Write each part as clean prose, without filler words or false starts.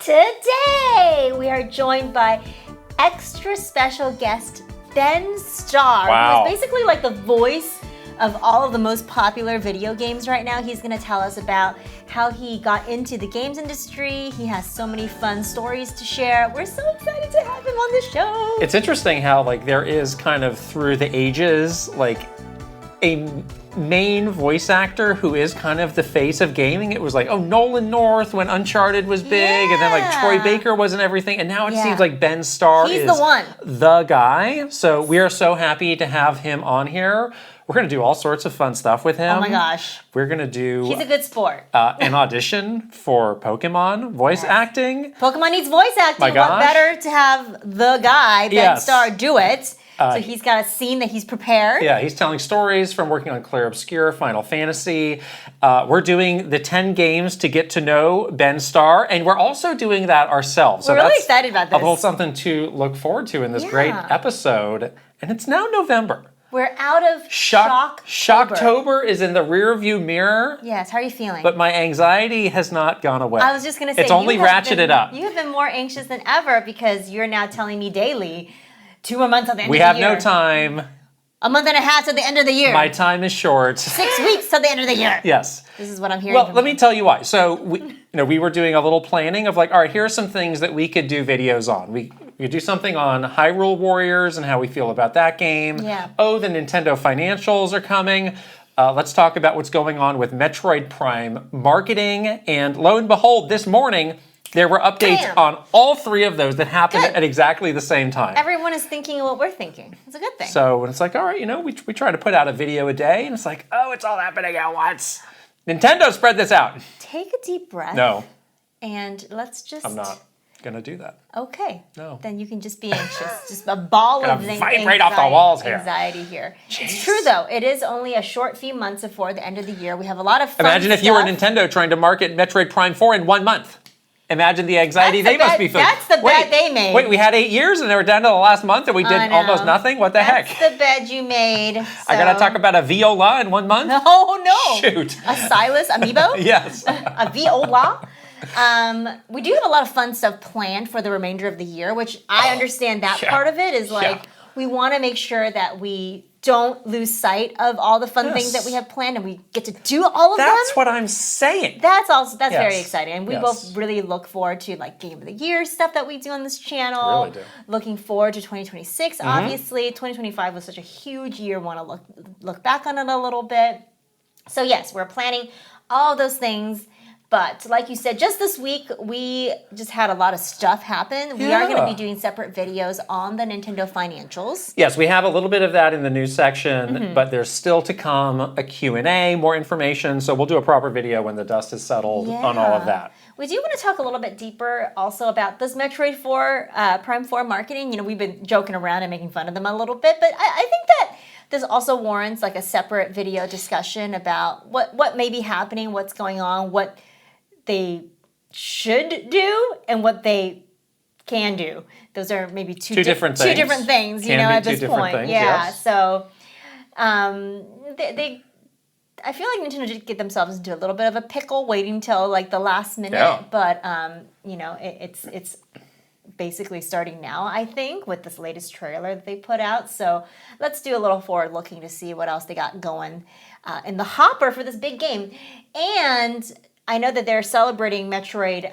Today, we are joined by extra special guest Ben Starr, Wow. who is basically like the voice of all of the most popular video games right now. He's going to tell us about how he got into the games industry. He has so many fun stories to share. We're so excited to have him on the show. It's interesting how like there is kind of through the ages like a main voice actor who is kind of the face of gaming. It was like, oh, Nolan North when Uncharted was big, and then like Troy Baker was and everything, and now it seems like Ben Starr He's is the one. The guy. So we are so happy to have him on here. We're gonna do all sorts of fun stuff with him. Oh my gosh. We're gonna do He's a good sport. an audition for Pokemon voice acting. Pokemon needs voice acting. My What gosh. better to have the guy, Ben Yes. Starr, do it. So he's got a scene that he's prepared. Yeah, he's telling stories from working on Clair Obscur, Final Fantasy. We're doing the 10 games to get to know Ben Starr, and we're also doing that ourselves. We're really excited about this. A little something to look forward to in this great episode. And it's now November. We're out of Shocktober. Shocktober is in the rearview mirror. Yes, how are you feeling? But my anxiety has not gone away. I was just going to say, it's only ratcheted up. You have been more anxious than ever because you're now telling me daily 2 more months till the end We of the year. have no time. A month and a half till the end of the year. My time is short. 6 weeks till the end of the year. Yes. This is what I'm hearing. Well, from let you. me tell you why. So we were doing a little planning of like, all right, here are some things that we could do videos on. We could do something on Hyrule Warriors and how we feel about that game. Yeah. Oh, the Nintendo financials are coming. Let's talk about what's going on with Metroid Prime marketing. And lo and behold, this morning, there were updates on all 3 of those that happened at exactly the same time. Everyone is thinking what we're thinking. It's a good thing. So when it's like, all right, we try to put out a video a day, and it's like, oh, it's all happening at once. Nintendo, spread this out. Take a deep breath. No. And let's just... I'm not going to do that. Okay. No. Then you can just be anxious. Just a ball of vibrate off the walls here. Anxiety here. Jeez. It's true, though. It is only a short few months before the end of the year. We have a lot of fun Imagine if you were Nintendo trying to market Metroid Prime 4 in 1 month. Imagine the anxiety they must be feeling. That's the bet they made. Wait, we had 8 years and they were down to the last month and we did almost nothing? What the heck? That's the bet you made. So. I got to talk about a viola in 1 month? No. Shoot. A Silas Amiibo? Yes. A viola? We do have a lot of fun stuff planned for the remainder of the year, which I understand that part of it is like we want to make sure that we don't lose sight of all the fun things that we have planned and we get to do all of them. That's what I'm saying. That's very exciting. And we both really look forward to like Game of the Year stuff that we do on this channel. Really do. Looking forward to 2026. Obviously, 2025 was such a huge year. Want to look back on it a little bit. So yes, we're planning all those things. But like you said, just this week, we just had a lot of stuff happen. We are going to be doing separate videos on the Nintendo financials. Yes, we have a little bit of that in the news section, but there's still to come a Q&A, more information. So we'll do a proper video when the dust is settled on all of that. We do want to talk a little bit deeper also about this Metroid 4, Prime 4 marketing. You know, we've been joking around and making fun of them a little bit, but I think that this also warrants like a separate video discussion about what may be happening, what's going on, what they should do and what they can do. Those are maybe two different things, you know, at this point. Things, yeah. yes. So they I feel like Nintendo did get themselves into a little bit of a pickle waiting till like the last minute. Yeah. But you know, it's basically starting now, I think, with this latest trailer that they put out. So let's do a little forward looking to see what else they got going in the hopper for this big game. And I know that they're celebrating Metroid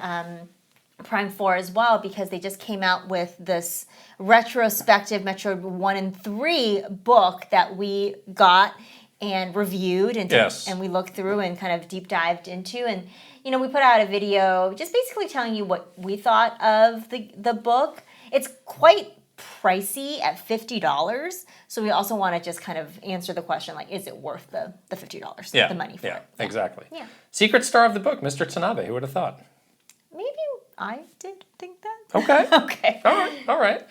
Prime 4 as well because they just came out with this retrospective Metroid 1 and 3 book that we got and reviewed and we looked through and kind of deep dived into. And, you know, we put out a video just basically telling you what we thought of the book. It's quite pricey at $50. So we also want to just kind of answer the question, like, is it worth the $50, the money for it? Yeah, Exactly. Yeah. Secret star of the book, Mr. Tanabe. Who would have thought? Maybe I did think that. Okay. Okay. All right.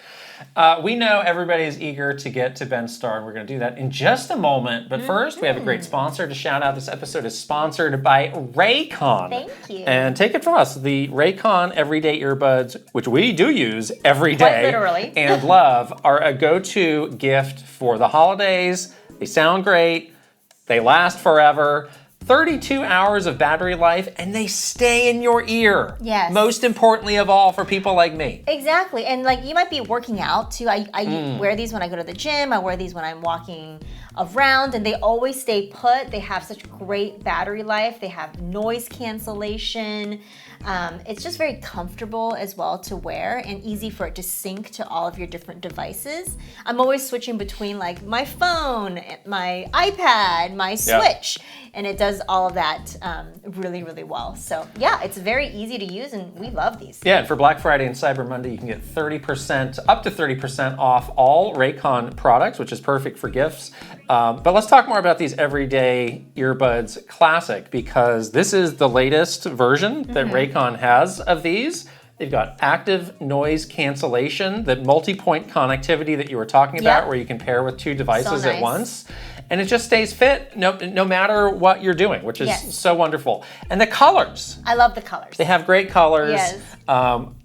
We know everybody is eager to get to Ben Starr, and we're going to do that in just a moment. But first, we have a great sponsor to shout out. This episode is sponsored by Raycon. Thank you. And take it from us, the Raycon Everyday Earbuds, which we do use every day. Quite literally. And love, are a go-to gift for the holidays. They sound great. They last forever. 32 hours of battery life, and they stay in your ear. Yes. Most importantly of all for people like me. Exactly. And like you might be working out too. I wear these when I go to the gym. I wear these when I'm walking around, and they always stay put. They have such great battery life. They have noise cancellation. It's just very comfortable as well to wear and easy for it to sync to all of your different devices. I'm always switching between like my phone, my iPad, my Switch, and it does all of that really, really well. So yeah, it's very easy to use, and we love these. Yeah, and for Black Friday and Cyber Monday, you can get 30%, up to 30% off all Raycon products, which is perfect for gifts. But let's talk more about these Everyday Earbuds Classic, because this is the latest version that Raycon has of these. They've got active noise cancellation, the multi-point connectivity that you were talking about, where you can pair with two devices at once. And it just stays fit no matter what you're doing, which is so wonderful. And the colors. I love the colors. They have great colors. Yes.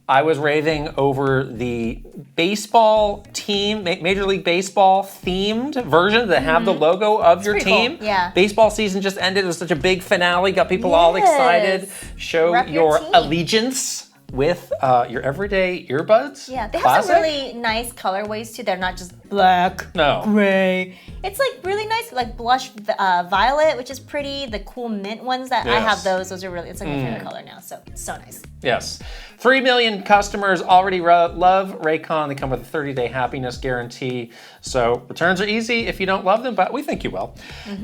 I was raving over the baseball team, Major League Baseball themed version that have the logo of your team. Cool. Yeah. Baseball season just ended. It was such a big finale, got people all excited. Show Rep your team. allegiance with your Everyday Earbuds. Yeah, they have Classic. some really nice colorways too. They're not just black, gray. It's like really nice, like blush violet, which is pretty. The cool mint ones that I have those. Those are really, it's like my favorite color now. So nice. Yes. 3 million customers already love Raycon. They come with a 30-day happiness guarantee. So returns are easy if you don't love them, but we think you will.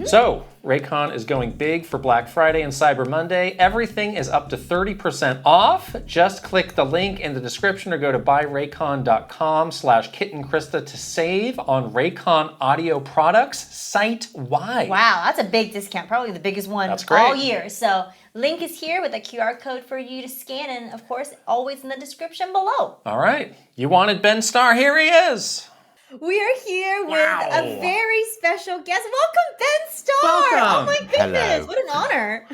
So Raycon is going big for Black Friday and Cyber Monday. Everything is up to 30% off. Just click the link in the description or go to buyraycon.com/KitandKrysta to save on Raycon audio products site-wide. Wow, that's a big discount. Probably the biggest one all year. So link is here with a QR code for you to scan, and of course, always in the description below. All right. You wanted Ben Starr. Here he is. We are here with a very special guest. Welcome, Ben Starr. Oh my goodness. Hello. What an honor.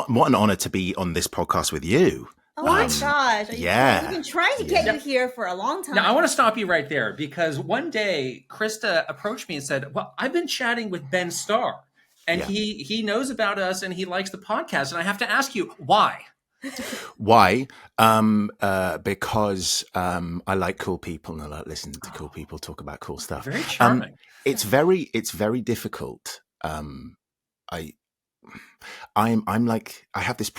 What an honor to be on this podcast with you. Oh my gosh. Yeah. We've been trying to get you here for a long time. Now, I want to stop you right there, because one day Krysta approached me and said, well, I've been chatting with Ben Starr, and he knows about us and he likes the podcast. And I have to ask you, why? Why? Because I like cool people and I like listening to cool people talk about cool stuff. Very charming. It's very difficult. I'm like, I have this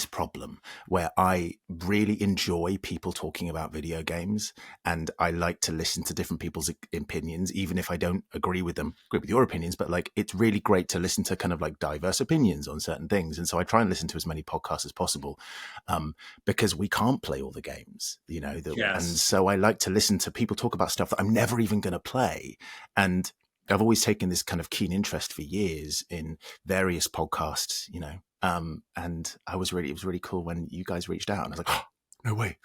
problem where I really enjoy people talking about video games, and I like to listen to different people's opinions, even if I don't agree with your opinions, but like, it's really great to listen to kind of like diverse opinions on certain things. And so I try and listen to as many podcasts as possible, because we can't play all the games, and so I like to listen to people talk about stuff that I'm never even going to play. And I've always taken this kind of keen interest for years in various podcasts, and it was really cool when you guys reached out, and I was like, oh, no way.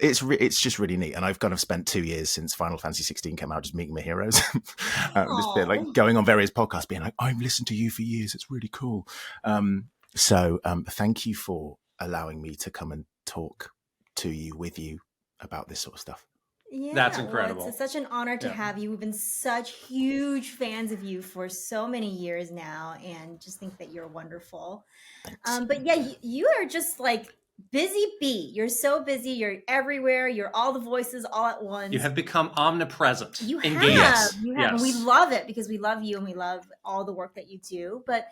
It's just really neat. And I've kind of spent 2 years since Final Fantasy 16 came out, just meeting my heroes, just been like going on various podcasts, being like, I've listened to you for years. It's really cool. Thank you for allowing me to come and talk to you, with you about this sort of stuff. Yeah, that's incredible. Well, it's such an honor to have you. We've been such huge fans of you for so many years now, and just think that you're wonderful. But yeah, you are just like busy bee. You're so busy. You're everywhere. You're all the voices all at once. You have become omnipresent. You have. Engaged. You have. And we love it because we love you and we love all the work that you do. But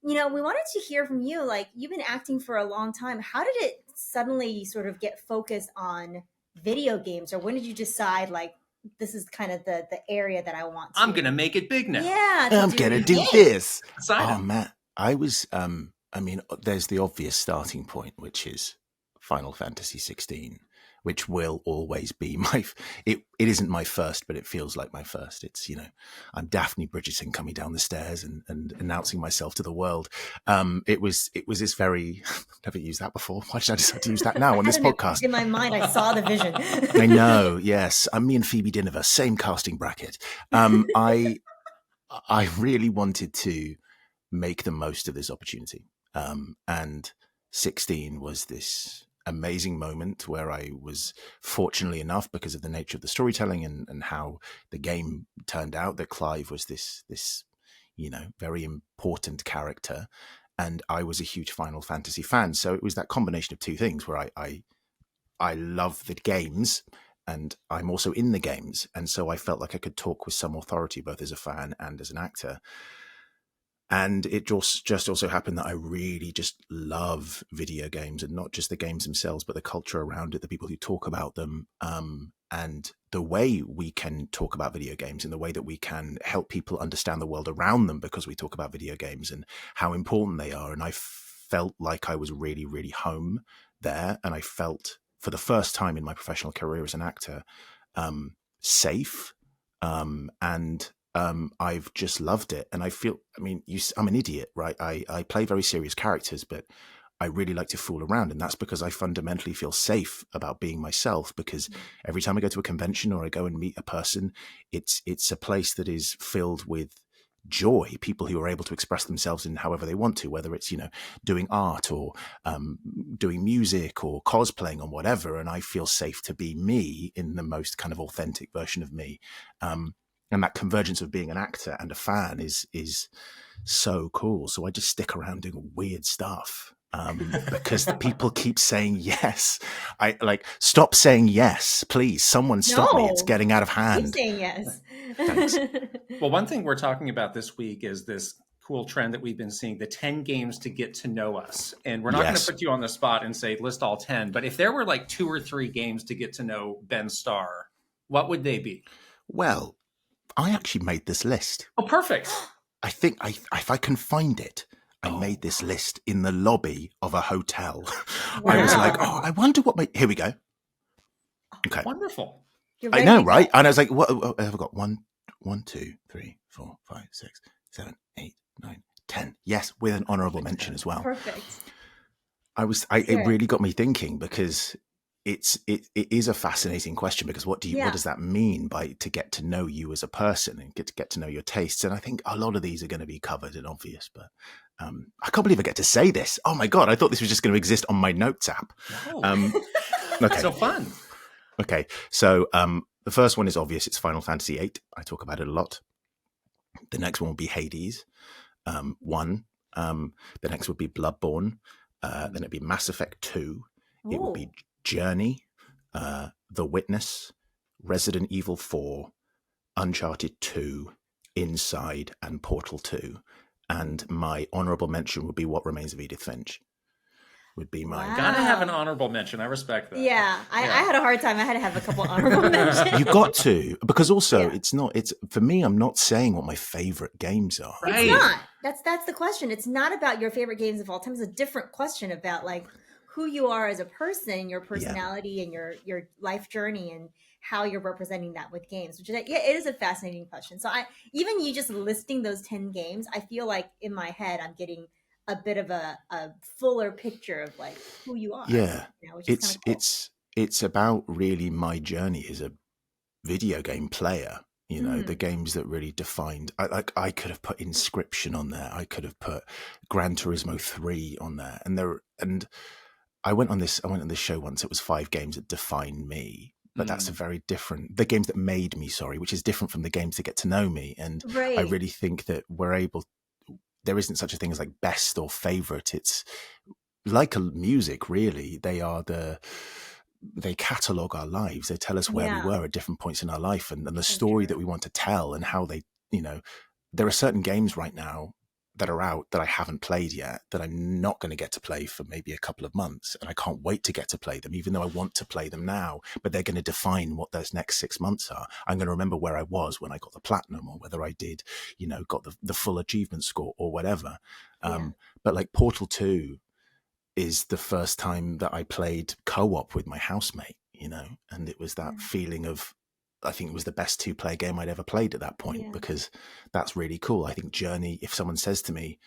we wanted to hear from you. Like, you've been acting for a long time. How did it suddenly sort of get focused on video games, or when did you decide like this is kind of the area that I want to? I'm gonna make it big now. Yeah, I'm gonna do this. Excited. Oh man, I was. There's the obvious starting point, which is Final Fantasy 16, which will always be it isn't my first, but it feels like my first. It's, I'm Daphne Bridgerton coming down the stairs and announcing myself to the world. It was this very, never used that before. Why did I decide to use that now on this podcast? In my mind, I saw the vision. I know. Yes. I'm me and Phoebe Dynevor, same casting bracket. I really wanted to make the most of this opportunity. And 16 was this amazing moment where I was, fortunately enough, because of the nature of the storytelling and how the game turned out, that Clive was this very important character. And I was a huge Final Fantasy fan. So it was that combination of two things where I love the games and I'm also in the games. And so I felt like I could talk with some authority, both as a fan and as an actor. And it just also happened that I really just love video games, and not just the games themselves, but the culture around it, the people who talk about them, and the way we can talk about video games and the way that we can help people understand the world around them because we talk about video games and how important they are. And I felt like I was really, really home there. And I felt for the first time in my professional career as an actor, safe, and I've just loved it. And I feel, I'm an idiot, right? I play very serious characters, but I really like to fool around. And that's because I fundamentally feel safe about being myself, because every time I go to a convention or I go and meet a person, it's a place that is filled with joy, people who are able to express themselves in however they want to, whether it's, doing art or doing music or cosplaying or whatever. And I feel safe to be me in the most kind of authentic version of me. And that convergence of being an actor and a fan is so cool. So I just stick around doing weird stuff because the people keep saying yes. I stop saying yes, please. Someone stop me. It's getting out of hand. Keep saying yes. Thanks. Well, one thing we're talking about this week is this cool trend that we've been seeing, the 10 games to get to know us. And we're not going to put you on the spot and say, list all 10. But if there were like 2 or 3 games to get to know Ben Starr, what would they be? Well, I actually made this list. Oh, perfect. I think if I can find it, I made this list in the lobby of a hotel. Wow. I was like, I wonder what here we go. Okay. Wonderful. I know, right? And I was like, what have I got? 1, 2, 3, 4, 5, 6, 7, 8, 9, 10. Yes, with an honorable mention as well. Perfect. It really got me thinking, because it is a fascinating question, because what does that mean to get to know you as a person and get to know your tastes? And I think a lot of these are going to be covered and obvious, but I can't believe I get to say this. Oh my God, I thought this was just going to exist on my notes app. No. Okay. So fun. Okay. So the first one is obvious. It's Final Fantasy VIII. I talk about it a lot. The next one will be Hades 1. The next would be Bloodborne. Then it'd be Mass Effect 2. It would be Journey, The Witness, Resident Evil 4, Uncharted 2, Inside, and Portal 2. And my honorable mention would be What Remains of Edith Finch. Would be mine. Wow. Gotta have an honorable mention. I respect that. Yeah, I had a hard time. I had to have a couple honorable mentions. You got to, because also it's for me, I'm not saying what my favorite games are. Right. It's not. That's the question. It's not about your favorite games of all time. It's a different question about like who you are as a person, your personality, and your life journey, and how you're representing that with games. Which is it is a fascinating question. So even you just listing those 10 games, I feel like in my head I'm getting a bit of a fuller picture of like who you are. Yeah, which is cool. it's about really my journey as a video game player. The games that really defined. I could have put Inscription on there. I could have put Gran Turismo 3 on there, and I went on this show once. It was 5 games that defined me. But that's a very different, the games that made me, which is different from the games that get to know me. And I really think that there isn't such a thing as like best or favorite. It's like music, really. They catalog our lives. They tell us where we were at different points in our life, and the story that we want to tell, and how they, there are certain games right now that are out that I haven't played yet, that I'm not going to get to play for maybe a couple of months. And I can't wait to get to play them, even though I want to play them now, but they're going to define what those next 6 months are. I'm going to remember where I was when I got the platinum, or whether I did, got the full achievement score or whatever. But like Portal 2 is the first time that I played co-op with my housemate, and it was that feeling of, I think it was the best 2-player game I'd ever played at that point, because that's really cool. I think Journey, if someone says to me,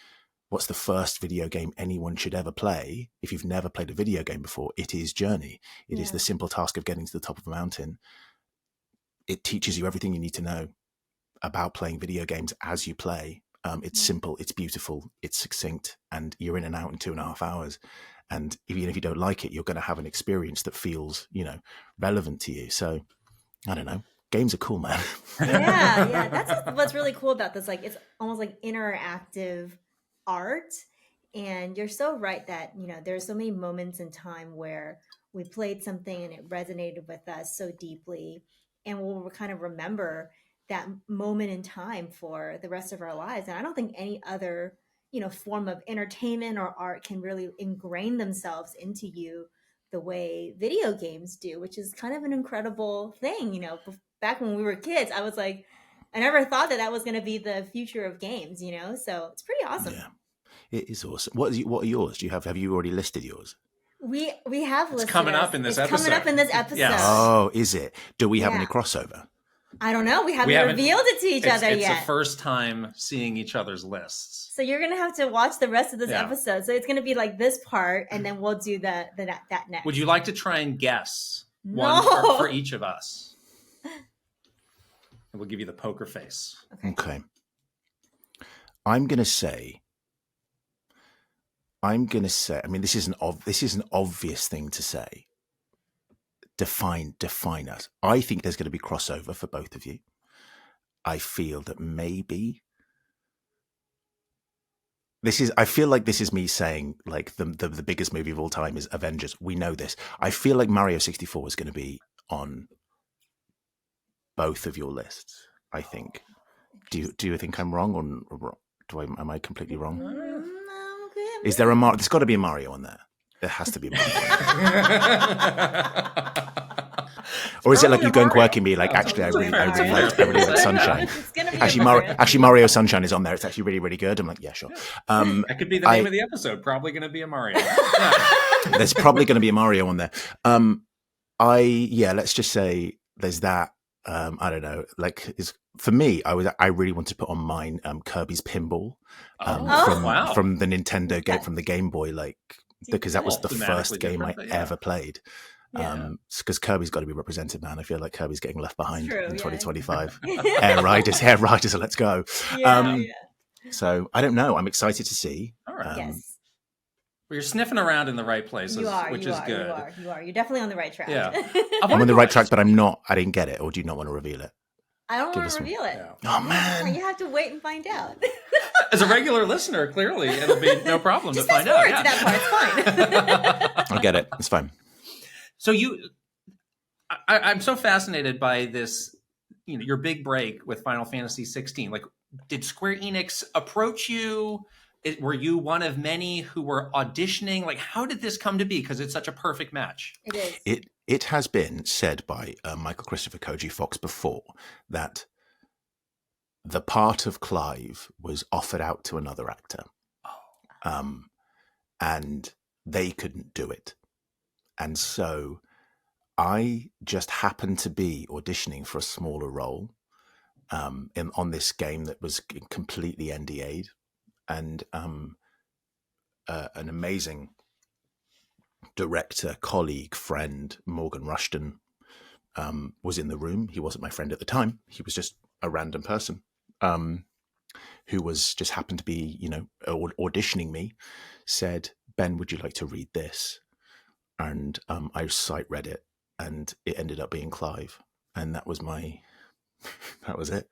what's the first video game anyone should ever play? If you've never played a video game before, it is Journey. It is the simple task of getting to the top of a mountain. It teaches you everything you need to know about playing video games as you play. It's simple, it's beautiful, it's succinct, and you're in and out in 2.5 hours. And even if you don't like it, you're going to have an experience that feels, relevant to you. So I don't know. games are cool, man. Yeah. That's what's really cool about this. Like, it's almost like interactive art. And you're so right that, there's so many moments in time where we played something and it resonated with us so deeply. And we'll kind of remember that moment in time for the rest of our lives. And I don't think any other, form of entertainment or art can really ingrain themselves into you the way video games do, which is kind of an incredible thing. Back when we were kids, I was like, I never thought that was going to be the future of games, so it's pretty awesome. Yeah, it is awesome. What are yours? Have you already listed yours? We have listed. It's coming up in this episode. Coming up in this episode. Yes. Oh, is it? Do we have any crossover? I don't know. We haven't revealed it to each other yet. It's the first time seeing each other's lists. So you're gonna have to watch the rest of this episode. So it's gonna be like this part, and then we'll do that next. Would you like to try and guess No. one for each of us? And we'll give you the poker face. Okay. I'm gonna say. I mean, this is an obvious thing to say. Define us. I think there's going to be crossover for both of you. I feel that maybe I feel like this is me saying like the biggest movie of all time is Avengers. We know this. I feel like Mario 64 is going to be on both of your lists. I think. Do you think I'm wrong or am I completely wrong? No, Is there there's got to be a Mario on there. There has to be a Mario. Or is it like you going quirky me? Like, actually, I really like Sunshine. Actually, Mario Sunshine is on there. It's actually really, really good. I'm like, yeah, sure. That could be the name of the episode. Probably going to be a Mario. There's probably going to be a Mario on there. Let's just say there's that. I don't know. Like, for me, I really want to put on mine Kirby's Pinball from the Nintendo game, from the Game Boy, like, because that was the first game I ever played. Because Kirby's got to be represented, man. I feel like Kirby's getting left behind in 2025. Hair Riders, let's go. So I don't know. I'm excited to see. All right. Yes. Well, you're sniffing around in the right places, which is good. You are. You're definitely on the right track. Yeah. I'm on the right track, but I'm not. I didn't get it. Or do you not want to reveal it? I don't want to reveal it. Oh, man. You have to wait and find out. As a regular listener, clearly, it'll be no problem to find out. To that part, it's fine. I get it. It's fine. So I'm so fascinated by this, your big break with Final Fantasy 16. Like, did Square Enix approach you? Were you one of many who were auditioning? Like, how did this come to be? Because it's such a perfect match. It is. It has been said by Michael Christopher Koji Fox before that the part of Clive was offered out to another actor, and they couldn't do it. And so I just happened to be auditioning for a smaller role on this game that was completely NDA'd. And an amazing director, colleague, friend, Morgan Rushton, was in the room. He wasn't my friend at the time. He was just a random person who was just happened to be, auditioning me, said, Ben, would you like to read this? And I sight read it, and it ended up being Clive. And that was that was it.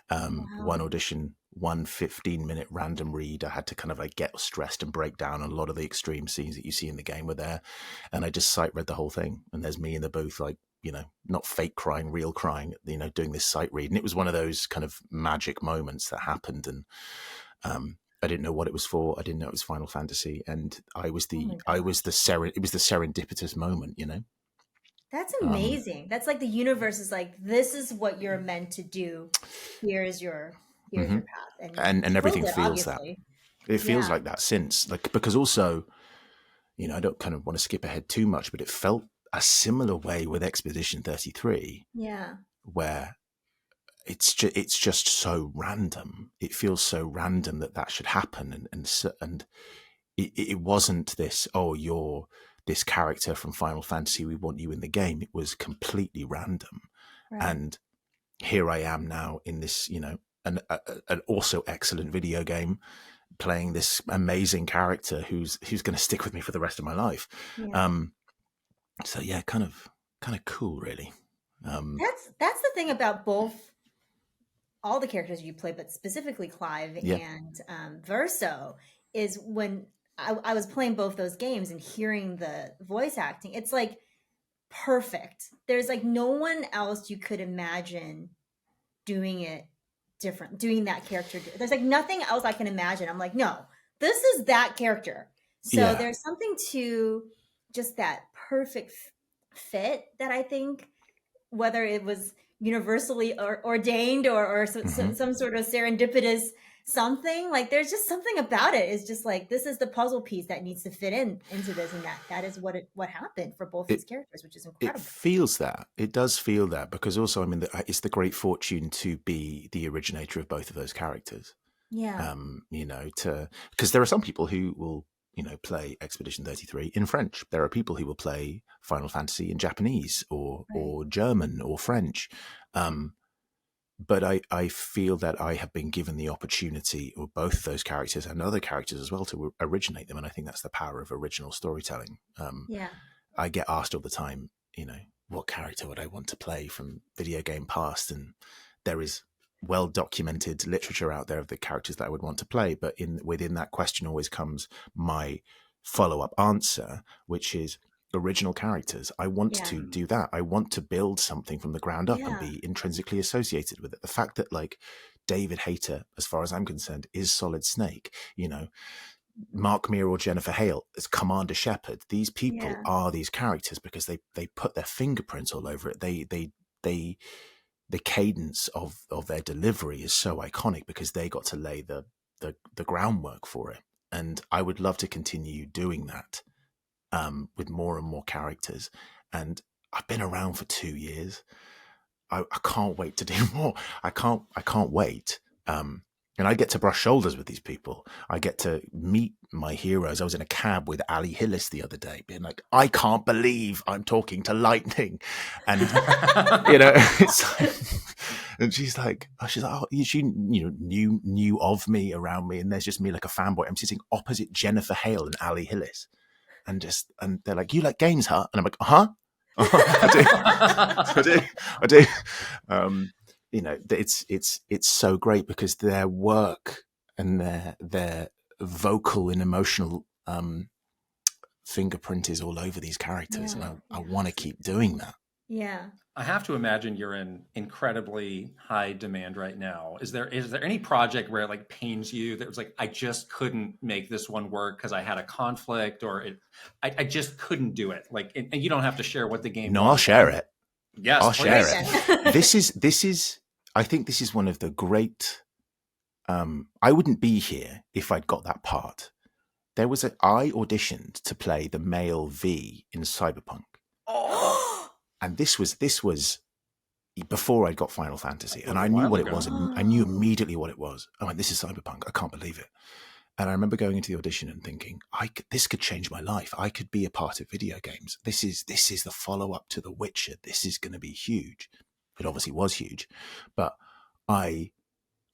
Wow. One audition, 1 15-minute random read. I had to kind of like get stressed and break down. A lot of the extreme scenes that you see in the game were there. And I just sight read the whole thing. And there's me in the booth, like, not fake crying, real crying, doing this sight read. And it was one of those kind of magic moments that happened. And I didn't know what it was for. I didn't know it was Final Fantasy. And it was the serendipitous moment, That's amazing. That's like the universe is like, this is what you're meant to do. Here's your path. And everything feels obviously. That. It feels like that since, like, because also, I don't kind of want to skip ahead too much, but it felt a similar way with Expedition 33. Yeah. Where it's just so random. It feels so random that should happen. And it wasn't this, oh, you're this character from Final Fantasy, we want you in the game. It was completely random. Right. And here I am now in this, an also excellent video game, playing this amazing character who's going to stick with me for the rest of my life. Yeah. So yeah, kind of cool, really. That's the thing about all the characters you play, but specifically Clive and Verso, is when I was playing both those games and hearing the voice acting, it's like perfect. There's like no one else you could imagine doing it different, doing that character. There's like nothing else I can imagine. I'm like, no, this is that character. So there's something to just that perfect fit that I think, whether it was universally ordained or some sort of serendipitous something, like there's just something about it. It's just like, this is the puzzle piece that needs to fit into this, and that is what happened for both these characters, which is incredible. It does feel that, because also, I mean, it's the great fortune to be the originator of both of those characters. Because there are some people who will play Expedition 33 in French. There are people who will play Final Fantasy in Japanese or German or French. But I feel that I have been given the opportunity of both of those characters and other characters as well to originate them. And I think that's the power of original storytelling. I get asked all the time, what character would I want to play from video game past? And there is well-documented literature out there of the characters that I would want to play. But within that question always comes my follow-up answer, which is original characters. I want to do that. I want to build something from the ground up and be intrinsically associated with it. The fact that like David Hayter, as far as I'm concerned, is Solid Snake, Mark Meer or Jennifer Hale as Commander Shepard. These people are these characters because they put their fingerprints all over it. The cadence of their delivery is so iconic because they got to lay the groundwork for it. And I would love to continue doing that with more and more characters. And I've been around for 2 years. I can't wait to do more. I can't wait. And I get to brush shoulders with these people. I get to meet my heroes. I was in a cab with Ali Hillis the other day, being like, I can't believe I'm talking to Lightning. And, and she's like, oh, she knew of me around me. And there's just me like a fanboy. I'm sitting opposite Jennifer Hale and Ali Hillis. And they're like, you like games, huh? And I'm like, huh? I do. It's so great because their work and their vocal and emotional fingerprint is all over these characters, and I want to keep doing that. Yeah. I have to imagine you're in incredibly high demand right now. Is there any project where it like pains you that was like, I just couldn't make this one work because I had a conflict, or I just couldn't do it? Like, and you don't have to share what the game. No, I'll share it. Yes, I'll share it. This is. I think this is one of the great. I wouldn't be here if I'd got that part. I auditioned to play the male V in Cyberpunk. And this was before I got Final Fantasy, and I knew what it was. I knew immediately what it was. I went, this is Cyberpunk. I can't believe it. And I remember going into the audition and thinking, this could change my life. I could be a part of video games. This is the follow up to The Witcher. This is going to be huge. It obviously was huge, but I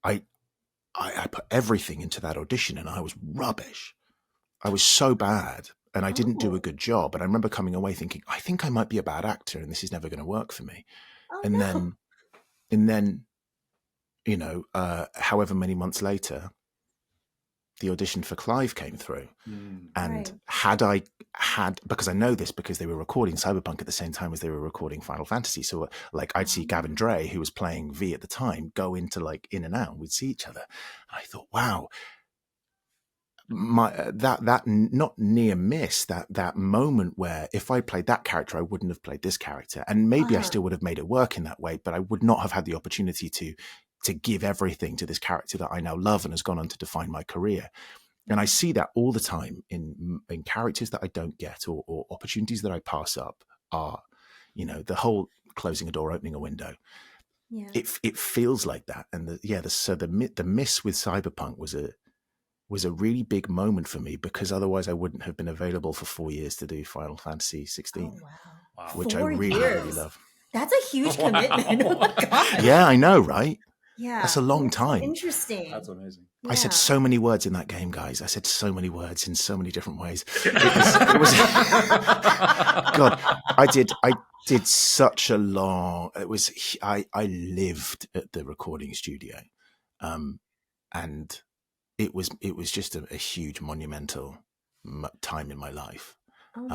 put everything into that audition, and I was rubbish. I was so bad. And I didn't do a good job. And I remember coming away thinking, I think I might be a bad actor and this is never going to work for me. Then, however many months later, the audition for Clive came through. And because I know this because they were recording Cyberpunk at the same time as they were recording Final Fantasy. So like I'd see Gavin Dre, who was playing V at the time, go into like in and out, and we'd see each other. And I thought, wow. That not near miss, that moment where if I played that character, I wouldn't have played this character, and maybe I still would have made it work in that way, but I would not have had the opportunity to give everything to this character that I now love and has gone on to define my career. And I see that all the time in characters that I don't get or opportunities that I pass up are, the whole closing a door, opening a window. Yeah. It feels like that, and the miss with Cyberpunk was a really big moment for me, because otherwise I wouldn't have been available for 4 years to do Final Fantasy 16, which I really love. That's a huge commitment. Oh my God. Yeah, I know, right? Yeah. That's a long time. Interesting. That's amazing. I said so many words in that game, guys. I said so many words in so many different ways. It was God, did such a long. It was I lived at the recording studio, and it was just a huge monumental time in my life.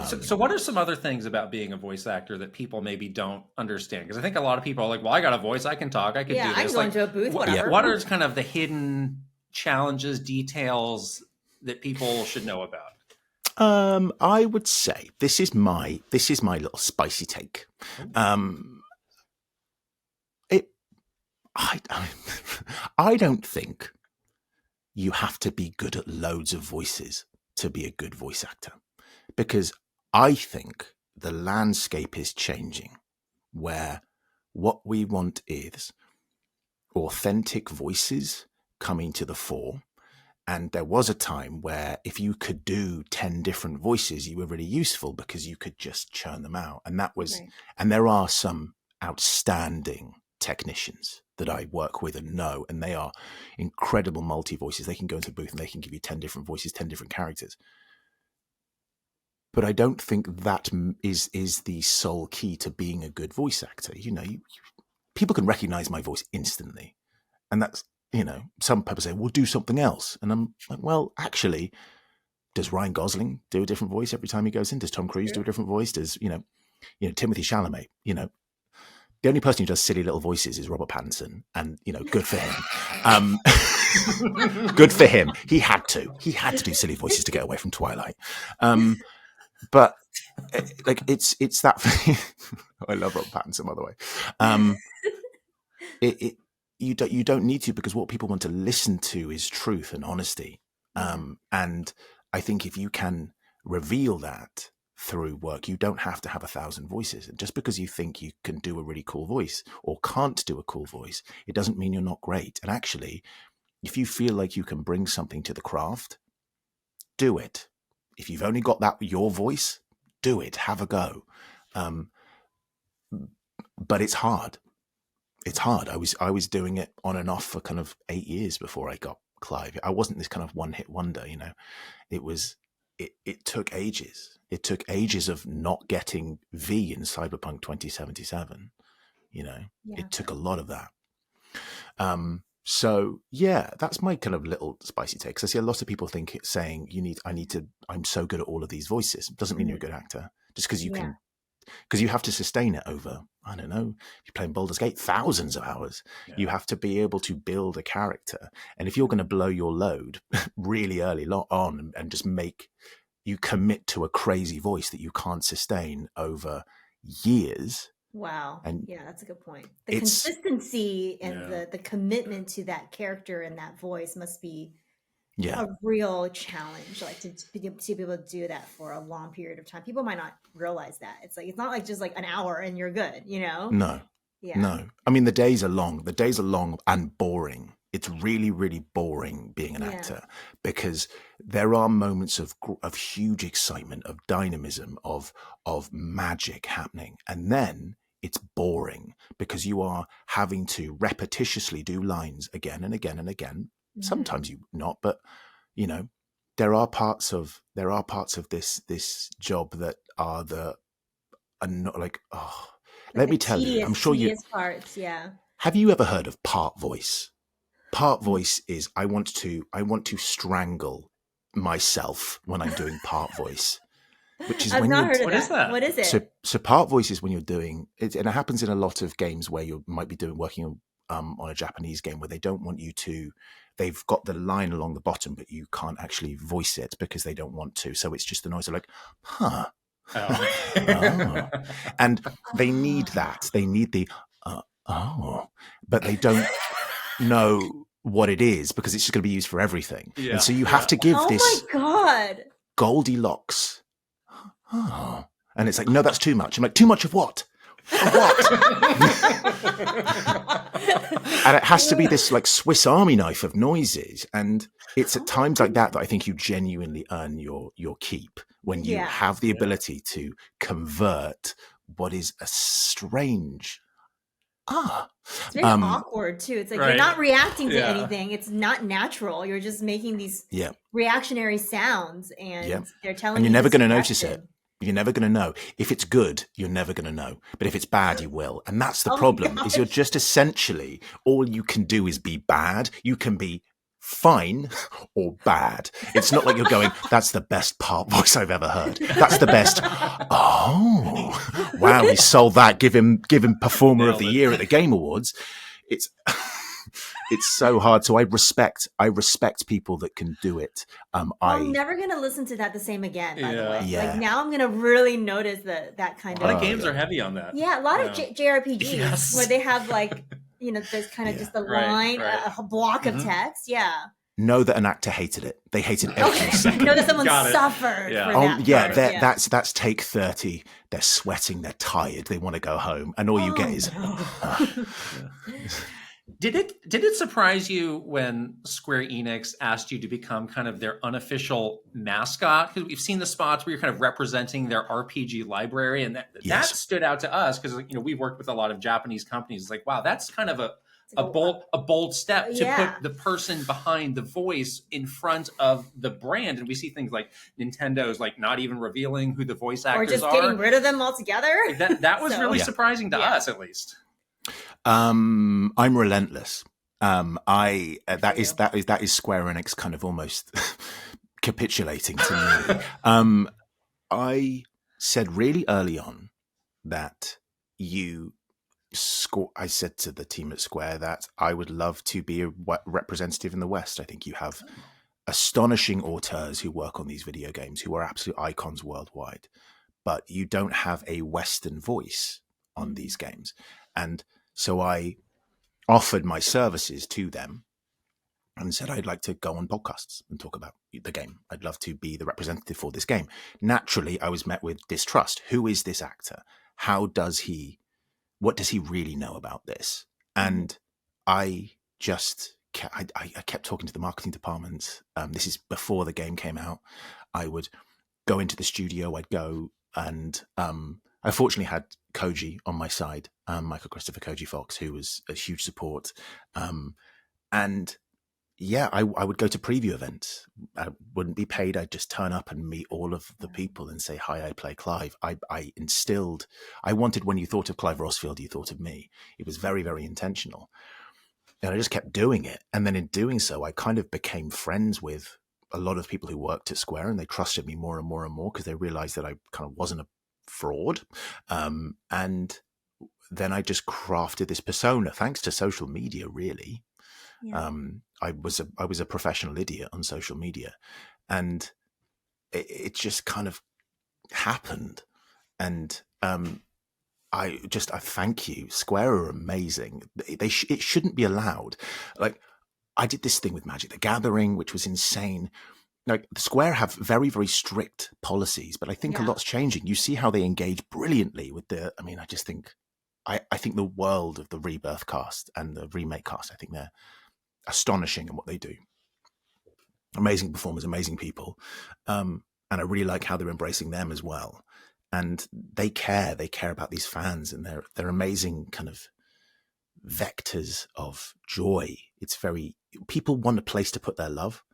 So what are some other things about being a voice actor that people maybe don't understand? Because I think a lot of people are like, well, I got a voice, I can talk, I can do this. I can go into a booth, whatever. What are kind of the hidden challenges, details that people should know about? I would say this is my little spicy take. I don't think you have to be good at loads of voices to be a good voice actor, because I think the landscape is changing, where what we want is authentic voices coming to the fore. And there was a time where if you could do 10 different voices, you were really useful because you could just churn them out. And that was, and there are some outstanding technicians that I work with and know, and they are incredible multi-voices. They can go into a booth and they can give you 10 different voices, 10 different characters. But I don't think that is the sole key to being a good voice actor. People can recognize my voice instantly. And that's, some people say, well, do something else. And I'm like, well, actually, does Ryan Gosling do a different voice every time he goes in? Does Tom Cruise do a different voice? Does, Timothy Chalamet, the only person who does silly little voices is Robert Pattinson, and, good for him. Good for him. He had to do silly voices to get away from Twilight. But it's that. I love Robert Pattinson, by the way. You don't need to, because what people want to listen to is truth and honesty. And I think if you can reveal that through work, you don't have to have 1,000 voices. And just because you think you can do a really cool voice or can't do a cool voice, it doesn't mean you're not great. And actually, if you feel like you can bring something to the craft, do it. If you've only got your voice, do it. Have a go. But it's hard. It's hard. I was doing it on and off for kind of 8 years before I got Clive. I wasn't this kind of one-hit wonder, It took ages. It took ages of not getting V in Cyberpunk 2077. It took a lot of that. So yeah, that's my kind of little spicy take. Because I see a lot of people saying I'm so good at all of these voices. It doesn't mean you're a good actor. Just because you can. Because you have to sustain it over, I don't know, you're playing Baldur's Gate, thousands of hours. Yeah. You have to be able to build a character. And if you're going to blow your load really early on and just make you commit to a crazy voice that you can't sustain over years. Wow. And that's a good point. The consistency and the commitment to that character and that voice must be a real challenge, like to be able to do that for a long period of time. People might not realize that. It's not like just like an hour and you're good, No. I mean, the days are long and boring. It's really, really boring being an actor, because there are moments of huge excitement, of dynamism, of magic happening, and then it's boring because you are having to repetitiously do lines again and again and again. Sometimes you not, but there are parts of this job that are not like, let me tell you, I'm sure you parts. Have you ever heard of part voice? Part voice is I want to strangle myself when I'm doing part voice, which is I've not heard of what is that? What is it? So part voice is when you're doing it, and it happens in a lot of games where you might be working on a Japanese game where they don't want you to. They've got the line along the bottom, but you can't actually voice it because they don't want to. So it's just the noise of like, huh. Oh. And they need that. They need the, but they don't know what it is because it's just going to be used for everything. Yeah. And so you have to give this my God. Goldilocks. Oh. And it's like, no, that's too much. I'm like, too much of what? Of what? And it has to be this like Swiss Army knife of noises. And it's at times like that I think you genuinely earn your keep, when you have the ability to convert what is a strange it's very awkward too. It's like you're not reacting to anything. It's not natural. You're just making these reactionary sounds, and they're telling you. And you're never going to notice it You're never going to know. If it's good, you're never going to know. But if it's bad, you will. And that's the Oh my problem, is you're gosh. just essentially, all you can do is be bad. You can be fine or bad. It's not like you're going, that's the best part voice I've ever heard. That's the best. Oh, wow, he sold that. Give him Performer of the Nailed it. Year at the Game Awards. It's it's so hard. So I respect people that can do it. I'm never gonna listen to that the same again. By the way, Yeah. like now I'm gonna really notice that kind A lot of of games are heavy on that. Yeah, a lot of JRPGs Yes. where they have like there's kind of just a line, right. a block of text. Yeah. Know that an actor hated it. They hated every second. Know that someone Got it. suffered. Yeah. For Oh that yeah, part. that's take 30. They're sweating, they're tired, they want to go home, and all you get is Did it surprise you when Square Enix asked you to become kind of their unofficial mascot? Because we've seen the spots where you're kind of representing their RPG library, and that stood out to us because we've worked with a lot of Japanese companies. It's like, wow, that's kind of a bold step to put the person behind the voice in front of the brand. And we see things like Nintendo's like not even revealing who the voice actors are. Or just getting rid of them altogether. That was really surprising to us, at least. I'm relentless. That is Square Enix kind of almost capitulating to me. I said really early on that I said to the team at Square that I would love to be a representative in the West. I think you have astonishing auteurs who work on these video games who are absolute icons worldwide, but you don't have a Western voice on these games. And so I offered my services to them and said I'd like to go on podcasts and talk about the game. I'd love to be the representative for this game. Naturally, I was met with distrust. Who is this actor? What does he really know about this? And I kept talking to the marketing department. This is before the game came out. I would go into the studio. I'd go and I fortunately had Koji on my side, Michael Christopher Koji Fox, who was a huge support. And yeah, I would go to preview events. I wouldn't be paid. I'd just turn up and meet all of the people and say, hi, I play Clive. I wanted, when you thought of Clive Rossfield, you thought of me. It was very, very intentional. And I just kept doing it. And then in doing so, I kind of became friends with a lot of people who worked at Square, and they trusted me more and more and more because they realized that I kind of wasn't a fraud. And then I just crafted this persona thanks to social media, really. Yeah. I was a professional idiot on social media, and it just kind of happened. And I thank you. Square are amazing. It shouldn't be allowed. Like, I did this thing with Magic the Gathering, which was insane. Like, Square have very, very strict policies, but I think a lot's changing. You see how they engage brilliantly with I think the world of the Rebirth cast and the remake cast, I think they're astonishing in what they do. Amazing performers, amazing people. And I really like how they're embracing them as well. And they care about these fans, and they're amazing kind of vectors of joy. People want a place to put their love.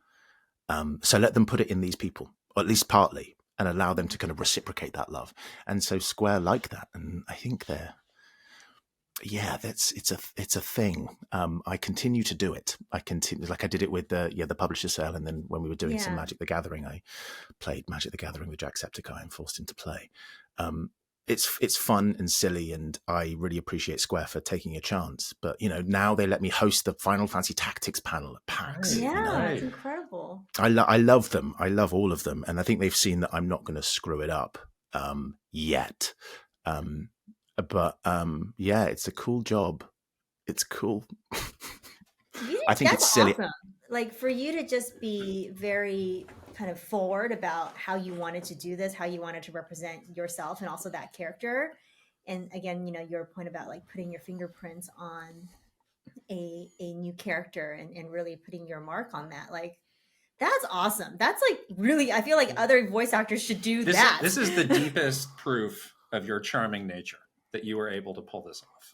So let them put it in these people, or at least partly, and allow them to kind of reciprocate that love. And so Square like that. And I think it's a thing. I continue to do it. I did it with the publisher sale. And then when we were doing some Magic the Gathering, I played Magic the Gathering with Jacksepticeye and forced him to play. It's fun and silly, and I really appreciate Square for taking a chance. But now they let me host the Final Fantasy Tactics panel at PAX. It's incredible. I love them. I love all of them, and I think they've seen that I'm not going to screw it up yet. But it's a cool job. It's cool. I think it's silly. Awesome. Like, for you to just be very kind of forward about how you wanted to do this, how you wanted to represent yourself and also that character. And again, your point about like putting your fingerprints on a new character and really putting your mark on that. Like, that's awesome. That's like really, I feel like other voice actors should do that. This is the deepest proof of your charming nature, that you were able to pull this off.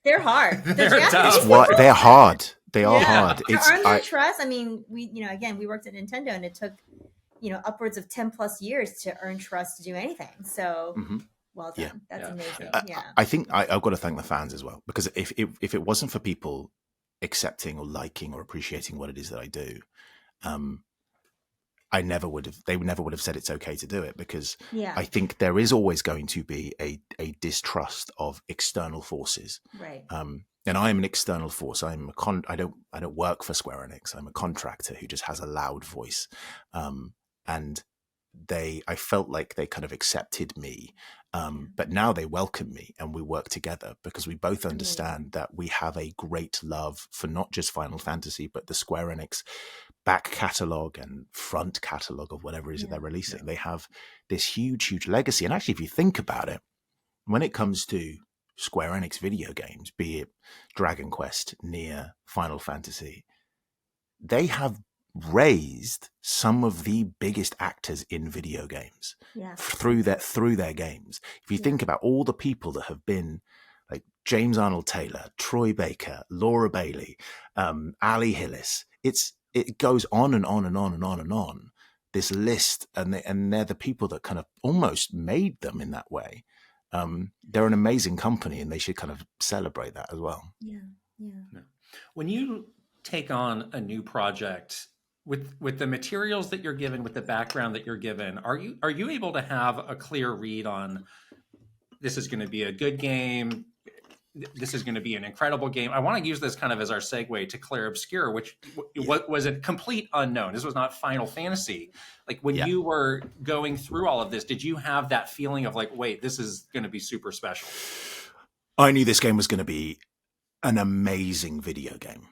They're hard. They're They're hard. They are hard. To earn their trust. I mean, we worked at Nintendo, and it took upwards of 10 plus years to earn trust to do anything. So well done. Yeah. That's amazing. I think I've got to thank the fans as well, because if it wasn't for people accepting or liking or appreciating what it is that I do, they never would have said it's okay to do it, because I think there is always going to be a distrust of external forces. Right. And I am an external force. I don't work for Square Enix. I'm a contractor who just has a loud voice. And I felt like they kind of accepted me. But now they welcome me and we work together, because we both understand that we have a great love for not just Final Fantasy, but the Square Enix back catalogue and front catalogue of whatever it is that they're releasing. They have this huge, huge legacy. And actually, if you think about it, when it comes to Square Enix video games, be it Dragon Quest, Nier, Final Fantasy, they have raised some of the biggest actors in video games through their games. If you think about all the people that have been, like James Arnold Taylor, Troy Baker, Laura Bailey, Ali Hillis, it goes on and on and on and on and on, this list, and they're the people that kind of almost made them in that way. They're an amazing company, and they should kind of celebrate that as well. Yeah. When you take on a new project with the materials that you're given, with the background that you're given, are you able to have a clear read on, this is going to be a good game, this is going to be an incredible game? I want to use this kind of as our segue to Clair Obscur, which was a complete unknown. This was not Final Fantasy. Like when you were going through all of this, did you have that feeling of like, wait, this is going to be super special? I knew this game was going to be an amazing video game.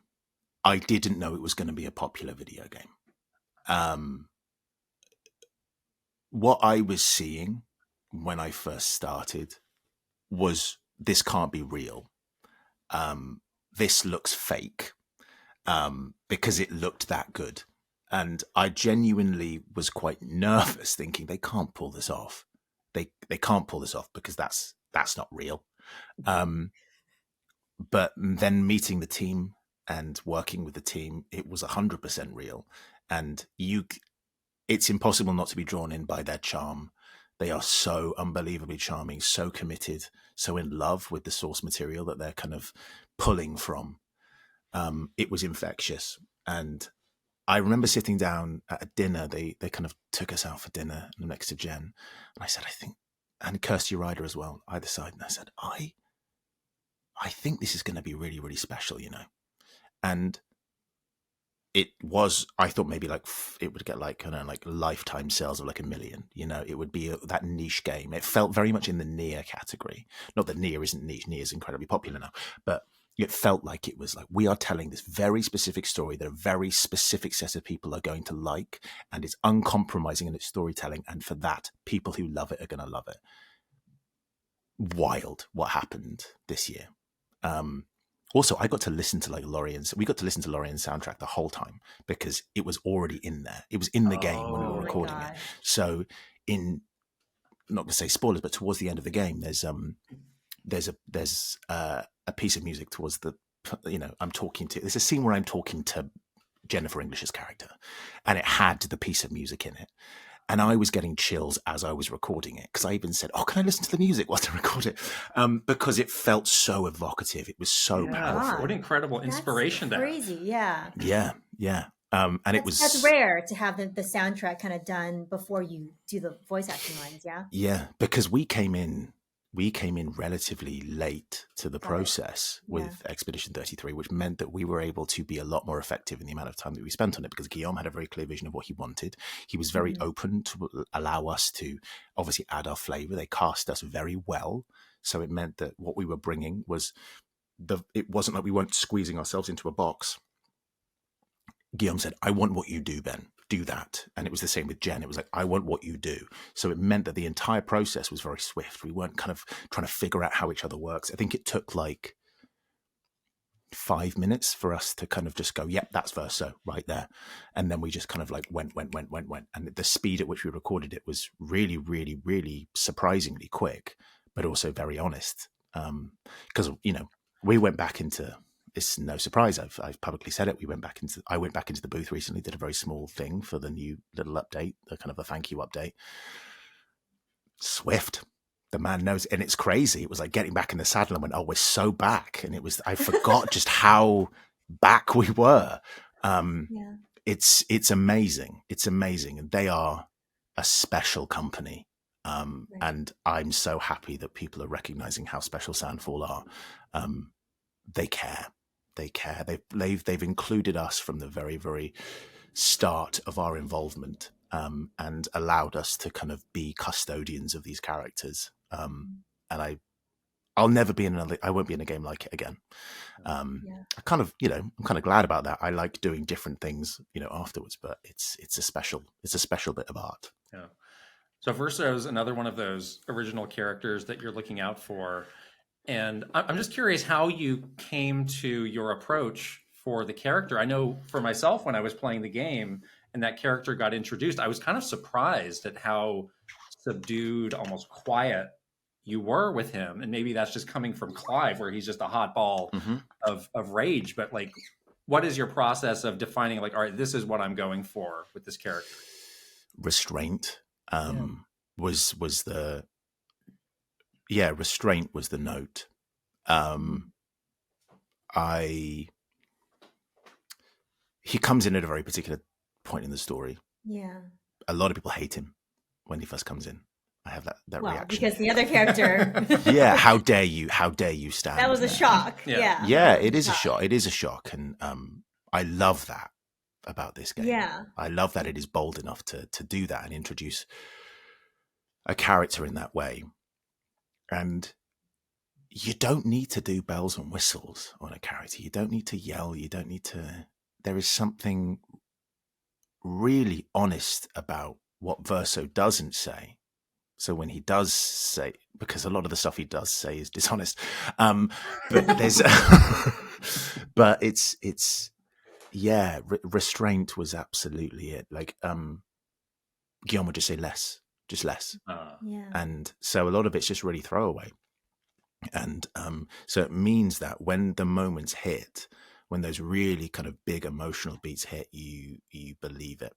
I didn't know it was going to be a popular video game. What I was seeing when I first started was, this can't be real. This looks fake, because it looked that good. And I genuinely was quite nervous, thinking they can't pull this off. They can't pull this off, because that's not real. But then meeting the team and working with the team, it was 100% real. And it's impossible not to be drawn in by their charm. They are so unbelievably charming, so committed, so in love with the source material that they're kind of pulling from. It was infectious. And I remember sitting down at a dinner. They kind of took us out for dinner next to Jen. And I said, and Kirsty Ryder as well, either side. And I said, I think this is going to be really, really special, And it was, I thought maybe like it would get like, like lifetime sales of like 1 million, it would be that niche game. It felt very much in the Nier category. Not that Nier isn't niche, Nier is incredibly popular now, but it felt like it was like, we are telling this very specific story that a very specific set of people are going to like, and it's uncompromising in its storytelling. And for that, people who love it are going to love it. Wild what happened this year. Also, I got to listen to we got to listen to Lorian's soundtrack the whole time, because it was already in there. It was in the game when we were recording it. So I'm not going to say spoilers, but towards the end of the game, there's a piece of music towards there's a scene where I'm talking to Jennifer English's character, and it had the piece of music in it. And I was getting chills as I was recording it, because I even said, can I listen to the music whilst I record it? Because it felt so evocative. It was so powerful. What incredible inspiration there. Crazy, yeah. Yeah. And that's rare to have the soundtrack kind of done before you do the voice acting lines, yeah? Yeah, because we came in relatively late to the process with Expedition 33, which meant that we were able to be a lot more effective in the amount of time that we spent on it, because Guillaume had a very clear vision of what he wanted. He was very open to allow us to obviously add our flavor. They cast us very well. So it meant that what we were bringing was it wasn't like we weren't squeezing ourselves into a box. Guillaume said, I want what you do, Ben. Do that. And it was the same with Jen. It was like, I want what you do. So it meant that the entire process was very swift. We weren't kind of trying to figure out how each other works. I think it took like 5 minutes for us to kind of just go, yep, that's verso right there. And then we just kind of like went. And the speed at which we recorded it was really, really, really surprisingly quick, but also very honest. Because, we went back into it's no surprise. I've publicly said it. I went back into the booth recently, did a very small thing for the new little update, the kind of a thank you update. Swift. The man knows, and it's crazy. It was like getting back in the saddle and went, oh, we're so back. And I forgot just how back we were. It's amazing. It's amazing. And they are a special company. And I'm so happy that people are recognizing how special Sandfall are. They care. They've included us from the very, very start of our involvement, and allowed us to kind of be custodians of these characters. And I'll never be I won't be in a game like it again. I'm kind of glad about that. I like doing different things, afterwards, but it's a special bit of art. Yeah. So Verso is another one of those original characters that you're looking out for. And I'm just curious how you came to your approach for the character. I know for myself, when I was playing the game and that character got introduced, I was kind of surprised at how subdued, almost quiet you were with him. And maybe that's just coming from Clive, where he's just a hot ball of rage. But like, what is your process of defining, like, all right, this is what I'm going for with this character? Restraint was the restraint was the note. He comes in at a very particular point in the story. Yeah. A lot of people hate him when he first comes in. I have that reaction. Because the other character. Yeah, how dare you stand? That was a shock. Yeah. Yeah, it is a shock. It is a shock. And I love that about this game. Yeah. I love that it is bold enough to do that and introduce a character in that way. And you don't need to do bells and whistles on a character. You don't need to yell. You don't need to. There is something really honest about what Verso doesn't say. So when he does say, because a lot of the stuff he does say is dishonest, but there's, but restraint was absolutely it. Like, Guillaume would just say less. And so a lot of it's just really throwaway. And so it means that when the moments hit, when those really kind of big emotional beats hit, you believe it.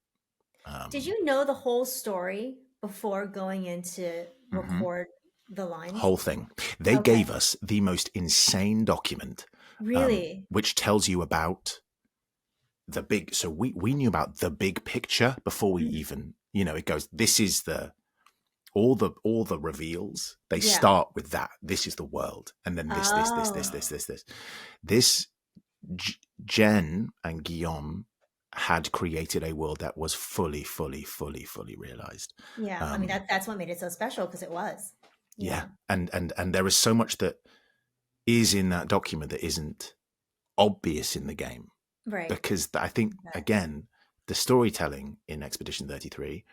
Did you know the whole story before going in to record the lines? Whole thing. They gave us the most insane document. Really? Which tells you about the big, so we knew about the big picture before we even, it goes, this is all the reveals. They start with that. This is the world. And then this. Jen and Guillaume had created a world that was fully realized. Yeah. I mean, that's what made it so special, because it was. Yeah. And there is so much that is in that document that isn't obvious in the game. Right. Because I think, again, the storytelling in Expedition 33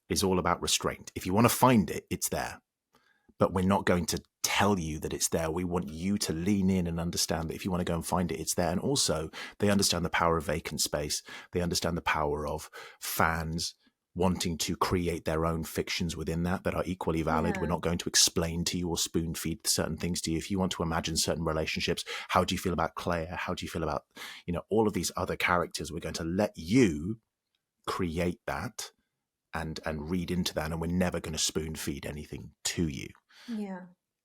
is all about restraint. If you want to find it, it's there. But we're not going to tell you that it's there. We want you to lean in and understand that if you want to go and find it, it's there. And also, they understand the power of vacant space. They understand the power of fans wanting to create their own fictions within that are equally valid. We're not going to explain to you or spoon feed certain things to you. If you want to imagine certain relationships, how do you feel about Claire? How do you feel about, all of these other characters? We're going to let you create that and read into that. And we're never going to spoon feed anything to you. Yeah.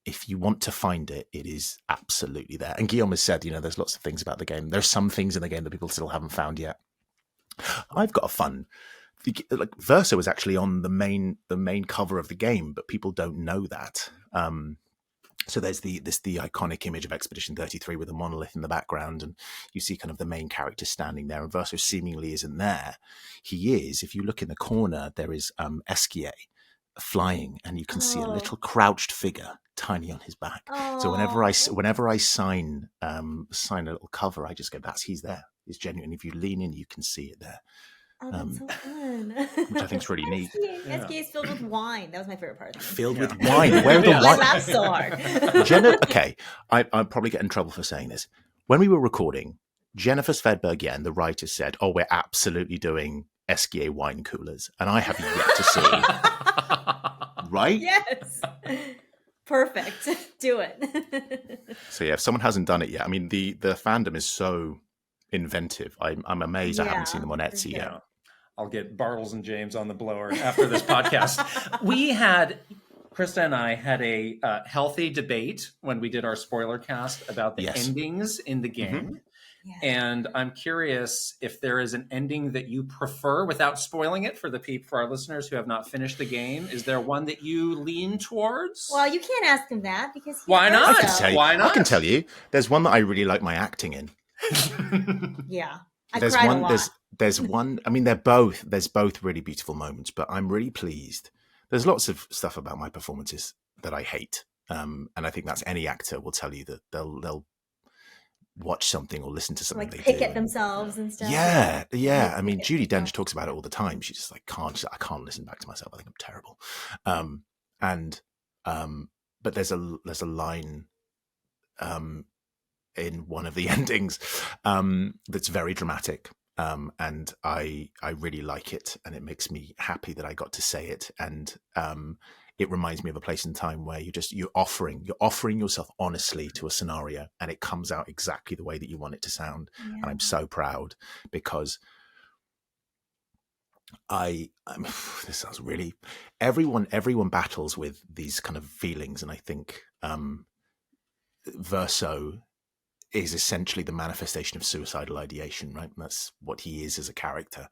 If you want to find it, it is absolutely there. And Guillaume has said, there's lots of things about the game. There's some things in the game that people still haven't found yet. I've got a fun, like Verso is actually on the main cover of the game, but people don't know that. So there's the iconic image of Expedition 33 with a monolith in the background, and you see kind of the main character standing there, and Verso seemingly isn't there. He is. If you look in the corner, there is Esquier flying, and you can see a little crouched figure, tiny on his back. So whenever I sign a little cover, I just go, he's there. It's genuine. If you lean in, you can see it there. Oh, that's so fun. Which I think is really neat. Esquier is filled with wine. That was my favorite part. Filled with wine. Where are the wine? I laughed so hard. Jenna, okay, I'll probably get in trouble for saying this. When we were recording, Jennifer Svedbergian, the writer, said, we're absolutely doing Esquier wine coolers. And I have yet to see. Right? Yes. Perfect. Do it. So yeah, if someone hasn't done it yet, I mean, the fandom is so inventive. I'm amazed I haven't seen them on Etsy yet. I'll get Bartles and James on the blower after this podcast. Krysta and I had a healthy debate when we did our spoiler cast about the endings in the game. Mm-hmm. Yeah. And I'm curious if there is an ending that you prefer without spoiling it for our listeners who have not finished the game. Is there one that you lean towards? Well, you can't ask him that because why not? Why not? I can tell you. There's one that I really like my acting in. Yeah. There's cried one. a lot. There's one. I mean, there's both really beautiful moments, but I'm really pleased. There's lots of stuff about my performances that I hate, and I think that's any actor will tell you that they'll watch something or listen to something like they pick do. at themselves and stuff. Yeah. I mean, Judi Dench talks about it all the time. She just like I can't listen back to myself. I think I'm terrible. But there's a line in one of the endings that's very dramatic, and I really like it, and it makes me happy that I got to say it, and it reminds me of a place in time where you're offering yourself honestly to a scenario, and it comes out exactly the way that you want it to sound. Yeah. And I'm so proud because this sounds really, everyone battles with these kind of feelings, and I think Verso is essentially the manifestation of suicidal ideation, right? And that's what he is as a character.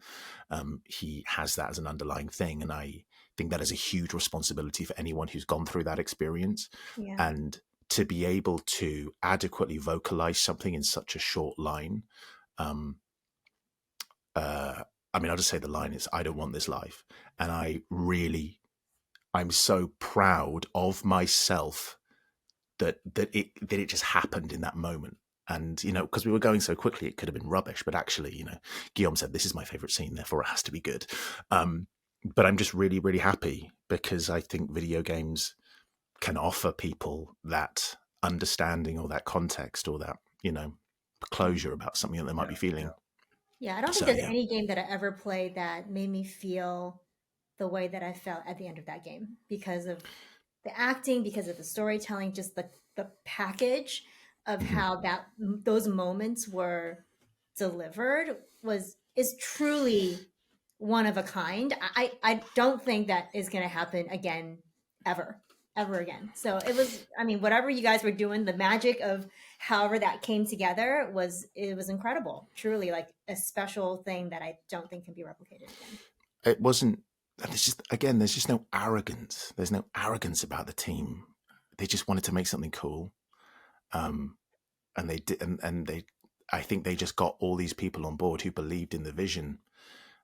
He has that as an underlying thing, and I think that is a huge responsibility for anyone who's gone through that experience. Yeah. And to be able to adequately vocalize something in such a short line. I mean, I'll just say the line is, "I don't want this life." And I'm so proud of myself that it just happened in that moment. And, because we were going so quickly, it could have been rubbish. But actually, Guillaume said, this is my favorite scene, therefore it has to be good. But I'm just really, really happy because I think video games can offer people that understanding or that context or that, closure about something that they might be feeling. Yeah, I don't think there's any game that I ever played that made me feel the way that I felt at the end of that game because of the acting, because of the storytelling, just the package of how those moments were delivered is truly one of a kind. I don't think that is going to happen again ever again. So it was, whatever you guys were doing, the magic of however that came together was incredible. Truly like a special thing that I don't think can be replicated again. It wasn't, there's just no arrogance. There's no arrogance about the team. They just wanted to make something cool. And they did, and they, I think they just got all these people on board who believed in the vision.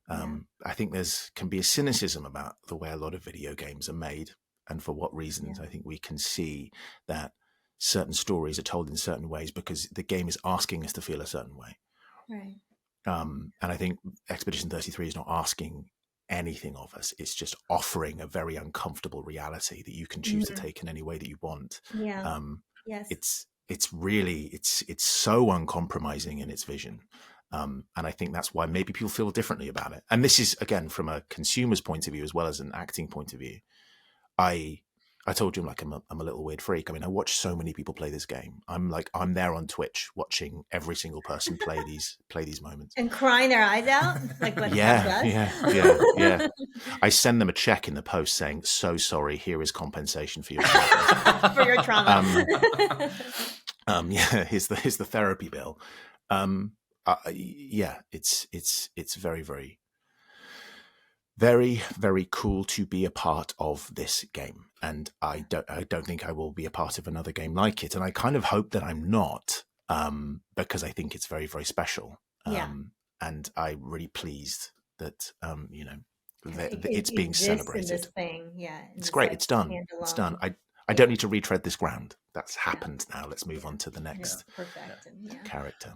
I think can be a cynicism about the way a lot of video games are made and for what reasons. I think we can see that certain stories are told in certain ways because the game is asking us to feel a certain way. Right. And I think Expedition 33 is not asking anything of us. It's just offering a very uncomfortable reality that you can choose to take in any way that you want. Yeah. Yes. It's really, it's so uncompromising in its vision. And I think that's why maybe people feel differently about it. And this is, again, from a consumer's point of view, as well as an acting point of view. I told you I'm a little weird freak. I watch so many people play this game. I'm there on Twitch watching every single person play these moments and crying their eyes out. Like what? Yeah. I send them a check in the post saying, "So sorry. Here is compensation for your trauma." For your trauma. Here's the therapy bill. It's very, very, very, very cool to be a part of this game, and I don't think I will be a part of another game like it, and I kind of hope that I'm not, because I think it's very, very special. And I'm really pleased that it's being celebrated. This thing. Yeah, it's great. It's done. It's done. I don't need to retread this ground. That's happened now. Let's move on to the next character.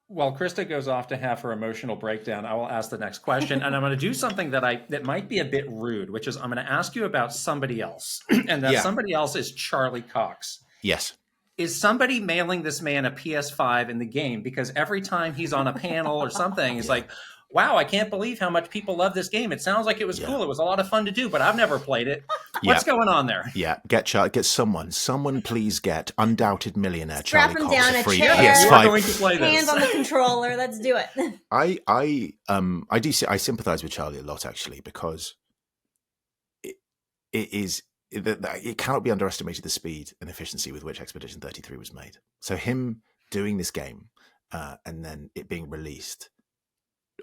While Krysta goes off to have her emotional breakdown, I will ask the next question, and I'm going to do something that might be a bit rude, which is I'm going to ask you about somebody else, and that somebody else is Charlie Cox. Yes. Is somebody mailing this man a PS5 in the game? Because every time he's on a panel or something, he's like, wow, I can't believe how much people love this game. It sounds like it was cool. It was a lot of fun to do, but I've never played it. What's going on there? Yeah, get someone please get Undoubted Millionaire Strap Charlie him Cox down a a free chair. PS5. We're going to play this. Hands on the controller. Let's do it. I sympathize with Charlie a lot, actually, because it cannot be underestimated the speed and efficiency with which Expedition 33 was made. So him doing this game and then it being released,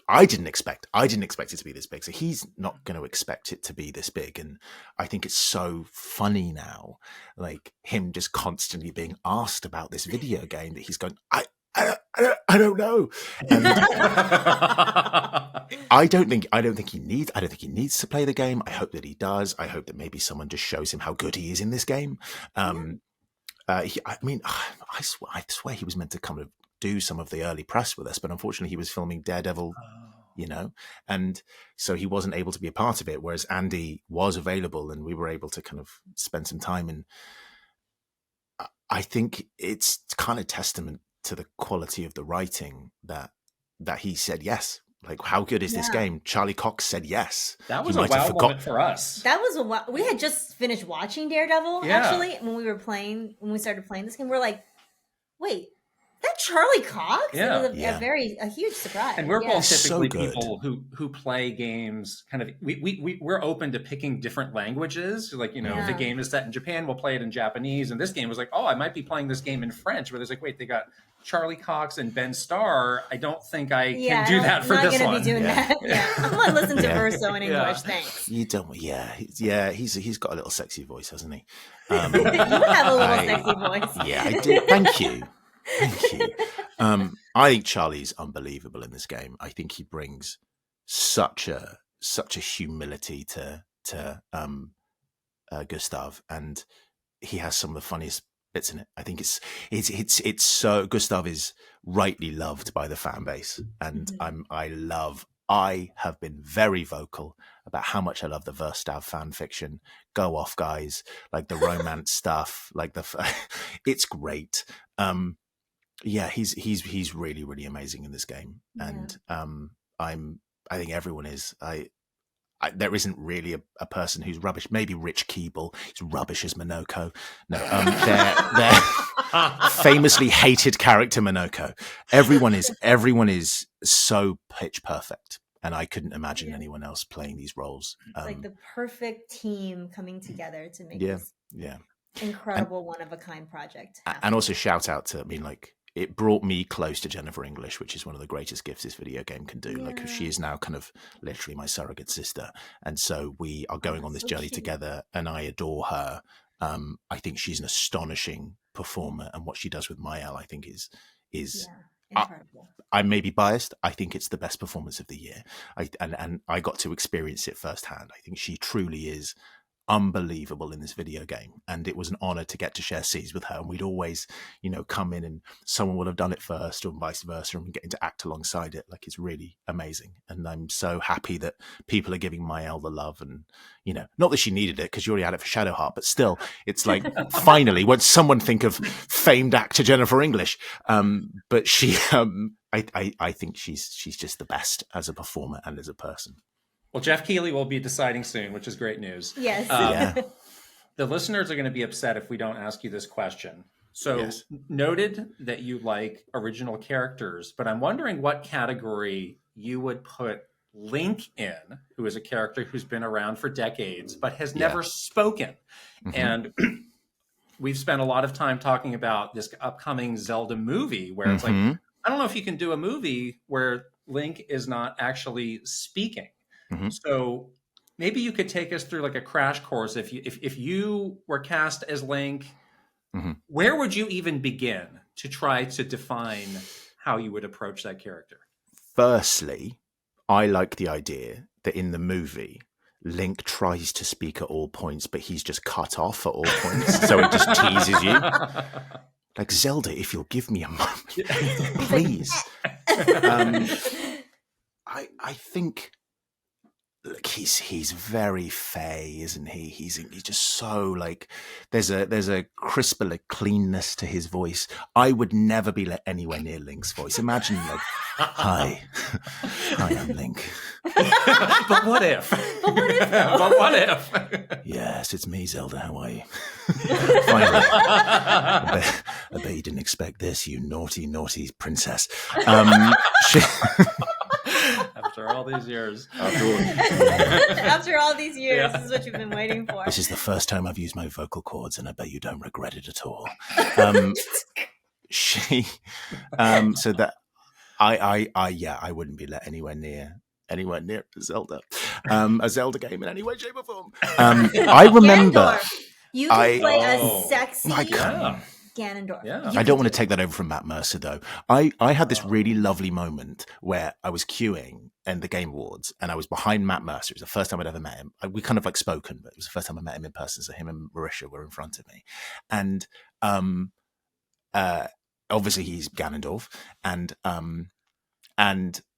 I didn't expect it to be this big. So he's not going to expect it to be this big. And I think it's so funny now, like him just constantly being asked about this video game that he's going, I don't know. And I don't think he needs to play the game. I hope that he does. I hope that maybe someone just shows him how good he is in this game. I swear he was meant to come and do some of the early press with us, but unfortunately he was filming Daredevil, and so he wasn't able to be a part of it. Whereas Andy was available, and we were able to kind of spend some time. And I think it's kind of testament to the quality of the writing that he said yes. Like, how good is this game? Charlie Cox said yes. That was a wow moment for us. That was a wow. We had just finished watching Daredevil, actually, when we started playing this game. We're like, wait, that Charlie Cox? Yeah. It was a huge surprise. And we're both typically so people who play games kind of, we're open to picking different languages. Like, if a game is set in Japan, we'll play it in Japanese. And this game was like, I might be playing this game in French, where there's like, wait, they got Charlie Cox and Ben Starr. I don't think I can do that for this one. I'm not going to be doing that. Yeah. I'm going to listen to Verso in English. Thanks. You don't. Yeah. He's got a little sexy voice, hasn't he? You have a little sexy voice. Yeah, I do. Thank you. I think Charlie's unbelievable in this game. I think he brings such a humility to Gustav, and he has some of the funniest bits in it. I think it's so Gustav is rightly loved by the fan base, and I have been very vocal about how much I love the Verstav fan fiction. Go off, guys! Like the romance stuff, like it's great. He's really, really amazing in this game, and I think everyone is. There isn't really a person who's rubbish. Maybe Rich Keeble, he's rubbish as Minoko. No, they're famously hated character Minoko. Everyone is so pitch perfect, and I couldn't imagine anyone else playing these roles. It's like the perfect team coming together to make this incredible one of a kind project happen. And also shout out to, it brought me close to Jennifer English, which is one of the greatest gifts this video game can do. Yeah. Like, she is now kind of literally my surrogate sister. And so we are going on this journey together, and I adore her. I think she's an astonishing performer, and what she does with Mael, I think is incredible. I may be biased. I think it's the best performance of the year. And I got to experience it firsthand. I think she truly is unbelievable in this video game, and it was an honor to get to share scenes with her. And we'd always come in, and someone would have done it first, or vice versa, and getting to act alongside it. Like, it's really amazing, and I'm so happy that people are giving Mael the love. And not that she needed it, because she already had it for Shadowheart, but still, it's like finally when someone think of famed actor Jennifer English. But she I think she's just the best as a performer and as a person. Well, Jeff Keighley will be deciding soon, which is great news. Yes. The listeners are going to be upset if we don't ask you this question. So, noted that you like original characters, but I'm wondering what category you would put Link in, who is a character who's been around for decades, but has never spoken. Mm-hmm. And we've spent a lot of time talking about this upcoming Zelda movie, where it's like, I don't know if you can do a movie where Link is not actually speaking. Mm-hmm. So maybe you could take us through like a crash course. If you were cast as Link, where would you even begin to try to define how you would approach that character? Firstly, I like the idea that in the movie, Link tries to speak at all points, but he's just cut off at all points. So it just teases you. Like, Zelda, if you'll give me a moment, please. I think look, he's very fey, isn't he? He's just so like there's a crisper like cleanness to his voice. I would never be let anywhere near Link's voice. Imagine like, hi, I'm Link. But what if? But what if? Yes, it's me, Zelda. How are you? Finally, I bet you didn't expect this, you naughty princess. After all these years. After all these years, this is what you've been waiting for. This is the first time I've used my vocal cords, and I bet you don't regret it at all. So that I wouldn't be let anywhere near Zelda, a Zelda game in any way, shape, or form. I remember Ganondorf. You can play a sexy Ganondorf. Yeah. I don't want to take that over from Matt Mercer, though. I had this really lovely moment where I was queuing in the Game Awards, and I was behind Matt Mercer. It was the first time I'd ever met him. We kind of like spoken, but it was the first time I met him in person. So him and Marisha were in front of me, and obviously he's Ganondorf, and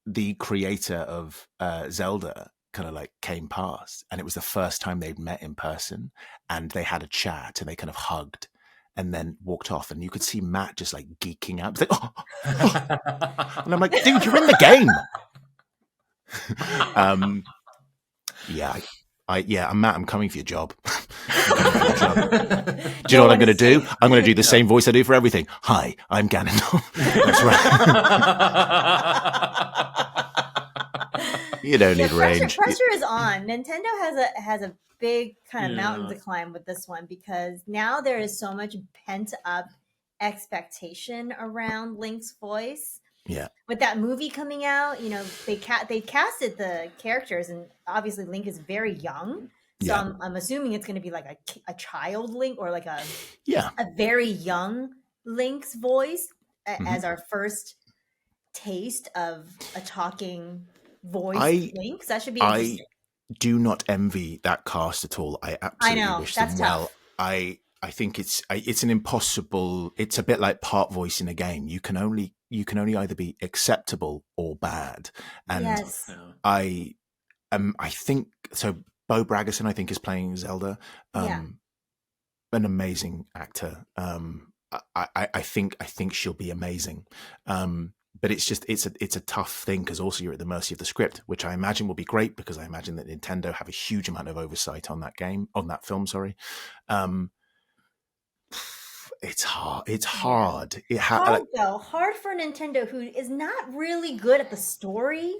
the creator of Zelda kind of like came past, and it was the first time they'd met in person, and they had a chat, and they kind of hugged, and then walked off, and you could see Matt just like geeking out. Like, oh. And I'm like, dude, you're in the game. I'm Matt. I'm coming for your job. Do you know what I'm going to do? I'm going to do the same voice I do for everything. Hi, I'm Ganondorf. That's right. You don't need range. Pressure is on. Nintendo has a big kind of mountain to climb with this one, because now there is so much pent up expectation around Link's voice. Yeah. With that movie coming out, you know, they casted the characters, and obviously Link is very young. So I'm assuming it's going to be like a child Link, or like a very young Link's voice as our first taste of a talking voice Link. So that should be interesting. I do not envy that cast at all. I absolutely wish them well. I think it's an impossible. It's a bit like part voice in a game. You can only either be acceptable or bad. And I think so. Bo Braggerson, I think, is playing Zelda. An amazing actor. I think she'll be amazing. But it's a tough thing, because also you're at the mercy of the script, which I imagine will be great, because I imagine that Nintendo have a huge amount of oversight on that film. Sorry. It's hard. It's hard. Hard for Nintendo, who is not really good at the story.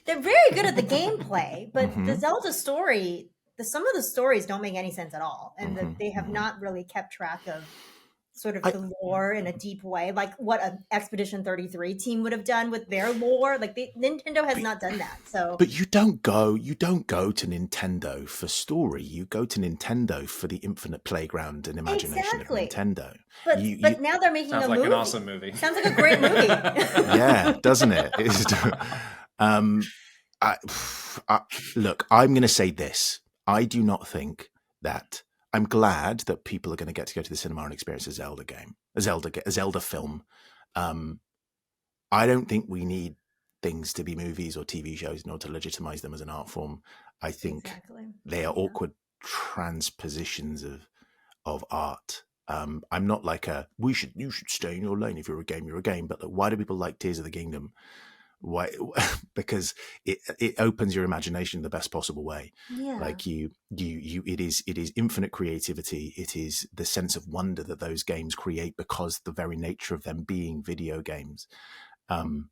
They're very good at the gameplay, but the Zelda story, some of the stories don't make any sense at all, and they have not really kept track of sort of the lore in a deep way, like what an Expedition 33 team would have done with their lore. Like Nintendo has not done that. So, but you don't go to Nintendo for story. You go to Nintendo for the infinite playground and imagination of Nintendo. But now they're making a movie. Sounds like an awesome movie. Sounds like a great movie. Yeah, doesn't it? Look, I'm going to say this. I do not think that. I'm glad that people are going to get to go to the cinema and experience a Zelda game, a Zelda film. I don't think we need things to be movies or TV shows in order to legitimize them as an art form. I think they are awkward transpositions of art. I'm not like you should stay in your lane. If you're a game, you're a game. But why do people like Tears of the Kingdom? Why? Because it opens your imagination in the best possible way. Yeah. Like it is infinite creativity. It is the sense of wonder that those games create, because the very nature of them being video games. It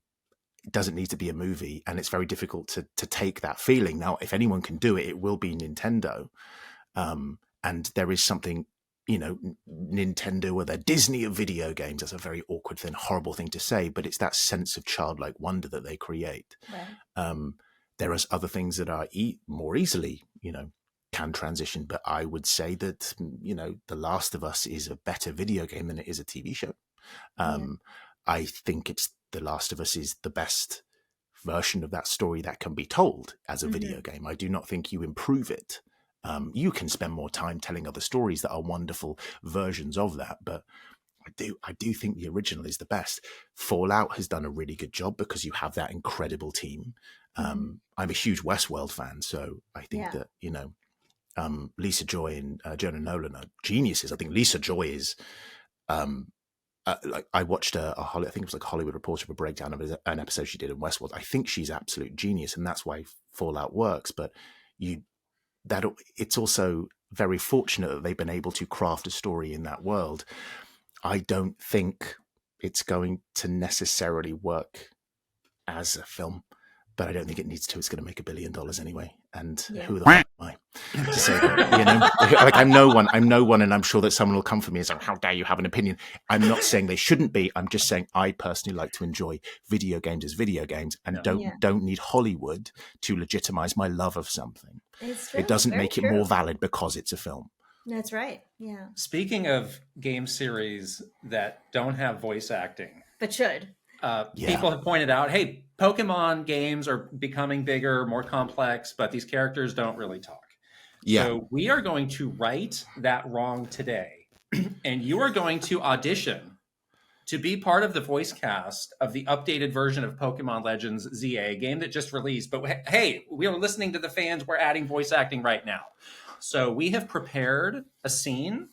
doesn't need to be a movie, and it's very difficult to take that feeling. Now, if anyone can do it, it will be Nintendo. And there is something, Nintendo or the Disney of video games. That's a very awkward thing, horrible thing to say, but it's that sense of childlike wonder that they create. Right. There are other things that are more easily, can transition, but I would say that, The Last of Us is a better video game than it is a TV show. I think The Last of Us is the best version of that story that can be told as a video game. I do not think you improve it. You can spend more time telling other stories that are wonderful versions of that, but I do think the original is the best. Fallout has done a really good job because you have that incredible team. I'm a huge Westworld fan, so I think that, you know, Lisa Joy and Jonah Nolan are geniuses. I think Lisa Joy is, like I watched I think it was like a Hollywood Reporter, a breakdown of an episode she did in Westworld. I think she's absolute genius, and that's why Fallout works. But it's also very fortunate that they've been able to craft a story in that world. I don't think it's going to necessarily work as a film, but I don't think it needs to. It's going to make $1 billion anyway. And who the fuck am I to say that? You know, like I'm no one, and I'm sure that someone will come for me and say, "How dare you have an opinion?" I'm not saying they shouldn't be. I'm just saying I personally like to enjoy video games as video games, and don't need Hollywood to legitimize my love of something. It doesn't make it more valid because it's a film. That's right. Yeah. Speaking of game series that don't have voice acting, but should. People have pointed out, hey, Pokemon games are becoming bigger, more complex, but these characters don't really talk. Yeah. So we are going to right that wrong today, and you are going to audition to be part of the voice cast of the updated version of Pokemon Legends ZA, game that just released. But hey, we are listening to the fans. We're adding voice acting right now. So we have prepared a scene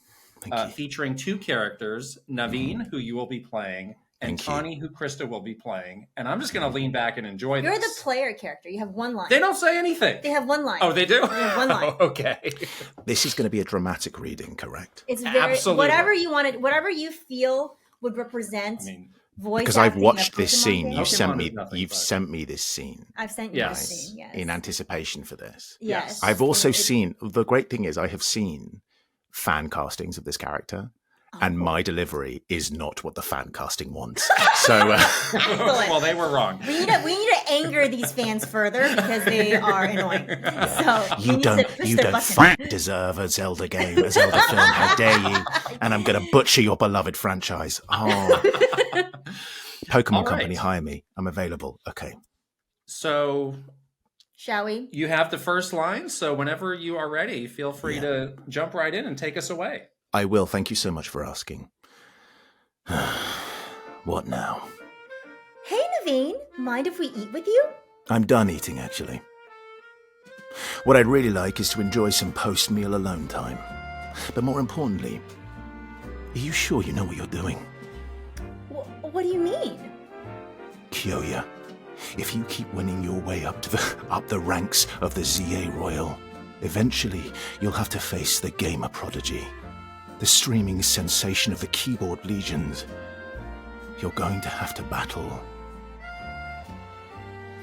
featuring 2 characters, Naveen, who you will be playing, and Tawny, who Krysta will be playing. And I'm just going to lean back and enjoy this. You're the player character. You have one line. They don't say anything. They have one line. Oh, they do? They have one line. Okay. This is going to be a dramatic reading, correct? It's very, absolutely. Whatever you wanted, whatever you feel would represent voice. Because I've watched this scene. You've sent me this scene. I've sent you this scene, yes. In anticipation for this. Yes. I've also seen, the great thing is I have seen fan castings of this character. And my delivery is not what the fan casting wants. So, well, they were wrong. We need to anger these fans further because they are annoying. So you don't deserve a Zelda game, a Zelda film. How dare you? And I'm going to butcher your beloved franchise. Oh, Pokemon Company, hire me. I'm available. Okay. So, shall we? You have the first line. So whenever you are ready, feel free to jump right in and take us away. I will. Thank you so much for asking. What now? Hey, Naveen. Mind if we eat with you? I'm done eating, actually. What I'd really like is to enjoy some post-meal alone time. But more importantly, are you sure you know what you're doing? What do you mean? Kyoya, if you keep winning your way up the ranks of the ZA Royal, eventually you'll have to face the gamer prodigy. The streaming sensation of the keyboard legions. You're going to have to battle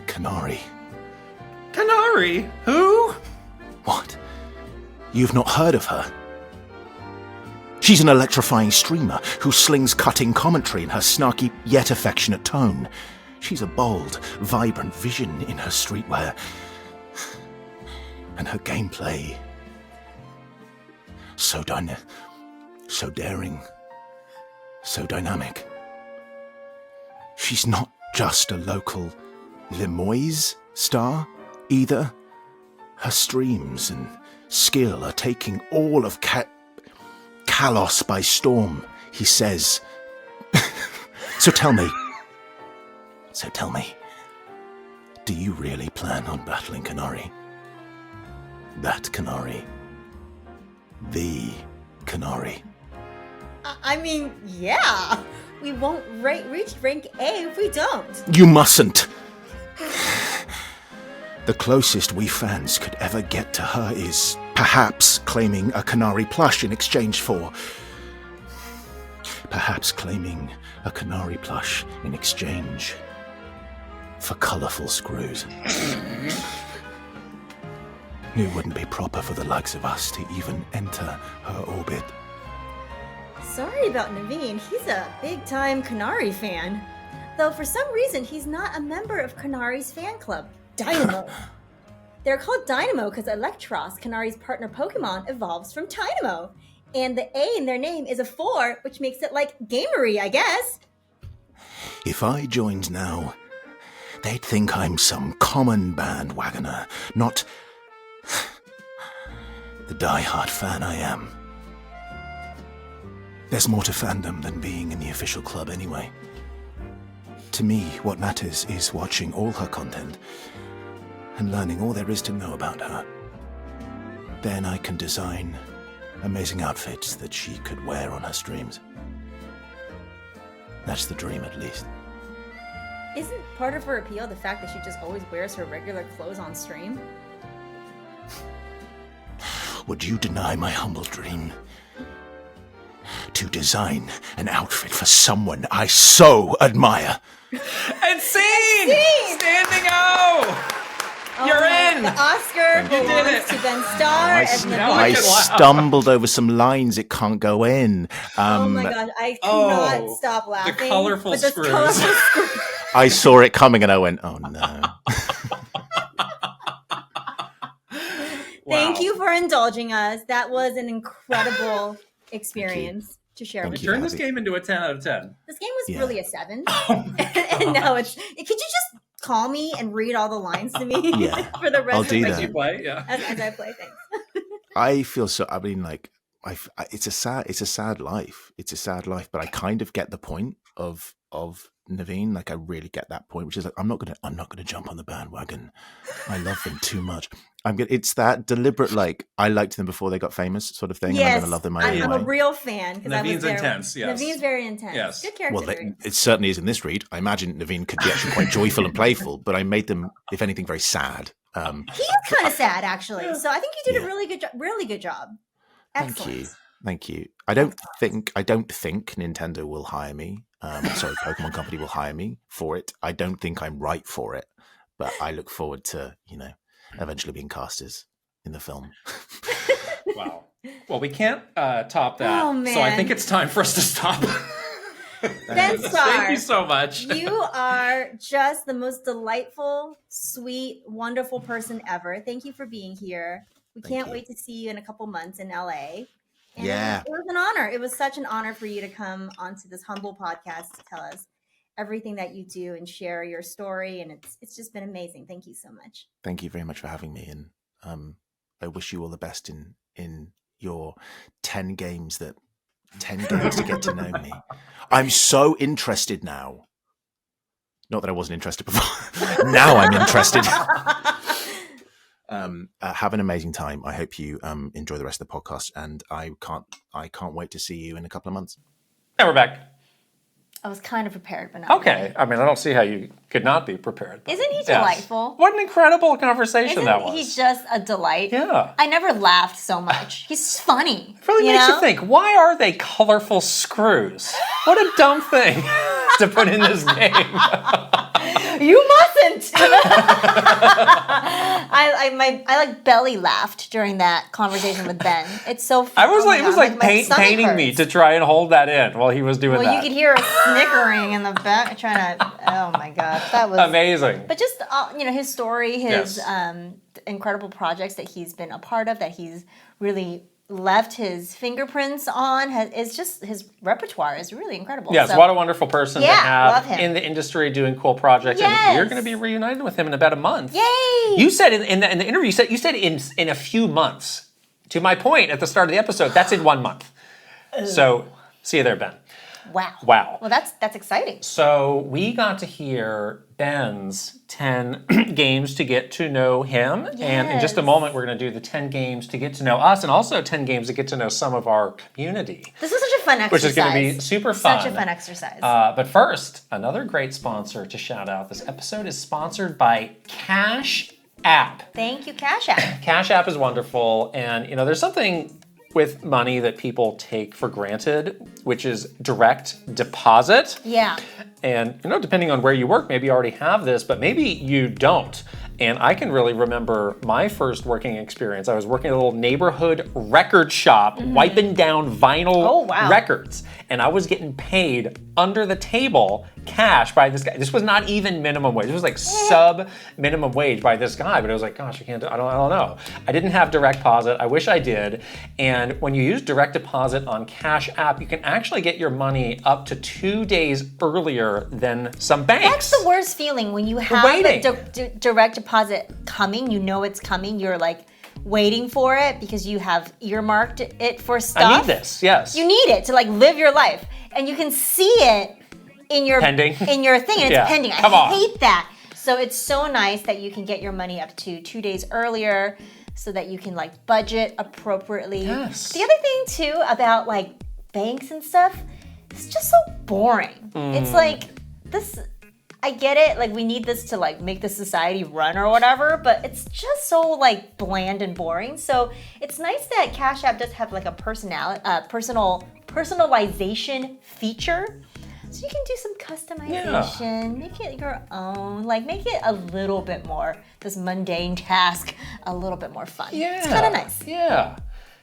Kanari. Kanari? Who? What? You've not heard of her? She's an electrifying streamer who slings cutting commentary in her snarky yet affectionate tone. She's a bold, vibrant vision in her streetwear. And her gameplay. So daring, so dynamic. She's not just a local Limoges star either. Her streams and skill are taking all of Kalos by storm, he says. So tell me, do you really plan on battling Kanari? That Kanari. The Kanari. I mean, yeah. We won't reach rank A if we don't. You mustn't. The closest we fans could ever get to her is perhaps claiming a Kanari plush in exchange for... colourful screws. It wouldn't be proper for the likes of us to even enter her orbit. Sorry about Naveen. He's a big-time Kanari fan. Though for some reason, he's not a member of Kanari's fan club, Dynamo. They're called Dynamo because Electros, Kanari's partner Pokemon, evolves from Dynamo. And the A in their name is a 4, which makes it like gamery, I guess. If I joined now, they'd think I'm some common bandwagoner, not the die-hard fan I am. There's more to fandom than being in the official club anyway. To me, what matters is watching all her content and learning all there is to know about her. Then I can design amazing outfits that she could wear on her streams. That's the dream, at least. Isn't part of her appeal the fact that she just always wears her regular clothes on stream? Would you deny my humble dream? To design an outfit for someone I so admire. And scene! Standing O! You're in! The Oscar belongs to Ben Starr. I stumbled over some lines. It can't go in. Oh my gosh, I cannot stop laughing. The colorful screws. I saw it coming and I went, oh no. Thank you for indulging us. That was an incredible experience to share with you. Turn this game into a 10 out of 10. This game was really a 7. And now it's... Could you just call me and read all the lines to me for the rest I'll of do my that. As you play, yeah. As I play, thanks. I feel so. I mean, like, it's a sad life. It's a sad life. But I kind of get the point of Naveen. Like, I really get that point, which is like, I'm not gonna jump on the bandwagon. I love them too much. It's that deliberate, like, I liked them before they got famous, sort of thing. Yes, and I'm gonna love them anyway. I'm a real fan because I was Naveen's there. intense. Yes, Naveen's very intense. Yes, good character. Well, it certainly is in this read. I imagine Naveen could be actually quite joyful and playful, but I made them, if anything, very sad. He is kind of sad, actually. So I think you did a really good job. Really good job. Excellent. Thank you. I don't think Nintendo will hire me. Pokemon Company will hire me for it. I don't think I'm right for it, but I look forward to, eventually being cast as in the film. Wow. Well, we can't top that. Oh, man. So I think it's time for us to stop. Ben Starr, Thank you so much. You are just the most delightful, sweet, wonderful person ever. Thank you for being here. We can't wait to see you in a couple months in LA. And it was an honor. It was such an honor for you to come onto this humble podcast to tell us everything that you do and share your story. And it's just been amazing. Thank you so much. Thank you very much for having me. And I wish you all the best in your 10 games to get to know me. I'm so interested now. Not that I wasn't interested before. Now I'm interested. Have an amazing time. I hope you enjoy the rest of the podcast, and I can't wait to see you in a couple of months. And we're back. I was kind of prepared, but not Okay. really. I mean, I don't see how you could not be prepared. Isn't he delightful? What an incredible conversation Isn't that was. he just a delight? Yeah. I never laughed so much. He's funny. It really makes know? you think, why are they colorful screws? What a dumb thing to put in this game. You mustn't. I like belly laughed during that conversation with Ben. It's so funny. It was like painting me to try and hold that in while he was doing that. Well, you could hear a snickering in the back, trying to. Oh my gosh, that was amazing. But just his story, his incredible projects that he's been a part of, that he's really left his fingerprints on. It's just his repertoire is really incredible. Yes, so, what a wonderful person to love have him. in the industry doing cool projects. Yes. And you're going to be reunited with him in about a month. Yay! You said in the interview, you said in a few months. To my point at the start of the episode, that's in 1 month. So see you there, Ben. Wow. Well, that's exciting. So we got to hear Ben's 10 games to get to know him. Yes. And in just a moment, we're going to do the 10 games to get to know us and also 10 games to get to know some of our community. This was such a fun exercise. Which is going to be super fun. Such a fun exercise. But first, another great sponsor to shout out. This episode is sponsored by Cash App. Thank you, Cash App. Cash App is wonderful. And, there's something with money that people take for granted, which is direct deposit. Yeah. And, depending on where you work, maybe you already have this, but maybe you don't. And I can really remember my first working experience. I was working at a little neighborhood record shop, wiping down vinyl records. And I was getting paid under the table cash by this guy. This was not even minimum wage. It was like sub minimum wage by this guy. But it was like, gosh, I don't know. I didn't have direct deposit. I wish I did. And when you use direct deposit on Cash App, you can actually get your money up to 2 days earlier than some banks. That's the worst feeling when you have a direct deposit coming. You know it's coming. You're like waiting for it because you have earmarked it for stuff. I need this, yes. You need it to like live your life. And you can see it in your pending. In your thing, and Yeah. it's pending. Come I on. hate that. So it's so nice that you can get your money up to 2 days earlier so that you can like budget appropriately. Yes. The other thing too about like banks and stuff, it's just so boring. It's like this, I get it, like we need this to like make the society run or whatever, but it's just so like bland and boring. So it's nice that Cash App does have like a personalization feature. So you can do some customization, make it your own, like make it a little bit more, this mundane task, a little bit more fun. Yeah. It's kind of nice. Yeah.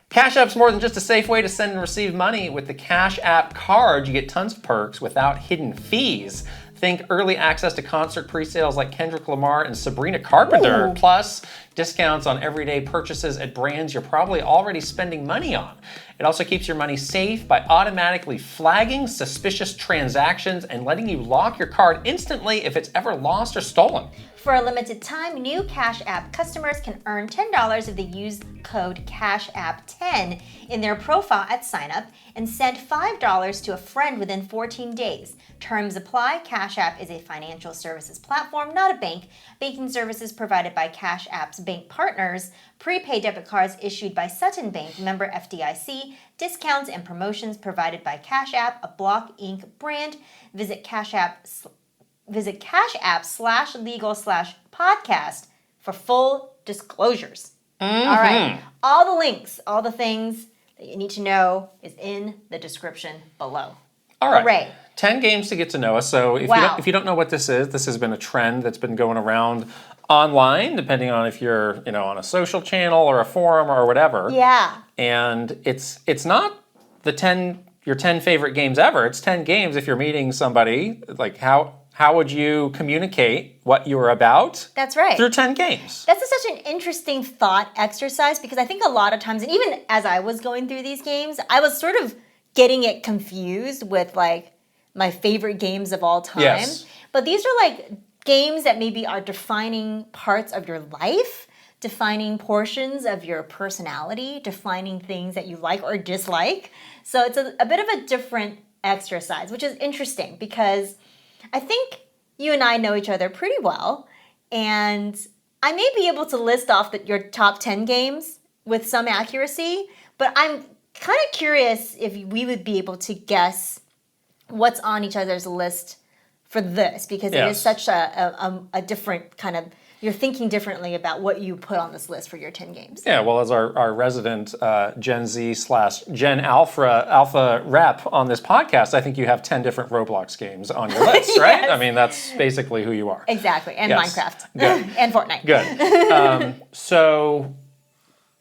Cash App's more than just a safe way to send and receive money. With the Cash App card, you get tons of perks without hidden fees. Think early access to concert pre-sales like Kendrick Lamar and Sabrina Carpenter, Ooh. plus discounts on everyday purchases at brands you're probably already spending money on. It also keeps your money safe by automatically flagging suspicious transactions and letting you lock your card instantly if it's ever lost or stolen. For a limited time, new Cash App customers can earn $10 if they use code CashApp10 in their profile at signup and send $5 to a friend within 14 days. Terms apply. Cash App is a financial services platform, not a bank. Banking services provided by Cash App's bank partners. Prepaid debit cards issued by Sutton Bank, member FDIC. Discounts and promotions provided by Cash App, a Block Inc. brand. Visit Cash App.com/legal/podcast for full disclosures. All right. All the links, all the things that you need to know is in the description below. All right. Hooray. 10 games to get to know us. So Wow. if you don't know what this has been a trend that's been going around online, depending on if you're, on a social channel or a forum or whatever. Yeah. And it's not your 10 favorite games ever. It's 10 games if you're meeting somebody. Like how would you communicate what you're about? That's right. Through 10 games. That's such an interesting thought exercise because I think a lot of times, and even as I was going through these games, I was sort of getting it confused with like my favorite games of all time. Yes. But these are like games that maybe are defining parts of your life, defining portions of your personality, defining things that you like or dislike. So it's a bit of a different exercise, which is interesting because I think you and I know each other pretty well, and I may be able to list off your top 10 games with some accuracy, but I'm kind of curious if we would be able to guess what's on each other's list for this, because it is such a different kind of, you're thinking differently about what you put on this list for your 10 games. Yeah, well, as our resident Gen Z/Gen Alpha rep on this podcast, I think you have 10 different Roblox games on your list, right? Yes. I mean, that's basically who you are. Exactly, and Yes. Minecraft. Good. And Fortnite. Good. So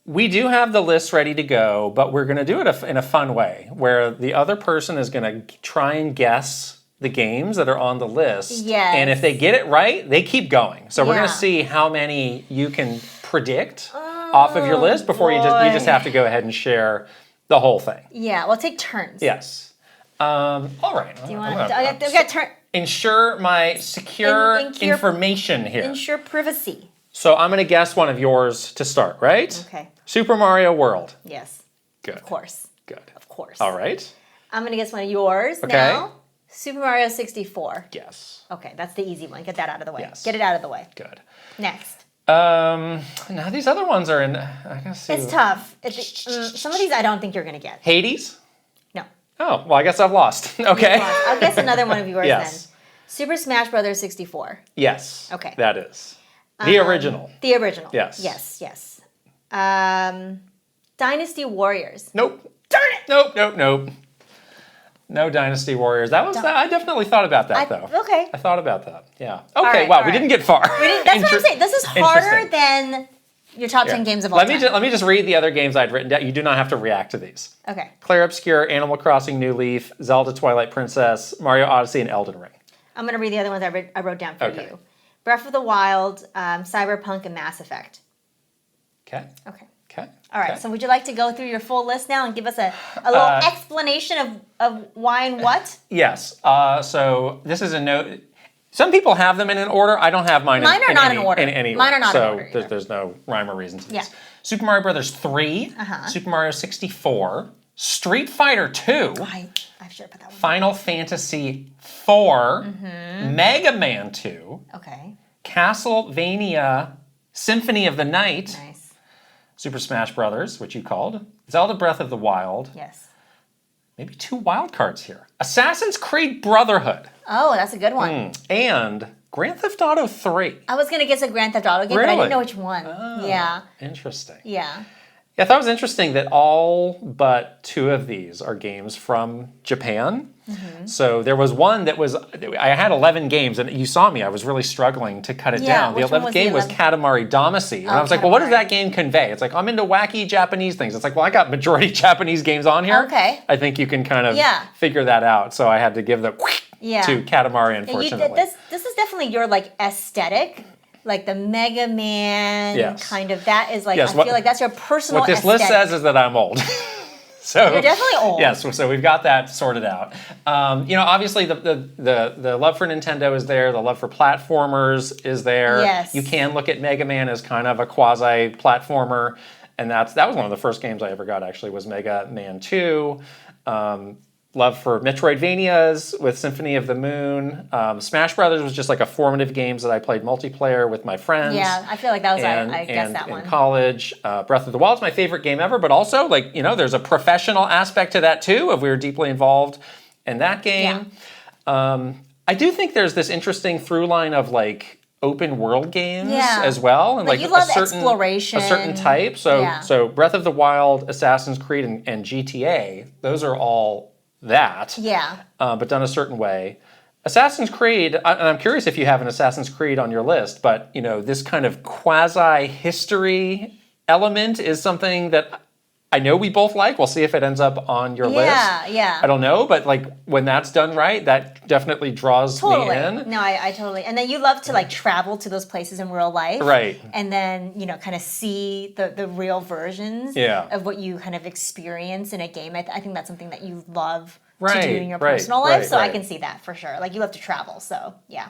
we do have the list ready to go, but we're going to do it in a fun way, where the other person is going to try and guess the games that are on the list. Yes. And if they get it right, they keep going. So we're going Yeah. to see how many you can predict off of your list before you just have to go ahead and share the whole thing. Yeah, we'll take turns. Yes. All right. Do you want to? I got turn. Ensure my secure information here. Ensure privacy. So I'm going to guess one of yours to start, right? Okay. Super Mario World. Yes. Good. Of course. Good. Of course. All right. I'm going to guess one of yours Okay. now. Super Mario 64. Yes. Okay, that's the easy one. Get that out of the way. Yes. Get it out of the way. Good. Next. Now these other ones are in. I gotta see. It's tough. Some of these I don't think you're going to get. Hades. No. Oh well, I guess I've lost. Okay. I'll guess another one of yours Yes. then. Super Smash Brothers 64. Yes. Okay. That is the original. The original. Yes. Yes. Dynasty Warriors. Nope. Darn it. Nope. No Dynasty Warriors. I definitely thought about that though. Okay. I thought about that. Yeah. Okay. right, wow. all We right. didn't get far. That's what I'm saying. This is harder Interesting. than your top 10 games of all Let time. me just read the other games I'd written down. You do not have to react to these. Okay. Clair Obscur, Animal Crossing New Leaf, Zelda Twilight Princess, Mario Odyssey, and Elden Ring. I'm going to read the other ones I wrote down for Okay. you. Breath of the Wild, Cyberpunk, and Mass Effect. Okay. Okay. Okay. All right. Okay. So would you like to go through your full list now and give us a little explanation of why and what? Yes. So this is a note. Some people have them in an order. I don't have mine. Mine are not in any, order. In any Mine are not in so order either. there's no rhyme or reason to this. Yeah. Super Mario Brothers 3, Super Mario 64, Street Fighter 2, I should put that one. Final Fantasy 4, Mega Man 2, Okay. Castlevania Symphony of the Night, Nice. Super Smash Brothers, which you called, Zelda Breath of the Wild, Yes. maybe 2 wild cards here, Assassin's Creed Brotherhood, Oh, that's a good one. and Grand Theft Auto 3. I was gonna guess a Grand Theft Auto game, but I Really? didn't know which one. Oh, Yeah. Interesting. Yeah. Yeah, I thought it was interesting that all but 2 of these are games from Japan. So there was one that was, I had 11 games, and you saw me, I was really struggling to cut it Yeah, down. The which one 11th was the game was 11th? Katamari Damacy. And I Oh, was like, well, what does Katamari. that game convey? It's like, I'm into wacky Japanese things. It's like, well, I got majority Japanese games on here. Okay. I think you can kind of Yeah. figure that out. So I had to give the Yeah. to Katamari, And unfortunately. this is definitely your like aesthetic, like the Mega Man Yes. kind of. That is like Yes, I what- feel like that's your personal. What this aesthetic. list says is that I'm old. So You're definitely old. Yes, so we've got that sorted out. Obviously the love for Nintendo is there. The love for platformers is there. Yes. You can look at Mega Man as kind of a quasi platformer, and that was one of the first games I ever got. Actually, was Mega Man 2. Love for Metroidvanias with Symphony of the Moon. Smash Brothers was just like a formative games that I played multiplayer with my friends. Yeah, I feel like that was I guess and that in one. college. Breath of the Wild is my favorite game ever, but also there's a professional aspect to that too. We were deeply involved in that game. I do think there's this interesting through line of like open world games as well, and Like, like you love a certain exploration. a certain type. So Yeah. so Breath of the Wild, Assassin's Creed, and GTA. Those are all that. Yeah. But done a certain way. Assassin's Creed, and I'm curious if you have an Assassin's Creed on your list, but this kind of quasi-history element is something that I know we both like. We'll see if it ends up on your list. Yeah. I don't know, but like when that's done right, that definitely draws me in. No, I totally. And then you love to like travel to those places in real life. Right. And then, kind of see the real versions of what you kind of experience in a game. I think that's something that you love to do in your personal life. So I can see that for sure. Like you love to travel. So yeah.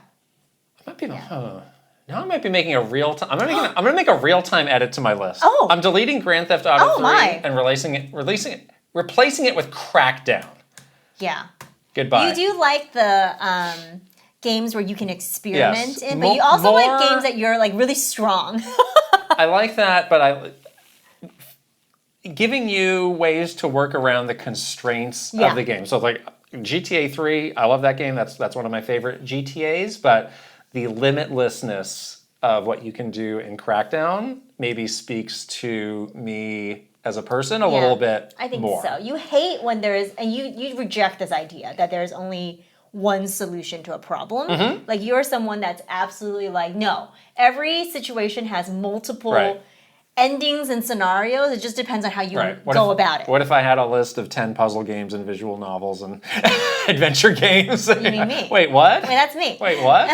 Now I might be making a real time. I'm gonna make a real time edit to my list. Oh. I'm deleting Grand Theft Auto 3 my. and replacing it with Crackdown. Yeah. Goodbye. You do like the games where you can experiment Yes. in, but you also like More- games that you're like really strong. I like that, but giving you ways to work around the constraints Yeah. of the game. So like GTA 3, I love that game. That's one of my favorite GTAs, but the limitlessness of what you can do in Crackdown maybe speaks to me as a person a little bit I think more. so. You hate when there is, and you reject this idea that there's only one solution to a problem. Mm-hmm. Like you're someone that's absolutely like, no, every situation has multiple Right. endings and scenarios. It just depends on how you Right. go about it. What if I had a list of 10 puzzle games and visual novels and adventure games? You mean me. Wait, what? I mean, that's me. Wait, what?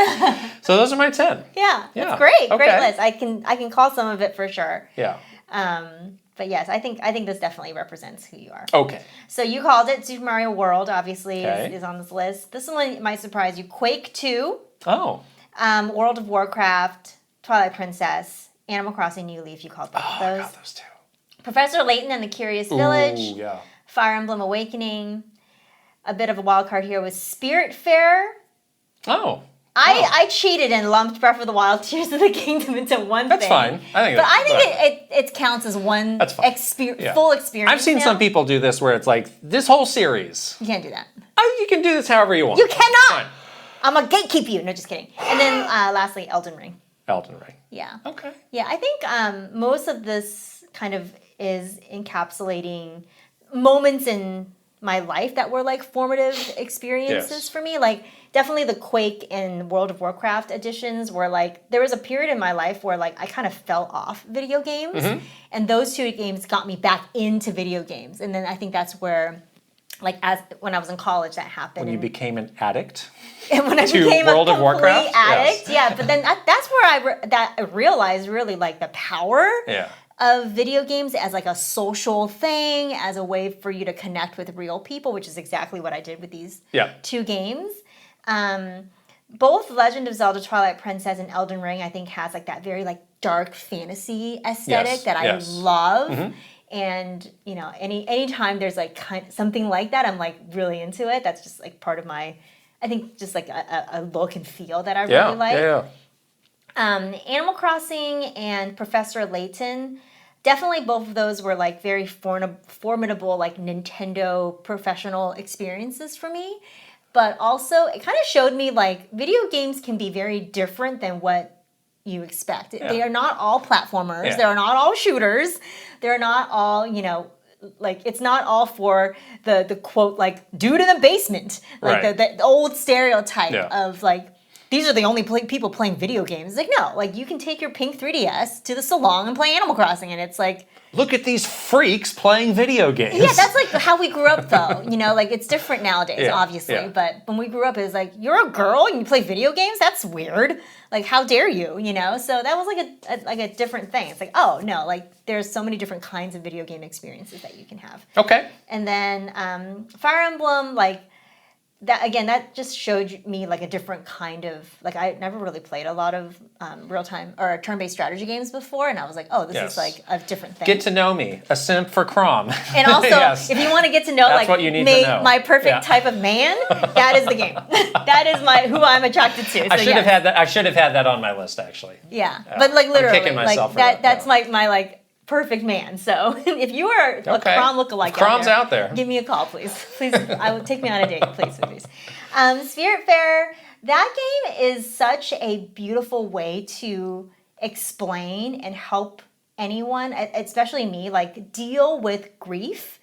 So those are my 10. Yeah, Yeah. that's great. Okay. Great list. I can call some of it for sure. Yeah. But yes, I think this definitely represents who you are. Okay. So you called it Super Mario World, obviously, Okay. is on this list. This one might surprise you. Quake 2, Oh. World of Warcraft, Twilight Princess, Animal Crossing New Leaf, you called both of I those. got those two. Professor Layton and the Curious Village, Ooh, yeah. Fire Emblem Awakening. A bit of a wild card here was Spirit Fair. Oh. I cheated and lumped Breath of the Wild, Tears of the Kingdom into one That's thing. fine. I think But that's I think fine. it counts as one That's fine. Yeah. full experience. I've seen now. some people do this where it's like, this whole series. You can't do that. You can do this however you want. You cannot! Fine. I'm going to gatekeep you. No, just kidding. And then lastly, Elden Ring. Elden Ring. Yeah. Okay. Yeah, I think most of this kind of is encapsulating moments in my life that were like formative experiences Yes. for me. Like definitely the Quake and World of Warcraft editions were like, there was a period in my life where like I kind of fell off video games. Mm-hmm. And those two games got me back into video games. And then I think that's where, like when I was in college, that happened. When you And- became an addict. and when I to became World a of complete Warcraft? addict, Yes. yeah. But then that's where I realized really like the power Yeah. of video games as like a social thing, as a way for you to connect with real people, which is exactly what I did with these Yeah. two games. Both Legend of Zelda: Twilight Princess and Elden Ring, I think, has like that very like dark fantasy aesthetic Yes, that I yes. love. And anytime there's like something like that, I'm like really into it. That's just like part of my, I think, just like a look and feel that I really like. Animal Crossing and Professor Layton, definitely both of those were like very formidable like Nintendo professional experiences for me. But also it kind of showed me like video games can be very different than what you expect. They are not all platformers. They are not all shooters. They're not all, like it's not all for the quote like dude in the basement, like the old stereotype of like these are the only people playing video games. It's like no, like you can take your pink 3DS to the salon and play Animal Crossing, and it's like look at these freaks playing video games. Yeah, that's like how we grew up though. Like it's different nowadays, obviously. But when we grew up, it was like you're a girl and you play video games. That's weird. Like how dare you? So that was like a different thing. It's like oh no, like there's so many different kinds of video game experiences that you can have. Okay. And then Fire Emblem, like that just showed me like a different kind of like I never really played a lot of real time or turn-based strategy games before, and I was like, oh, this is like a different thing. Get to know me, a simp for Crom. And also, if you want to get to know That's like what you need to know. my perfect type of man, that is the game. That is who I'm attracted to. So I should have had that. I should have had that on my list actually. Yeah, but like literally, I'm kicking myself like for that's my like perfect man. So if you are a Crom lookalike, Crom's out there. Give me a call, please. Please, I will take me on a date, please. Spirit Fair. That game is such a beautiful way to explain and help anyone, especially me, like deal with grief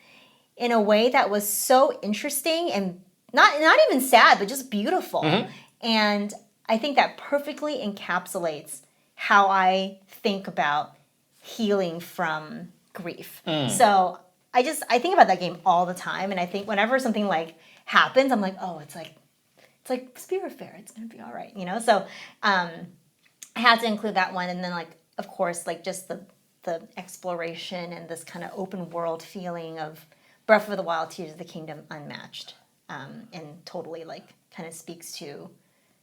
in a way that was so interesting and not even sad, but just beautiful. And I think that perfectly encapsulates how I think about healing from grief. So I think about that game all the time, and I think whenever something like happens, I'm like, oh, it's like Spirit Fair, it's gonna be all right, So I had to include that one, and then like of course like just the exploration and this kind of open world feeling of Breath of the Wild, Tears of the Kingdom unmatched, and totally like kind of speaks to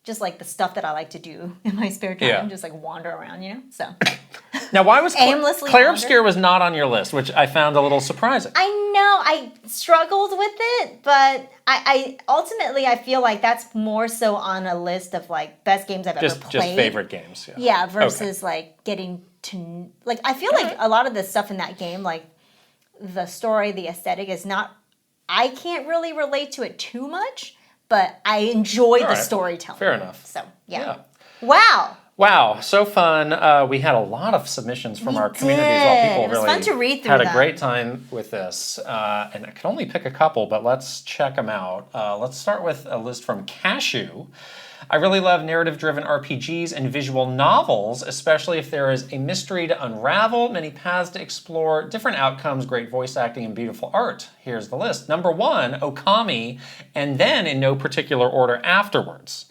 just like the stuff that I like to do in my spare time, just like wander around, So now, why was aimlessly Claire wander? Obscure was not on your list, which I found a little surprising. I know I struggled with it, but I ultimately I feel like that's more so on a list of like best games I've ever played. Just favorite games. Yeah, versus like getting to like I feel like a lot of the stuff in that game, like the story, the aesthetic is not. I can't really relate to it too much. But I enjoy the storytelling. Fair enough. So, yeah. Wow, so fun. We had a lot of submissions from our community as well. People it was really fun to read through had them. a great time with this. And I can only pick a couple, but let's check them out. Let's start with a list from Cashew. I really love narrative-driven RPGs and visual novels, especially if there is a mystery to unravel, many paths to explore, different outcomes, great voice acting, and beautiful art. Here's the list. Number 1, Okami, and then in no particular order afterwards.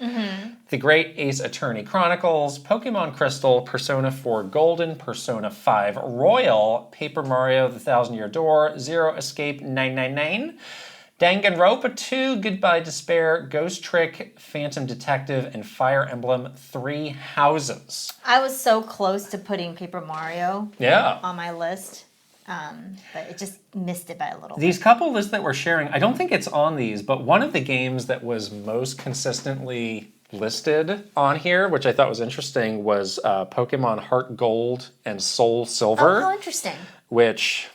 The Great Ace Attorney Chronicles, Pokemon Crystal, Persona 4 Golden, Persona 5 Royal, Paper Mario The Thousand Year Door, Zero Escape 999, Danganronpa 2, Goodbye Despair, Ghost Trick, Phantom Detective, and Fire Emblem 3 Houses. I was so close to putting Paper Mario on my list, but it just missed it by a little bit. These couple lists that we're sharing, I don't think it's on these, but one of the games that was most consistently listed on here, which I thought was interesting, was Pokemon Heart Gold and Soul Silver. Oh, how interesting. Which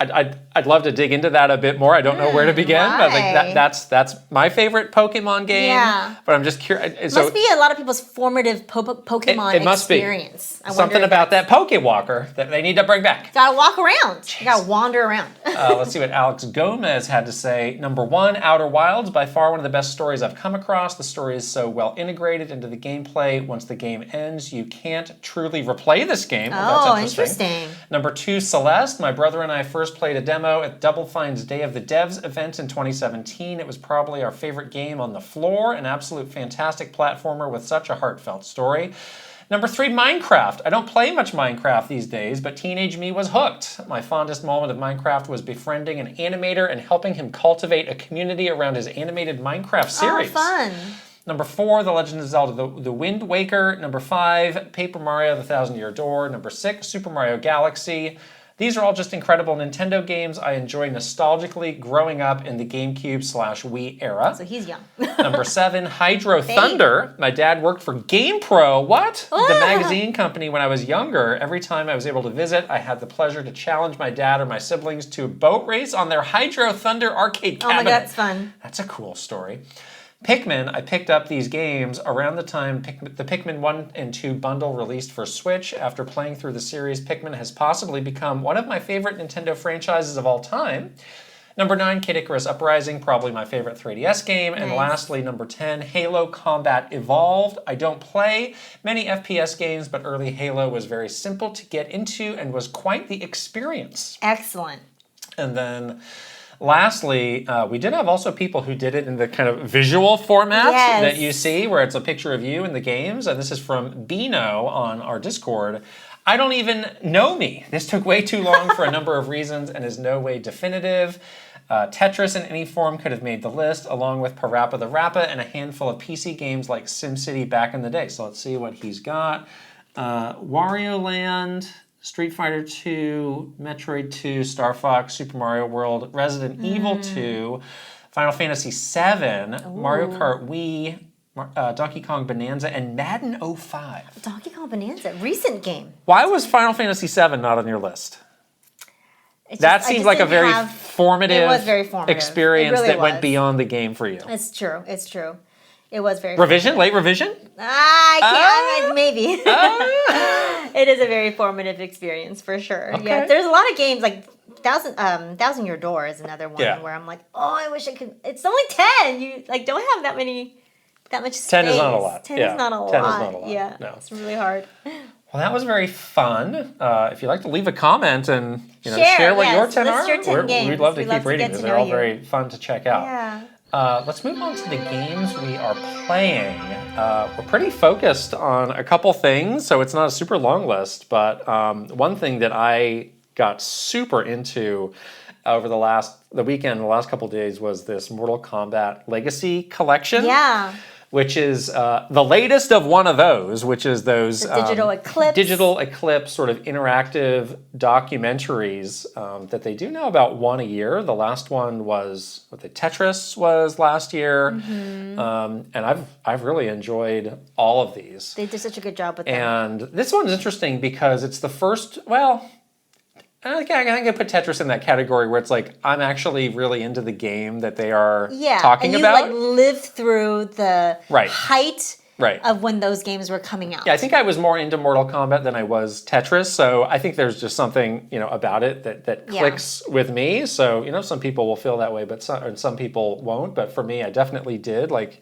I'd love to dig into that a bit more. I don't know where to begin, but like that's my favorite Pokemon game. Yeah. But I'm just curious. It must be a lot of people's formative Pokemon it must experience. Be. Something about that Pokewalker that they need to bring back. Gotta walk around. You gotta wander around. Let's see what Alex Gomez had to say. Number 1, Outer Wilds, by far one of the best stories I've come across. The story is so well integrated into the gameplay. Once the game ends, you can't truly replay this game. Well, that's interesting. Number 2, Celeste. My brother and I first played a demo at Double Fine's Day of the Devs event in 2017. It was probably our favorite game on the floor, an absolute fantastic platformer with such a heartfelt story. Number 3, Minecraft. I don't play much Minecraft these days, but teenage me was hooked. My fondest moment of Minecraft was befriending an animator and helping him cultivate a community around his animated Minecraft series. Oh, fun. Number 4, The Legend of Zelda The Wind Waker. Number 5, Paper Mario The Thousand Year Door. Number 6, Super Mario Galaxy. These are all just incredible Nintendo games I enjoy nostalgically growing up in the GameCube/Wii era. So he's young. Number 7, Hydro Thunder. My dad worked for GamePro. What? The magazine company when I was younger. Every time I was able to visit, I had the pleasure to challenge my dad or my siblings to a boat race on their Hydro Thunder arcade cabinet. Oh my God, that's fun. That's a cool story. Pikmin, I picked up these games around the time the Pikmin 1 and 2 bundle released for Switch. After playing through the series, Pikmin has possibly become one of my favorite Nintendo franchises of all time. Number 9, Kid Icarus Uprising, probably my favorite 3DS game. And lastly, number 10, Halo Combat Evolved. I don't play many FPS games, but early Halo was very simple to get into and was quite the experience. Excellent. And then lastly, we did have also people who did it in the kind of visual format that you see, where it's a picture of you in the games. And this is from Bino on our Discord. I don't even know me. This took way too long for a number of reasons and is no way definitive. Tetris in any form could have made the list, along with Parappa the Rappa and a handful of PC games like SimCity back in the day. So let's see what he's got. Wario Land, Street Fighter 2, Metroid 2, Star Fox, Super Mario World, Resident Evil 2, Final Fantasy 7, Mario Kart Wii, Donkey Kong Bonanza, and Madden 05. Donkey Kong Bonanza, recent game. Why was Final Fantasy 7 not on your list? That seems like a very formative experience that went beyond the game for you. It's true. It's true. It was very late revision? I can't, maybe. It is a very formative experience for sure. Okay. Yeah, there's a lot of games like Thousand Year Door is another one where I'm like, oh, I wish I could. It's only 10. You like don't have that much space. 10 is not a lot. 10 is not a lot. 10 is not a lot. Yeah, no. It's really hard. Well, that was very fun. If you'd like to leave a comment and share what your 10 are, we'd love to keep reading these. They're all very fun to check out. Yeah. Let's move on to the games we are playing. We're pretty focused on a couple things, so it's not a super long list, but one thing that I got super into over the weekend, the last couple of days, was this Mortal Kombat Legacy Collection. Yeah. Which is the latest of one of those, which is those Digital Eclipse sort of interactive documentaries that they do now about one a year. The last one was Tetris was last year, and I've really enjoyed all of these. They did such a good job with them. And this one's interesting because it's the first. Well, I think I put Tetris in that category where it's like I'm actually really into the game that they are talking about. And you lived through the height of when those games were coming out. Yeah, I think I was more into Mortal Kombat than I was Tetris, so I think there's just something about it that clicks with me. So some people will feel that way, but some people won't. But for me, I definitely did. Like,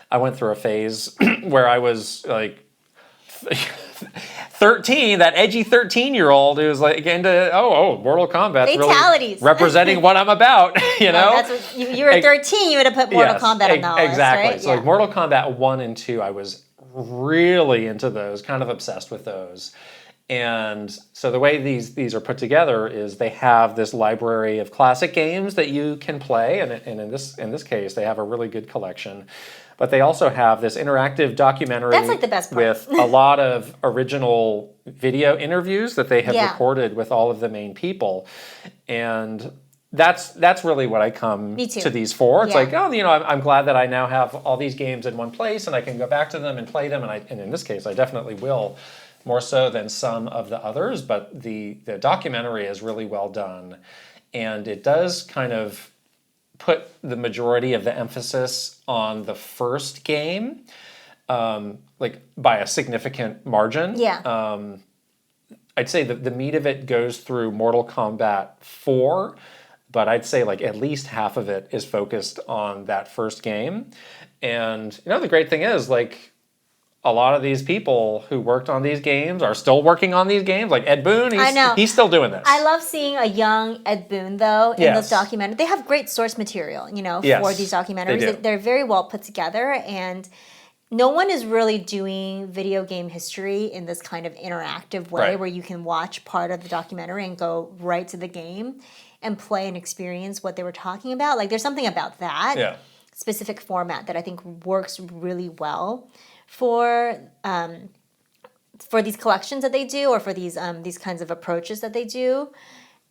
I went through a phase where I was like 13, that edgy 13-year-old who was like into Mortal Kombat, really representing what I'm about, That's what, you were 13, you would have put Mortal Kombat on the list, exactly. right? So like Mortal Kombat 1 and 2, I was really into those, kind of obsessed with those. And so the way these are put together is they have this library of classic games that you can play, and in this case, they have a really good collection. But they also have this interactive documentary That's like the best part. with a lot of original video interviews that they have recorded with all of the main people. And that's really what I come to these for. It's like, I'm glad that I now have all these games in one place and I can go back to them and play them. And in this case, I definitely will, more so than some of the others. But the documentary is really well done. And it does kind of put the majority of the emphasis on the first game, like by a significant margin. Yeah. I'd say that the meat of it goes through Mortal Kombat 4, but I'd say like at least half of it is focused on that first game. And the great thing is like a lot of these people who worked on these games are still working on these games. Like Ed Boon, he's still doing this. I love seeing a young Ed Boon, though, in those documentaries. They have great source material, for these documentaries. They're very well put together, and no one is really doing video game history in this kind of interactive way where you can watch part of the documentary and go right to the game and play and experience what they were talking about. Like, there's something about that. Yeah. specific format that I think works really well for these collections that they do, or for these kinds of approaches that they do.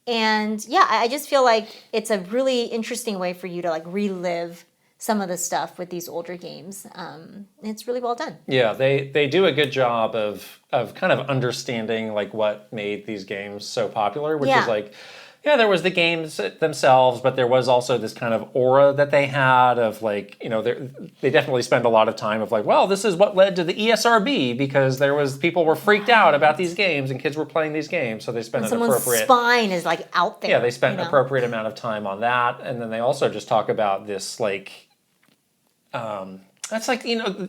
And yeah, I just feel like it's a really interesting way for you to like relive some of the stuff with these older games. It's really well done. Yeah, they do a good job of kind of understanding like what made these games so popular, which is like, yeah, there was the games themselves, but there was also this kind of aura that they had of like, you know, they definitely spend a lot of time of like, well, this is what led to the ESRB, because people were freaked out about these games and kids were playing these games, so they spent an appropriate... Someone's spine is like out there. Yeah, they spent an appropriate amount of time on that, and then they also just talk about this like, that's like, you know,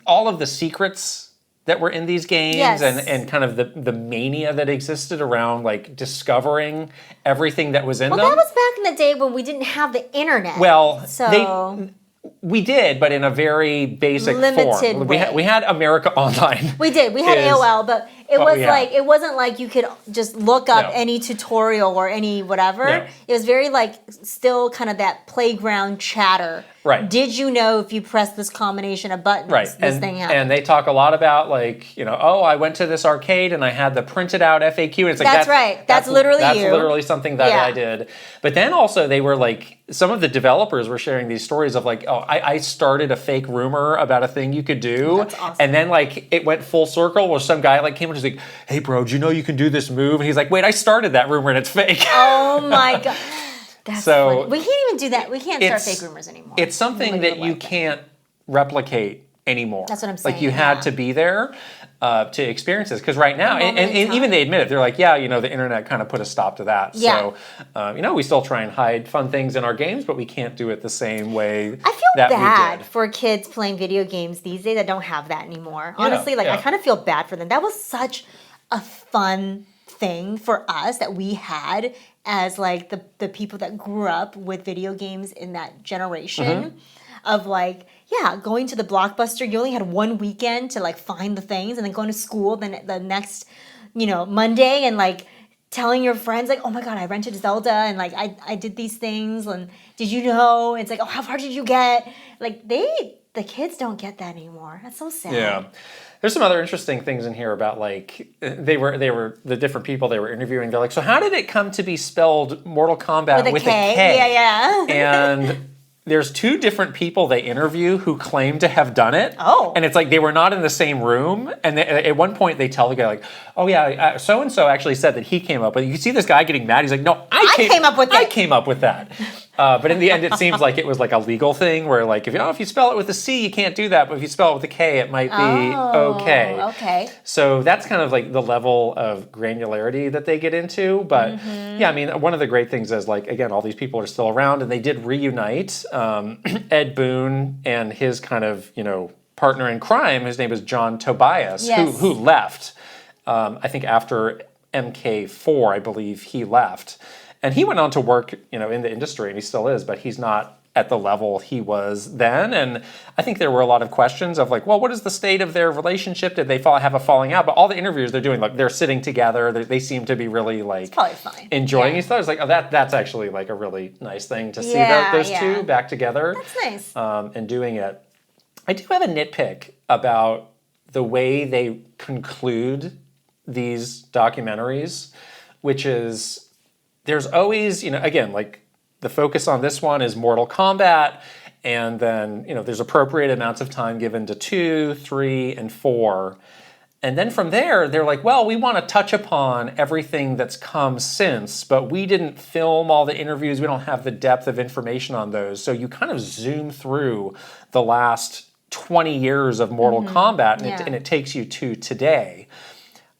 all of the secrets that were in these games, and kind of the mania that existed around like discovering everything that was in them. Well, that was back in the day when we didn't have the internet. Well, so we did, but in a very basic limited form. way. We had America Online. We did. We had AOL, but it wasn't like you could just look up any tutorial or any whatever. No. It was very like still kind of that playground chatter. Right. Did you know if you press this combination of buttons, this thing happens? And they talk a lot about like, you know, oh, I went to this arcade and I had the printed out FAQ. And it's like, that's right. That's literally That's you. literally something that I did. But then also they were like, some of the developers were sharing these stories of like, oh, I started a fake rumor about a thing you could do. That's awesome. And then like it went full circle where some guy like came and was like, hey bro, do you know you can do this move? And he's like, wait, I started that rumor and it's fake. Oh my God. That's so funny. We can't even do that. We can't start fake rumors anymore. It's something that you can't replicate anymore. That's what I'm saying. Like you had to be there to experience this, because right now, and even they admit it, they're like, yeah, you know, the internet kind of put a stop to that. Yeah. So, you know, we still try and hide fun things in our games, but we can't do it the same way. I feel bad for kids playing video games these days that don't have that anymore. Honestly, I kind of feel bad for them. That was such a fun thing for us that we had as like the people that grew up with video games in that generation of like, going to the Blockbuster. You only had one weekend to like find the things, and then going to school then the next, you know, Monday, and like telling your friends like, oh my God, I rented Zelda and like I did these things, and did you know? It's like, oh, how far did you get? Like the kids don't get that anymore. That's so sad. Yeah. There's some other interesting things in here about like they were the different people they were interviewing. They're like, so how did it come to be spelled Mortal Kombat with a K? Yeah. And there's two different people they interview who claim to have done it. Oh. And it's like they were not in the same room. And at one point they tell the guy like, oh yeah, so-and-so actually said that he came up with it. You see this guy getting mad. He's like, no, I came up with it. I came up with that. But in the end, it seems like it was like a legal thing where like, if you spell it with a C, you can't do that. But if you spell it with a K, it might be okay. Okay. So that's kind of like the level of granularity that they get into. But yeah, I mean, one of the great things is like, again, all these people are still around and they did reunite. Ed Boon and his kind of, you know, partner in crime, his name is John Tobias, who left, I think after MK4, I believe he left. And he went on to work, you know, in the industry, and he still is, but he's not at the level he was then. And I think there were a lot of questions of like, well, what is the state of their relationship? Did they have a falling out? But all the interviews they're doing, like they're sitting together. They seem to be really like enjoying each other. It's like, oh, that's actually like a really nice thing to see those two back together. That's nice. And doing it. I do have a nitpick about the way they conclude these documentaries, which is there's always, you know, again, like the focus on this one is Mortal Kombat, and then, you know, there's appropriate amounts of time given to 2, 3, and 4. And then from there, they're like, well, we want to touch upon everything that's come since, but we didn't film all the interviews. We don't have the depth of information on those. So you kind of zoom through the last 20 years of Mortal Kombat, and it takes you to today.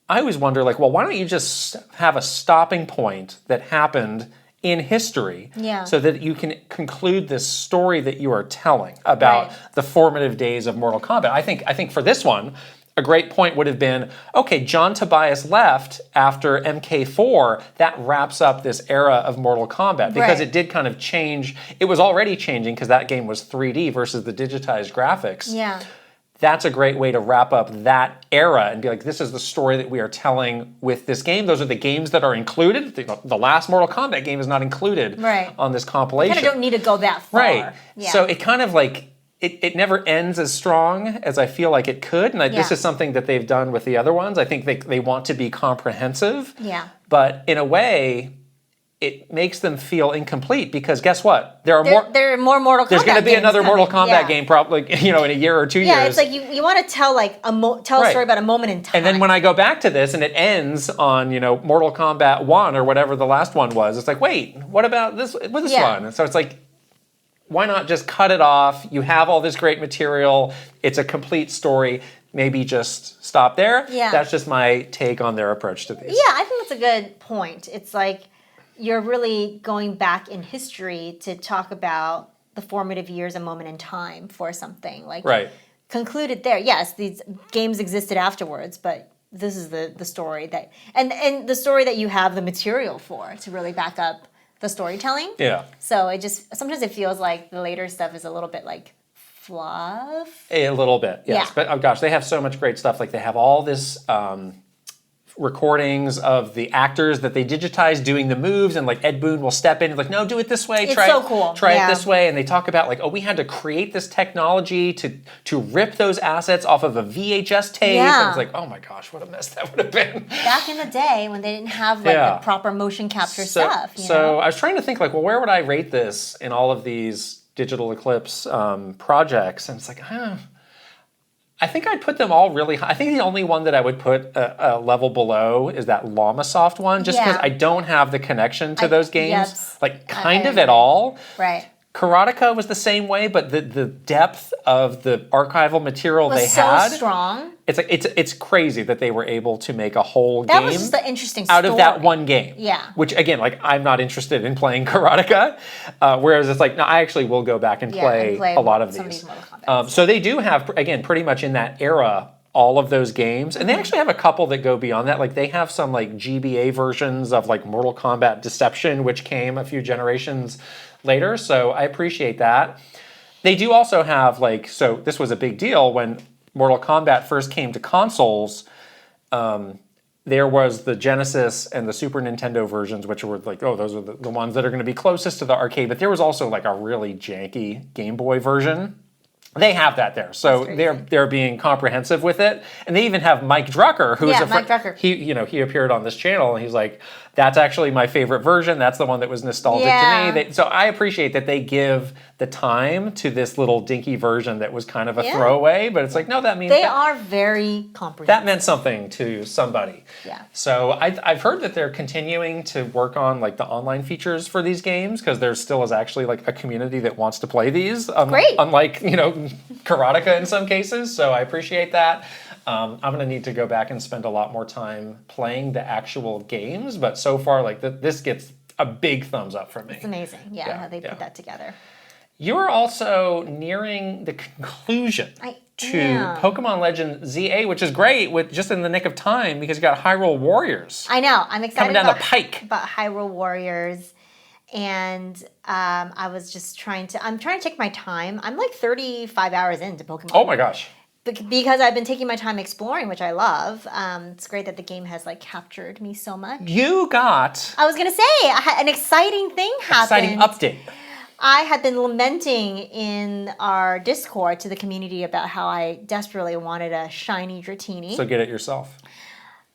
I always wonder, like, well, why don't you just have a stopping point that happened in history so that you can conclude this story that you are telling about the formative days of Mortal Kombat. I think for this one, a great point would have been, okay, John Tobias left after MK4. That wraps up this era of Mortal Kombat because it did kind of change. It was already changing because that game was 3D versus the digitized graphics. Yeah. that's a great way to wrap up that era and be like, this is the story that we are telling with this game. Those are the games that are included. The last Mortal Kombat game is not included on this compilation. You kind of don't need to go that far. Right. Yeah. So it kind of like, it never ends as strong as I feel like it could. And this is something that they've done with the other ones. I think they want to be comprehensive. Yeah. But in a way, it makes them feel incomplete because guess what? There are more Mortal Kombat. There's going to be another coming. Mortal Kombat game probably, in a year or 2 years. Yeah, it's like you want to tell like a story about a moment in time. And then when I go back to this and it ends on Mortal Kombat 1 or whatever the last one was, it's like, wait, what about this one? And so it's like, why not just cut it off? You have all this great material. It's a complete story. Maybe just stop there. Yeah. That's just my take on their approach to these. Yeah, I think that's a good point. It's like you're really going back in history to talk about the formative years, a moment in time for something. Like concluded there. Yes, these games existed afterwards, but this is the story that and the story that you have the material for to really back up the storytelling. Yeah. So sometimes it feels like the later stuff is a little bit like fluff. A little bit, yes. Yeah. But oh gosh, they have so much great stuff. Like they have all this recordings of the actors that they digitize doing the moves, and like Ed Boon will step in and like, no, do it this way. It's so cool. Try it this way. And they talk about like, we had to create this technology to rip those assets off of a VHS tape. Yeah. And it's like, oh my gosh, what a mess that would have been. Back in the day when they didn't have like the proper motion capture stuff. So I was trying to think like, well, where would I rate this in all of these Digital Eclipse projects? And it's like, I think I'd put them all really high. I think the only one that I would put a level below is that LlamaSoft one, just because I don't have the connection to those games, at all. Right. Karateka was the same way, but the depth of the archival material they so had, strong. It's like it's crazy that they were able to make a whole that game was just the interesting story. out of that one game. Yeah. Which again, like I'm not interested in playing Karateka, whereas it's like no, I actually will go back and play a lot of these. So they do have again pretty much in that era all of those games, and they actually have a couple that go beyond that. Like they have some like GBA versions of like Mortal Kombat Deception, which came a few generations later. So I appreciate that. They do also have like, so this was a big deal when Mortal Kombat first came to consoles. There was the Genesis and the Super Nintendo versions, which were like, those are the ones that are going to be closest to the arcade. But there was also like a really janky Game Boy version. They have that there, so they're being comprehensive with it, and they even have Mike Drucker, who is Mike Drucker. He appeared on this channel, and he's like, that's actually my favorite version. That's the one that was nostalgic to me. So I appreciate that they give the time to this little dinky version that was kind of a throwaway, but it's like no, that means they are very comprehensive. That meant something to somebody. Yeah. So I've heard that they're continuing to work on like the online features for these games because there still is actually like a community that wants to play these. Great. Unlike Karateka in some cases. So I appreciate that. I'm going to need to go back and spend a lot more time playing the actual games, but so far, like this gets a big thumbs up from me. It's amazing, how they put that together. You're also nearing the conclusion to Pokemon Legend ZA, which is great, with just in the nick of time because you got Hyrule Warriors. I know, I'm excited coming down the pike about Hyrule Warriors. And I was just I'm trying to take my time. I'm like 35 hours into Pokemon. Oh my gosh. Because I've been taking my time exploring, which I love. It's great that the game has like captured me so much. You got... I was going to say, an exciting thing happened. Exciting update. I had been lamenting in our Discord to the community about how I desperately wanted a shiny Dratini. So get it yourself.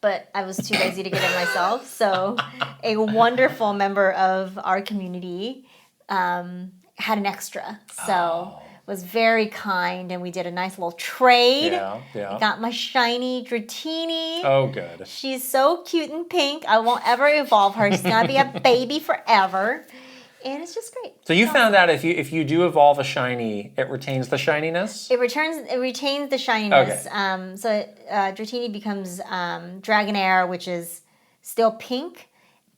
But I was too lazy to get it myself. So a wonderful member of our community had an extra. So was very kind, and we did a nice little trade. Yeah. I got my shiny Dratini. Oh, good. She's so cute and pink. I won't ever evolve her. She's going to be a baby forever. And it's just great. So you found out if you do evolve a shiny, it retains the shininess? It retains the shininess. Okay. So Dratini becomes Dragonair, which is still pink,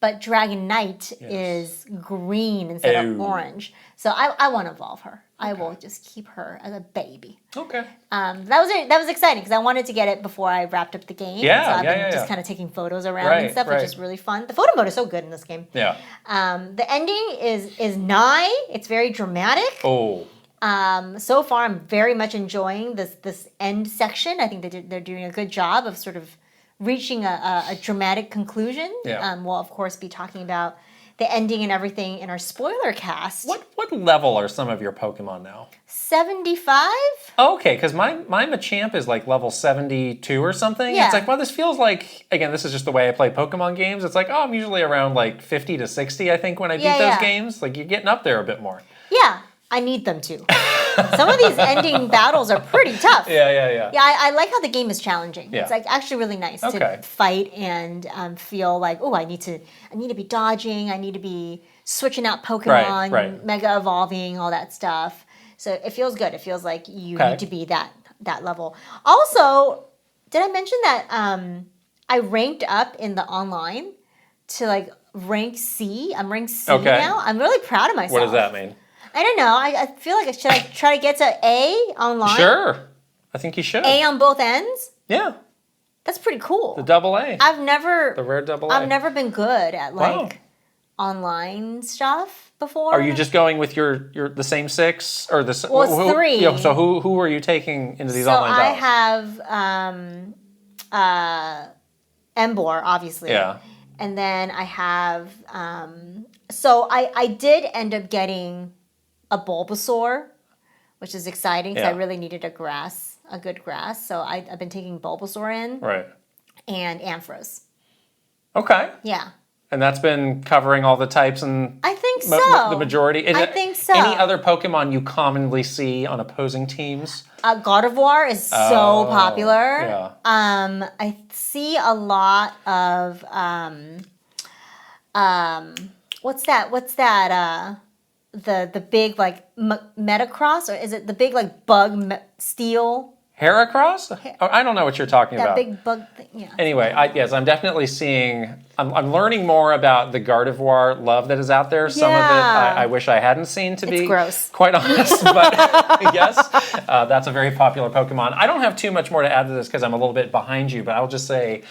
but Dragonite is green instead of orange. So I want to evolve her. Okay. I will just keep her as a baby. Okay. That was exciting because I wanted to get it before I wrapped up the game. Yeah, so I've been just kind of taking photos around and stuff, which is really fun. The photo mode is so good in this game. Yeah. The ending is nigh. It's very dramatic. Oh. So far, I'm very much enjoying this end section. I think they're doing a good job of sort of reaching a dramatic conclusion. Yeah. We'll of course be talking about the ending and everything in our spoiler cast. What level are some of your Pokemon now? 75? Oh, okay, because my Machamp is like level 72 or something. Yeah. It's like, well, this feels like, again, this is just the way I play Pokemon games. It's like, oh, I'm usually around like 50 to 60, I think, when I beat those games. Like, you're getting up there a bit more. Yeah, I need them to. Some of these ending battles are pretty tough. Yeah. Yeah, I like how the game is challenging. Yeah. It's like actually really nice Okay. to fight and feel like, oh, I need to be dodging. I need to be switching out Pokemon, Right. mega evolving, all that stuff. So it feels good. It feels like you need to be that level. Also, did I mention that I ranked up in the online to like rank C? I'm ranked C now. I'm really proud of myself. What does that mean? I don't know. I feel like should I try to get to A online? Sure. I think you should. A on both ends? Yeah. That's pretty cool. The double A. The rare double A. I've never been good at like Wow. online stuff before. Are you just going with your the same 6 or the? Well, it's 3. Yeah, so who are you taking into these online battles? I have Embor, obviously. Yeah. And then I have so I did end up getting a Bulbasaur, which is exciting because I really needed a good grass. So I've been taking Bulbasaur in. Right. And Ampharos. Okay. Yeah. And that's been covering all the types and I think so. The majority. I think so. Any other Pokemon you commonly see on opposing teams? Gardevoir is so popular. Yeah. I see a lot of what's that? The big like Metacross, or is it the big like bug steel? Heracross? Oh, I don't know what you're talking That about. big bug thing. Yeah. Anyway, I'm definitely seeing. I'm learning more about the Gardevoir love that is out there. Some of it I wish I hadn't seen, to be gross. quite honest. But yes, that's a very popular Pokemon. I don't have too much more to add to this because I'm a little bit behind you. But I'll just say,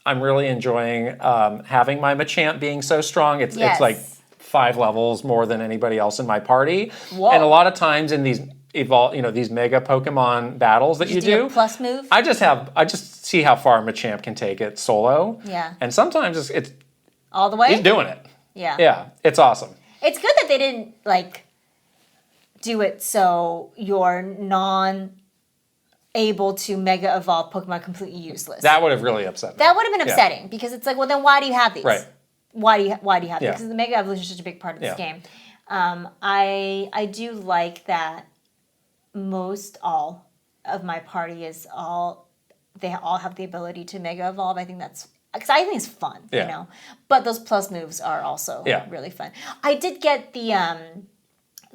I'm really enjoying having my Machamp being so strong. It's like 5 levels more than anybody else in my party. Whoa. And a lot of times in these these mega Pokemon battles that you do. A plus move. I just see how far Machamp can take it solo. Yeah. And sometimes it's all the way. he's doing it. Yeah. Yeah. It's awesome. It's good that they didn't like do it so you're able to mega evolve Pokemon completely useless. That would have really upset me. That would have been upsetting because it's like, well, then why do you have these? Right. Why do you have these? Yeah. Because the mega evolution is such a big part of this Yeah. game. I do like that most all of my party they all have the ability to mega evolve. I think it's fun, Yeah. you know. But those plus moves are also really fun. I did get the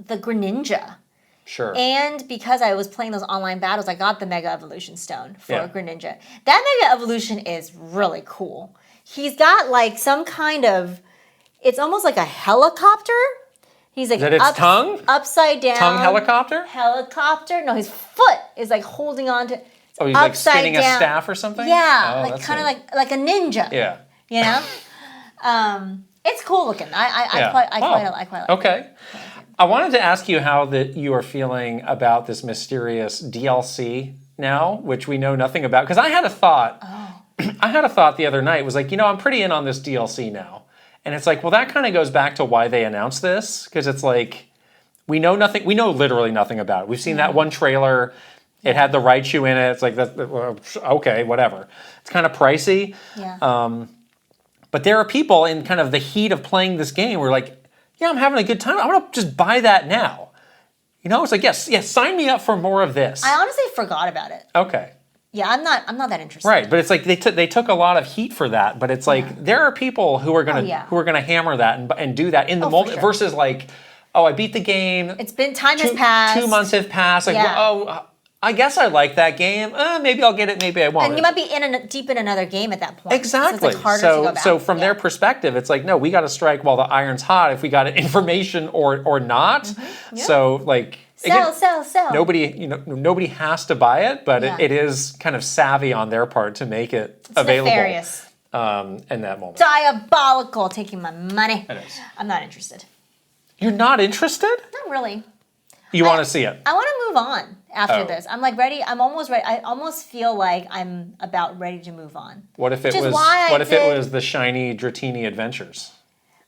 Greninja. Sure. And because I was playing those online battles, I got the Mega Evolution Stone for Greninja. That Mega Evolution is really cool. He's got like some kind of, it's almost like a helicopter. He's like Is that its tongue? Upside down. Tongue helicopter? Helicopter. No, his foot is like holding on to. Oh, he's like spinning a staff or something? Yeah, Oh, like that's kind of neat. like a ninja. Yeah. You know? It's cool looking. I quite like Okay. it. I wanted to ask you how you are feeling about this mysterious DLC now, which we know nothing about. Because I had a thought. I had a thought the other night. Was like, I'm pretty in on this DLC now. And it's like, well, that kind of goes back to why they announced this. Because it's like, we know nothing. We know literally nothing about it. We've seen that one trailer. It had the Raichu in it. It's like, okay, whatever. It's kind of pricey. Yeah. But there are people in kind of the heat of playing this game who are like, yeah, I'm having a good time. I want to just buy that now. It's like, yes, sign me up for more of this. I honestly forgot about it. Okay. Yeah, I'm not that interested. Right, but it's like they took a lot of heat for that. But it's like there are people who are gonna hammer that and do that in the moment versus like, I beat the game. It's been time has passed. 2 months have passed. Like, I guess I like that game. Maybe I'll get it. Maybe I won't. And you might be deep in another game at that point. Exactly. So it's like harder to go back. So from their perspective, it's like, no, we got to strike while the iron's hot. If we got information or not. Mm-hmm. Yep. So like. Sell. Nobody has to buy it, but it is kind of savvy on their part to make it available. Nefarious. In that moment. Diabolical, taking my money. It is. I'm not interested. You're not interested? Not really. You want to see it? I want to move on after Oh. this. I'm like ready. I'm almost ready. I almost feel like I'm about ready to move on. What if it Which is was? why I What if it did- was the Shiny Dratini Adventures?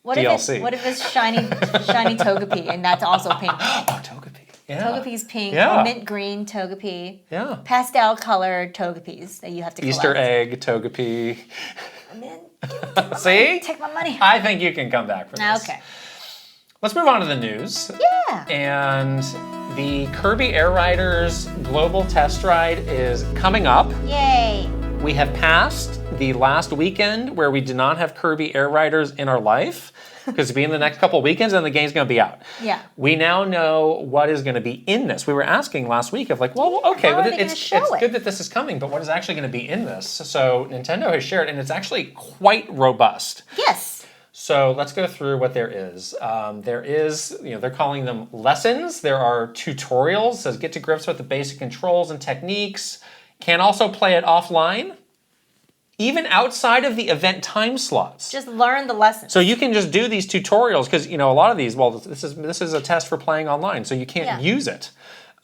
What DLC. What if it's shiny Togepi and that's also pink? Oh, Togepi. Yeah. Togepi's pink, Yeah. or mint green Togepi. Yeah. Pastel colored Togepis that you have to collect. Easter egg Togepi. And then See? take my money. I think you can come back for this. Okay. Let's move on to the news. Yeah. And the Kirby Air Riders Global Test Ride is coming up. Yay. We have passed the last weekend where we did not have Kirby Air Riders in our life, because it'll be in the next couple of weekends and the game's going to be out. Yeah. We now know what is going to be in this. We were asking last week of like, well, okay, how are well, they gonna it's show it? good that this is coming, but what is actually going to be in this? So Nintendo has shared, and it's actually quite robust. Yes. So let's go through what there is. There is, they're calling them lessons. There are tutorials. It says get to grips with the basic controls and techniques. Can also play it offline, even outside of the event time slots. Just learn the lesson. So you can just do these tutorials because a lot of these. Well, this is a test for playing online, so you can't use it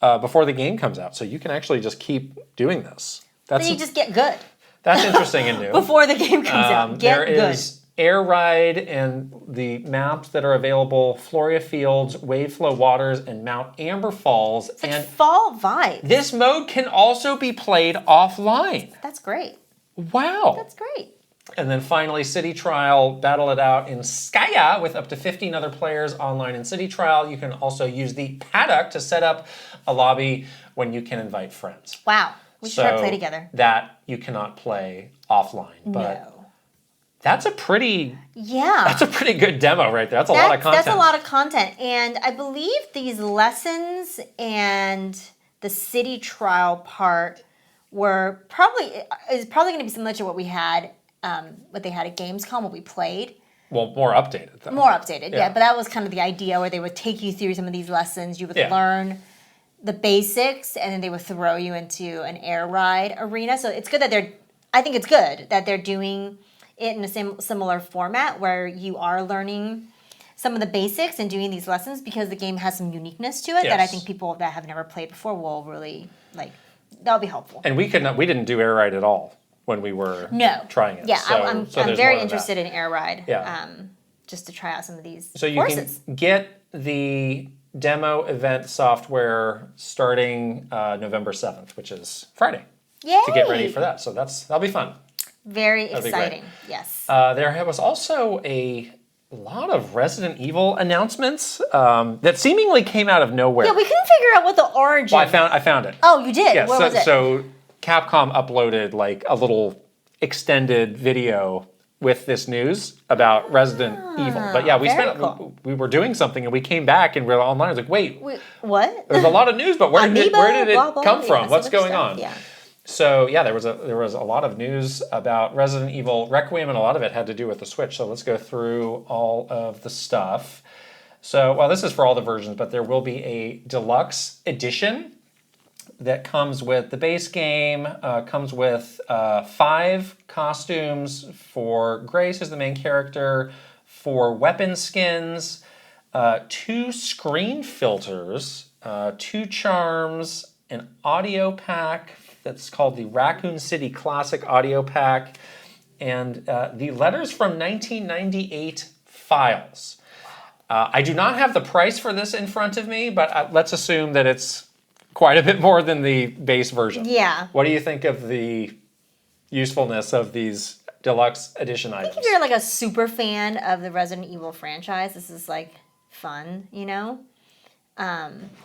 before the game comes out. So you can actually just keep doing this. Then you just get good that's interesting and new. before the game comes out. Get There good. is Air Ride and the maps that are available: Floria Fields, Waveflow Waters, and Mount Amber Falls. It's like And fall vibe. this mode can also be played offline. That's great. Wow. That's great. And then finally, City Trial, battle it out in Skya with up to 15 other players online in City Trial. You can also use the paddock to set up a lobby when you can invite friends. Wow. We should try to play together. That you cannot play offline. But No. that's a pretty Yeah. good demo right there. That's a lot of content. That's a lot of content. And I believe these lessons and the city trial part is probably going to be similar to what we had, what they had at Gamescom, what we played. Well, more updated though. More updated, yeah. Yeah. But that was kind of the idea where they would take you through some of these lessons. You would Yeah. learn the basics, and then they would throw you into an air ride arena. So it's good that they're doing it in a similar format where you are learning some of the basics and doing these lessons, because the game has some uniqueness to it that I Yes. think people that have never played before will really that'll be helpful. And we didn't do Air Ride at all when we were trying it. Yeah, So I'm there's more very of that. interested in air ride. Yeah. Just to try out some of these So you courses. can get the demo event software starting November 7th, which is Friday, Yay! to get ready for that. So that'll be fun. Very be great. exciting. Yes. There was also a lot of Resident Evil announcements that seemingly came out of nowhere. Yeah, we couldn't figure out what the origin. Well, I found it. Oh, you did? Yeah, What was it? so Capcom uploaded like a little extended video with this news about Resident Evil. But yeah, very cool. we were doing something and we came back and we were online. I was like, wait, Wait, what? there's a lot of news, but where did Amiibo, it blah, blah, come yeah, from? some What's other going stuff, on? Yeah. So yeah, there was a lot of news about Resident Evil Requiem, and a lot of it had to do with the Switch. So let's go through all of the stuff. So, well, this is for all the versions, but there will be a deluxe edition that comes with the base game, comes with 5 costumes for Grace as the main character, 4 weapon skins, 2 screen filters, 2 charms, an audio pack that's called the Raccoon City Classic Audio Pack, and the Letters from 1998 files. I do not have the price for this in front of me, but let's assume that it's quite a bit more than the base version. Yeah. What do you think of the usefulness of these deluxe edition items? If you're like a super fan of the Resident Evil franchise, this is like fun, you know?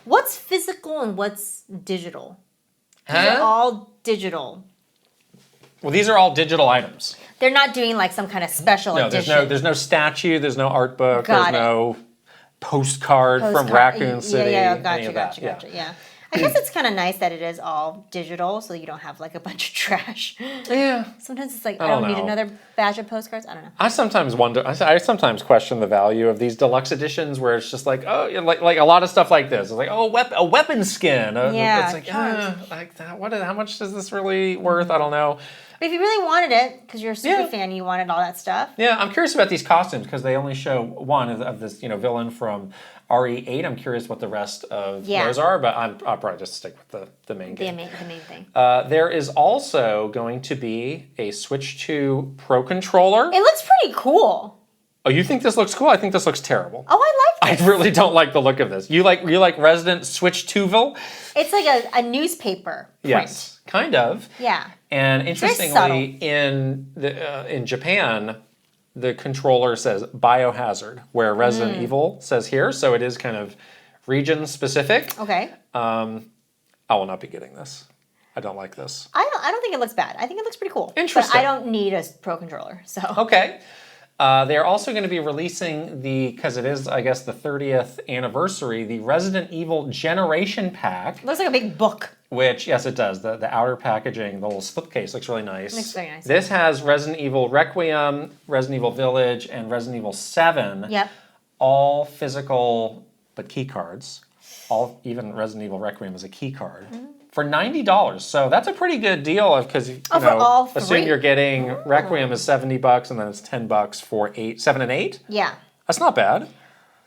What's physical and what's digital? These are all digital. Well, these are all digital items. They're not doing like some kind of special No, edition. there's no statue, there's no art book, Got there's it. no postcard from Raccoon City. Yeah, any of that. gotcha. Yeah. I guess it's kind of nice that it is all digital, so you don't have like a bunch of trash. Yeah. Sometimes it's like I I don't don't need know. another batch of postcards. I don't know. I sometimes wonder. I sometimes question the value of these deluxe editions, where it's just like, oh, like a lot of stuff like this. It's like, oh, a weapon skin. Yeah, It's like, like that. How much is this really worth? I don't know. But if you really wanted it, because you're a super Yeah. fan, you wanted all that stuff. Yeah, I'm curious about these costumes because they only show one of this, villain from RE8. I'm curious what the rest of those are, but I'll probably just stick with the main game. The main thing. There is also going to be a Switch 2 Pro Controller. It looks pretty cool. Oh, you think this looks cool? I think this looks terrible. Oh, I like I really don't like the look of this. You like Resident Switch 2ville? It's like a newspaper print. Yes, kind of. Yeah. And Very interestingly, in Japan, the controller says Biohazard, where Resident Evil says here. So it is kind of region specific. Okay. I will not be getting this. I don't like this. I don't think it looks bad. I think it looks pretty cool. Interesting. But I don't need a Pro Controller, so. Okay. They're also going to be releasing because it is, I guess, the 30th anniversary, the Resident Evil Generation Pack. It looks like a big book. Which, yes, it does. The outer packaging, the little slipcase looks really nice. Looks very nice. This has Resident Evil Requiem, Resident Evil Village, and Resident Evil 7. Yep. All physical, but key cards. Even Resident Evil Requiem is a key card. For $90. So that's a pretty good deal because for all three? assume you're getting Requiem is $70 and then it's $10 for 7 and 8. Yeah. That's not bad.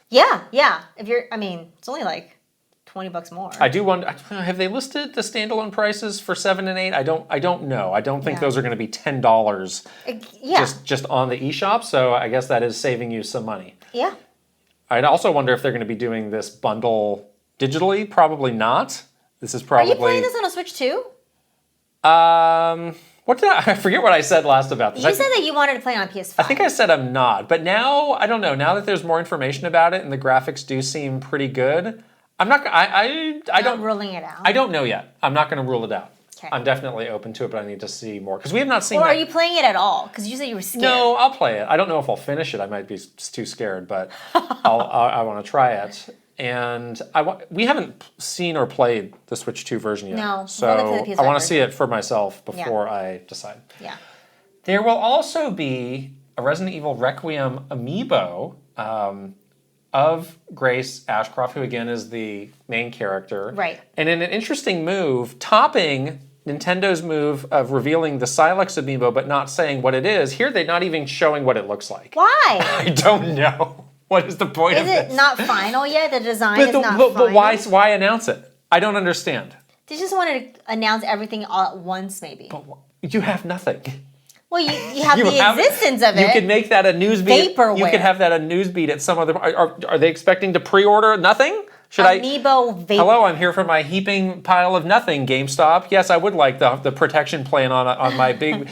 Yeah. It's only like $20 more. I do wonder, have they listed the standalone prices for 7 and 8? I don't know. I don't think those are going to be $10 just on the eShop, so I guess that is saving you some money. Yeah. I'd also wonder if they're going to be doing this bundle digitally. Probably not. This is probably... Are you playing this on a Switch too? I forget what I said last about this. You said that you wanted to play on PS5. I think I said I'm not, but now, I don't know, now that there's more information about it and the graphics do seem pretty good, I'm not, I don't... ruling it out. I don't know yet. I'm not going to rule it out. Okay. I'm definitely open to it, but I need to see more. Because we have not seen Or that. are you playing it at all? Because you said you were scared. No, I'll play it. I don't know if I'll finish it. I might be too scared, but I want to try it. And we haven't seen or played the Switch 2 version yet. No, so we'll play the PS5 I want to see it for myself before I decide. Yeah. There will also be a Resident Evil Requiem amiibo of Grace Ashcroft, who again is the main character. Right. And in an interesting move, topping Nintendo's move of revealing the Silex amiibo but not saying what it is, here they're not even showing what it looks like. Why? I don't know. What is the point of this? Is it not final yet? The design is not final? But why announce it? I don't understand. They just wanted to announce everything all at once, maybe. But you have nothing. Well, you have the existence of it. You could make that a news beat. Vaporware. You could have that a news beat at some other... Are they expecting to pre-order nothing? Amiibo vapor. Hello, I'm here for my heaping pile of nothing, GameStop. Yes, I would like the protection plan on my big,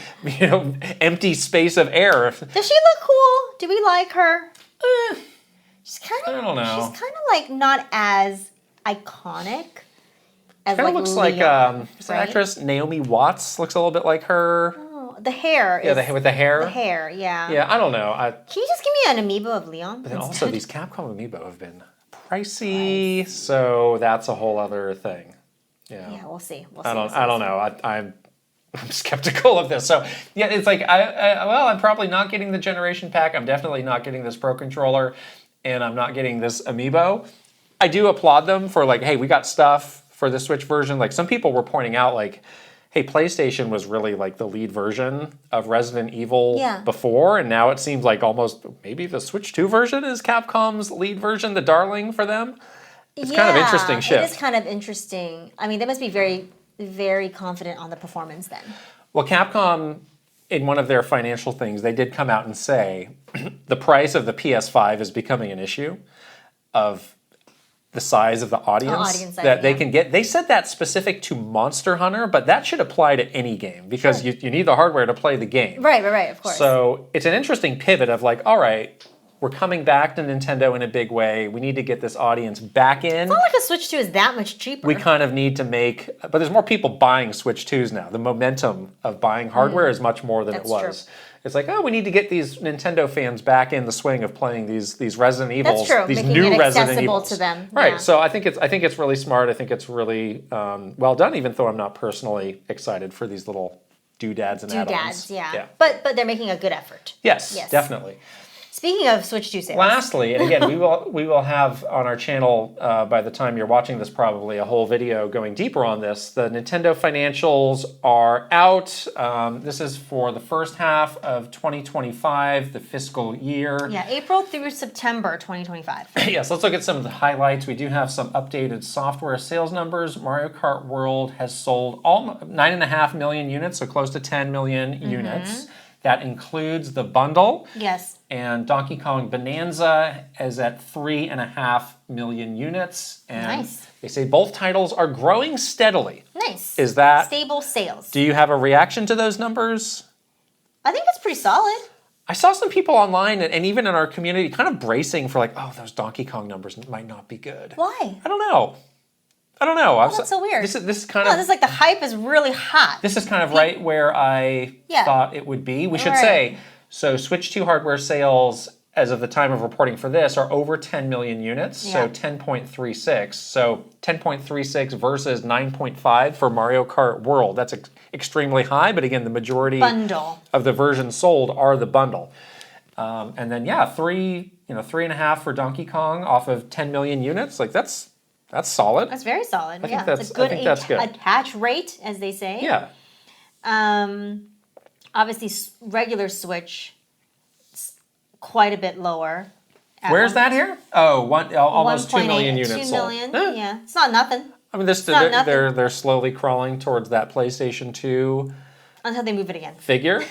empty space of air. Does she look cool? Do we like her? She's kind of... I don't know. She's kind of like not as iconic as Kind of like looks Leon, like the actress Naomi Watts looks a little bit like her. Oh, the hair. With the hair. The hair, yeah. Yeah, I don't know. Can you just give me an amiibo of Leon? And also, these Capcom amiibo have been pricey, so that's a whole other thing. Yeah, we'll see. I don't know. I'm skeptical of this. So yeah, it's like I'm probably not getting the Generation Pack. I'm definitely not getting this Pro Controller, and I'm not getting this amiibo. I do applaud them for like, hey, we got stuff for the Switch version. Like some people were pointing out, like, hey, PlayStation was really like the lead version of Resident Evil before, and now it seems like almost maybe the Switch 2 version is Capcom's lead version, the darling for them. It's kind of interesting shift. It is kind of interesting. I mean, they must be very, very confident on the performance then. Well, Capcom, in one of their financial things, they did come out and say the price of the PS5 is becoming an issue of the size of the audience that they can get. They said that's specific to Monster Hunter, but that should apply to any game because you need the hardware to play the game. Right, of course. So it's an interesting pivot of like, all right, we're coming back to Nintendo in a big way. We need to get this audience back in. It's not like a Switch 2 is that much cheaper. We kind of need to but there's more people buying Switch 2s now. The momentum of buying hardware is much more than it was. True. It's like, we need to get these Nintendo fans back in the swing of playing these Resident Evils. That's true. These Making new it Resident accessible Evils to them. Right. Yeah. So I think it's really smart. I think it's really well done, even though I'm not personally excited for these little doodads and add-ons. Yeah. But they're making a good effort. Yes, definitely. Speaking of Switch 2 sales. Lastly, and again, we will have on our channel, by the time you're watching this, probably a whole video going deeper on this. The Nintendo financials are out. This is for the first half of 2025, the fiscal year. Yeah, April through September 2025. Yes, let's look at some of the highlights. We do have some updated software sales numbers. Mario Kart World has sold 9.5 million units, so close to 10 million units. That includes the bundle. Yes. And Donkey Kong Bonanza is at 3.5 million units. And Nice. they say both titles are growing steadily. Nice. Is that... Stable sales. Do you have a reaction to those numbers? I think that's pretty solid. I saw some people online and even in our community kind of bracing for like, oh, those Donkey Kong numbers might not be good. Why? I don't know. That's so weird. This is kind No, of... this is like the hype is really hot. This is kind of right where I thought it would be. We should say, so Switch 2 hardware sales, as of the time of reporting for this, are over 10 million units, so 10.36. So 10.36 versus 9.5 for Mario Kart World. That's extremely high, but again, the majority of the versions sold are the bundle. And then, 3.5 for Donkey Kong off of 10 million units. Like, that's solid. That's very solid. I think that's good. Attach rate, as they say. Yeah. Obviously, regular Switch, quite a bit lower. Where's that here? Oh, almost 2 million 1.8, units 2 million. sold. Yeah, it's not nothing. I mean, they're slowly crawling towards that PlayStation 2 until they move it again. Figure.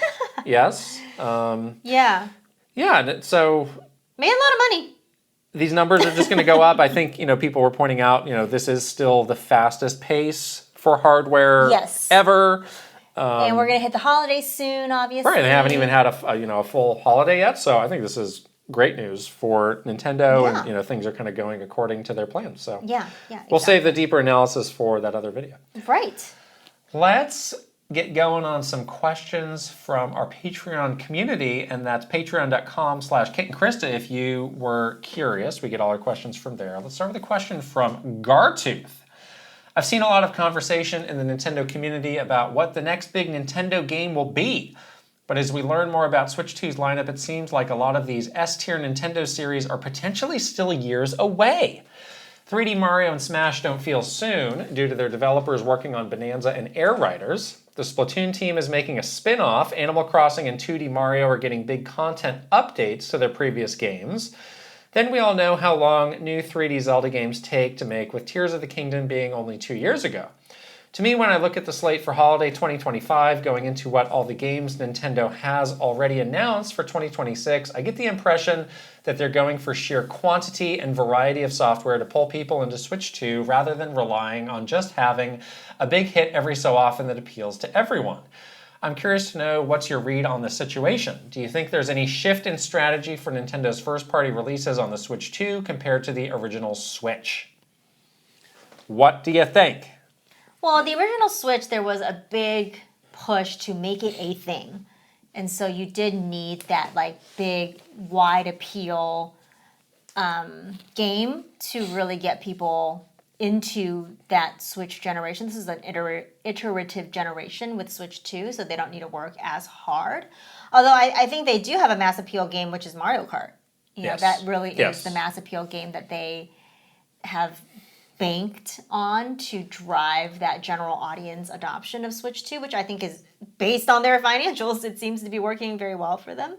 Yes. Yeah. Yeah. So made a lot of money. These numbers are just going to go up. I think, people were pointing out, this is still the fastest pace for hardware ever. And we're going to hit the holidays soon, obviously. Right. They haven't even had a full holiday yet. So I think this is great news for Nintendo and, things are kind of going according to their plans. So we'll save the deeper analysis for that other video. Right. Let's get going on some questions from our Patreon community, and that's patreon.com/Kate and Krysta if you were curious. We get all our questions from there. Let's start with a question from Gartooth. I've seen a lot of conversation in the Nintendo community about what the next big Nintendo game will be. But as we learn more about Switch 2's lineup, it seems like a lot of these S-tier Nintendo series are potentially still years away. 3D Mario and Smash don't feel soon due to their developers working on Bonanza and Air Riders. The Splatoon team is making a spin-off. Animal Crossing and 2D Mario are getting big content updates to their previous games. Then we all know how long new 3D Zelda games take to make, with Tears of the Kingdom being only 2 years ago. To me, when I look at the slate for holiday 2025, going into what all the games Nintendo has already announced for 2026, I get the impression that they're going for sheer quantity and variety of software to pull people into Switch 2 rather than relying on just having a big hit every so often that appeals to everyone. I'm curious to know what's your read on the situation. Do you think there's any shift in strategy for Nintendo's first-party releases on the Switch 2 compared to the original Switch? What do you think? Well, the original Switch, there was a big push to make it a thing. And so you did need that big, wide appeal game to really get people into that Switch generation. This is an iterative generation with Switch 2, so they don't need to work as hard. Although I think they do have a mass appeal game, which is Mario Kart. That really is the mass appeal game that they have banked on to drive that general audience adoption of Switch 2, which I think is based on their financials. It seems to be working very well for them.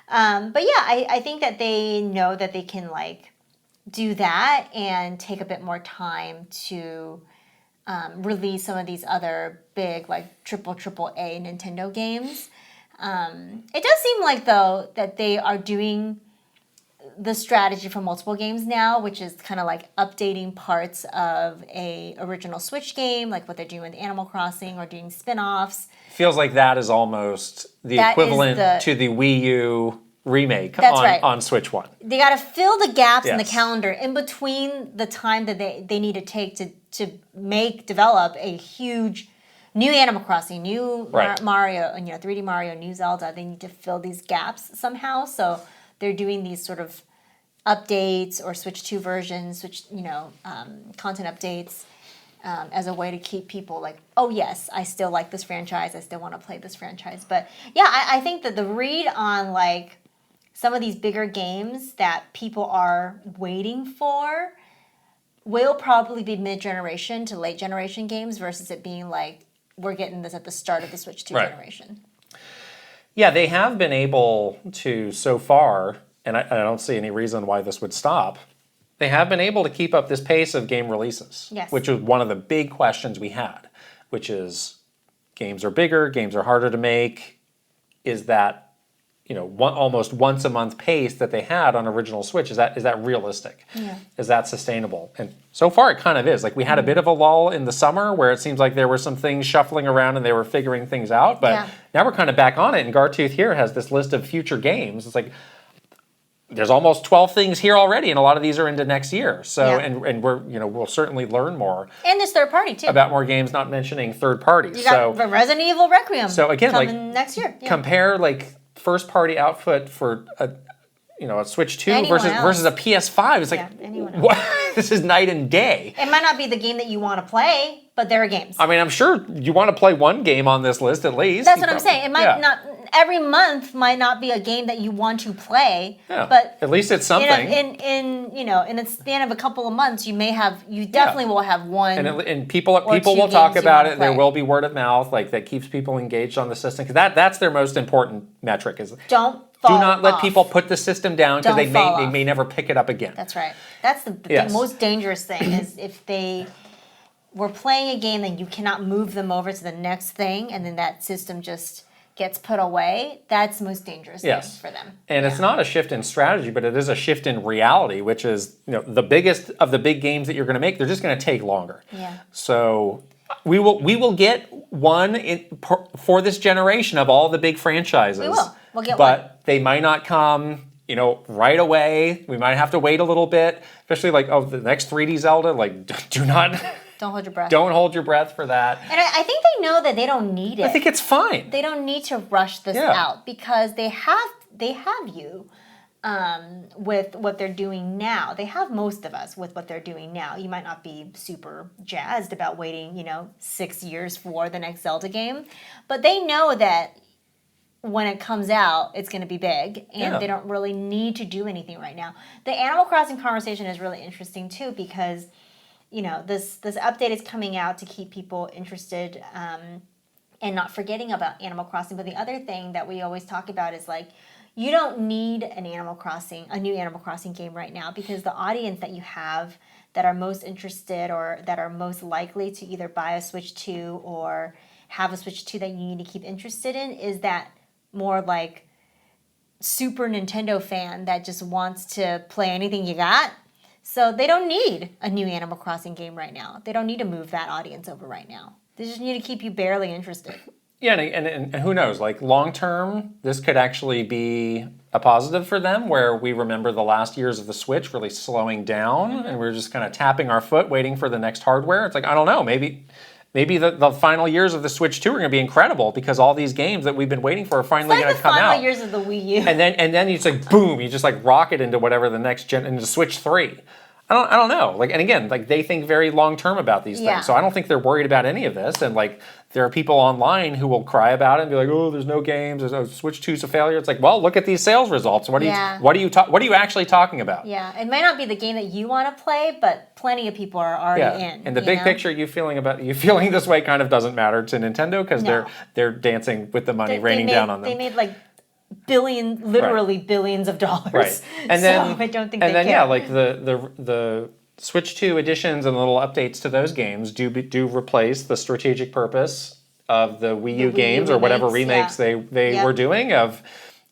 But I think that they know that they can do that and take a bit more time to release some of these other big triple A Nintendo games. It does seem like though that they are doing the strategy for multiple games now, which is kind of updating parts of a original Switch game, like what they're doing with Animal Crossing or doing spin-offs. Feels like that is almost the equivalent to the Wii U remake on Switch 1. They got to fill the gaps in the calendar in between the time that they need to take to develop a huge new Animal Crossing, new Mario, 3D Mario, new Zelda. They need to fill these gaps somehow. So they're doing these sort of updates or Switch 2 versions, content updates as a way to keep people oh yes, I still like this franchise. I still want to play this franchise. But yeah, I think that the read on some of these bigger games that people are waiting for will probably be mid-generation to late generation games versus it being like, we're getting this at the start of the Switch 2 generation. Yeah, they have been able to, so far, and I don't see any reason why this would stop, they have been able to keep up this pace of game releases, which was one of the big questions we had, which is games are bigger, games are harder to make. Is that, almost once a month pace that they had on original Switch, is that realistic? Yeah. Is that sustainable? And so far it kind of is. Like we had a bit of a lull in the summer where it seems like there were some things shuffling around and they were figuring things out, but now we're kind of back on it, and Gartooth here has this list of future games. It's like there's almost 12 things here already, and a lot of these are into next year. So and we're we'll certainly learn more. And there's third party too. About more games, not mentioning third parties. You got Resident Evil Requiem. So again, coming next year. Yeah. Compare first party output for a Switch 2 Anyone versus a PS5. It's like what? This is night and day. It might not be the game that you want to play, but there are games. I mean, I'm sure you want to play one game on this list at least. That's what I'm saying. It might not. Every month might not be a game that you want to play, but at least it's something. In the span of a couple of months, you definitely will have one. And people will talk about it. There will be word of mouth that keeps people engaged on the system, because that's their most important metric. Is do not let people put the system down, because they may never pick it up again. That's right. That's the most dangerous thing is if they were playing a game and you cannot move them over to the next thing, and then that system just gets put away. That's the most dangerous thing for them. And it's not a shift in strategy, but it is a shift in reality, which is the biggest of the big games that you're going to make. They're just going to take longer. Yeah. So we will get one for this generation of all the big franchises. We will. We'll get one. But they might not come right away. We might have to wait a little bit, especially the next 3D Zelda. Do not. Don't hold your breath. Don't hold your breath for that. And I think they know that they don't need it. I think it's fine. They don't need to rush this out, because they have you with what they're doing now. They have most of us with what they're doing now. You might not be super jazzed about waiting, 6 years for the next Zelda game, but they know that when it comes out, it's going to be big, and they don't really need to do anything right now. The Animal Crossing conversation is really interesting too, because this update is coming out to keep people interested and not forgetting about Animal Crossing. But the other thing that we always talk about is you don't need a new Animal Crossing game right now, because the audience that you have that are most interested or that are most likely to either buy a Switch 2 or have a Switch 2 that you need to keep interested in is that more Super Nintendo fan that just wants to play anything you got. So they don't need a new Animal Crossing game right now. They don't need to move that audience over right now. They just need to keep you barely interested. Yeah, and who knows? Long term, this could actually be a positive for them, where we remember the last years of the Switch really slowing down, and we're just kind of tapping our foot, waiting for the next hardware. It's I don't know, maybe the final years of the Switch 2 are going to be incredible, because all these games that we've been waiting for are finally going to come out. The final years of the Wii U. And then you just boom, you just rocket into whatever the next gen, into Switch 3. I don't know. And again, they think very long term about these things. So I don't think they're worried about any of this. And there are people online who will cry about it and be like, "Oh, there's no games. Switch 2's a failure." It's well, look at these sales results. What are you actually talking about? Yeah, it might not be the game that you want to play, but plenty of people are already in. And the big picture, you feeling this way kind of doesn't matter to Nintendo, because they're dancing with the money raining down on them. They made billions of dollars. Right. And then I don't think they care. The Switch 2 editions and little updates to those games do replace the strategic purpose of the Wii U games or whatever remakes they were doing.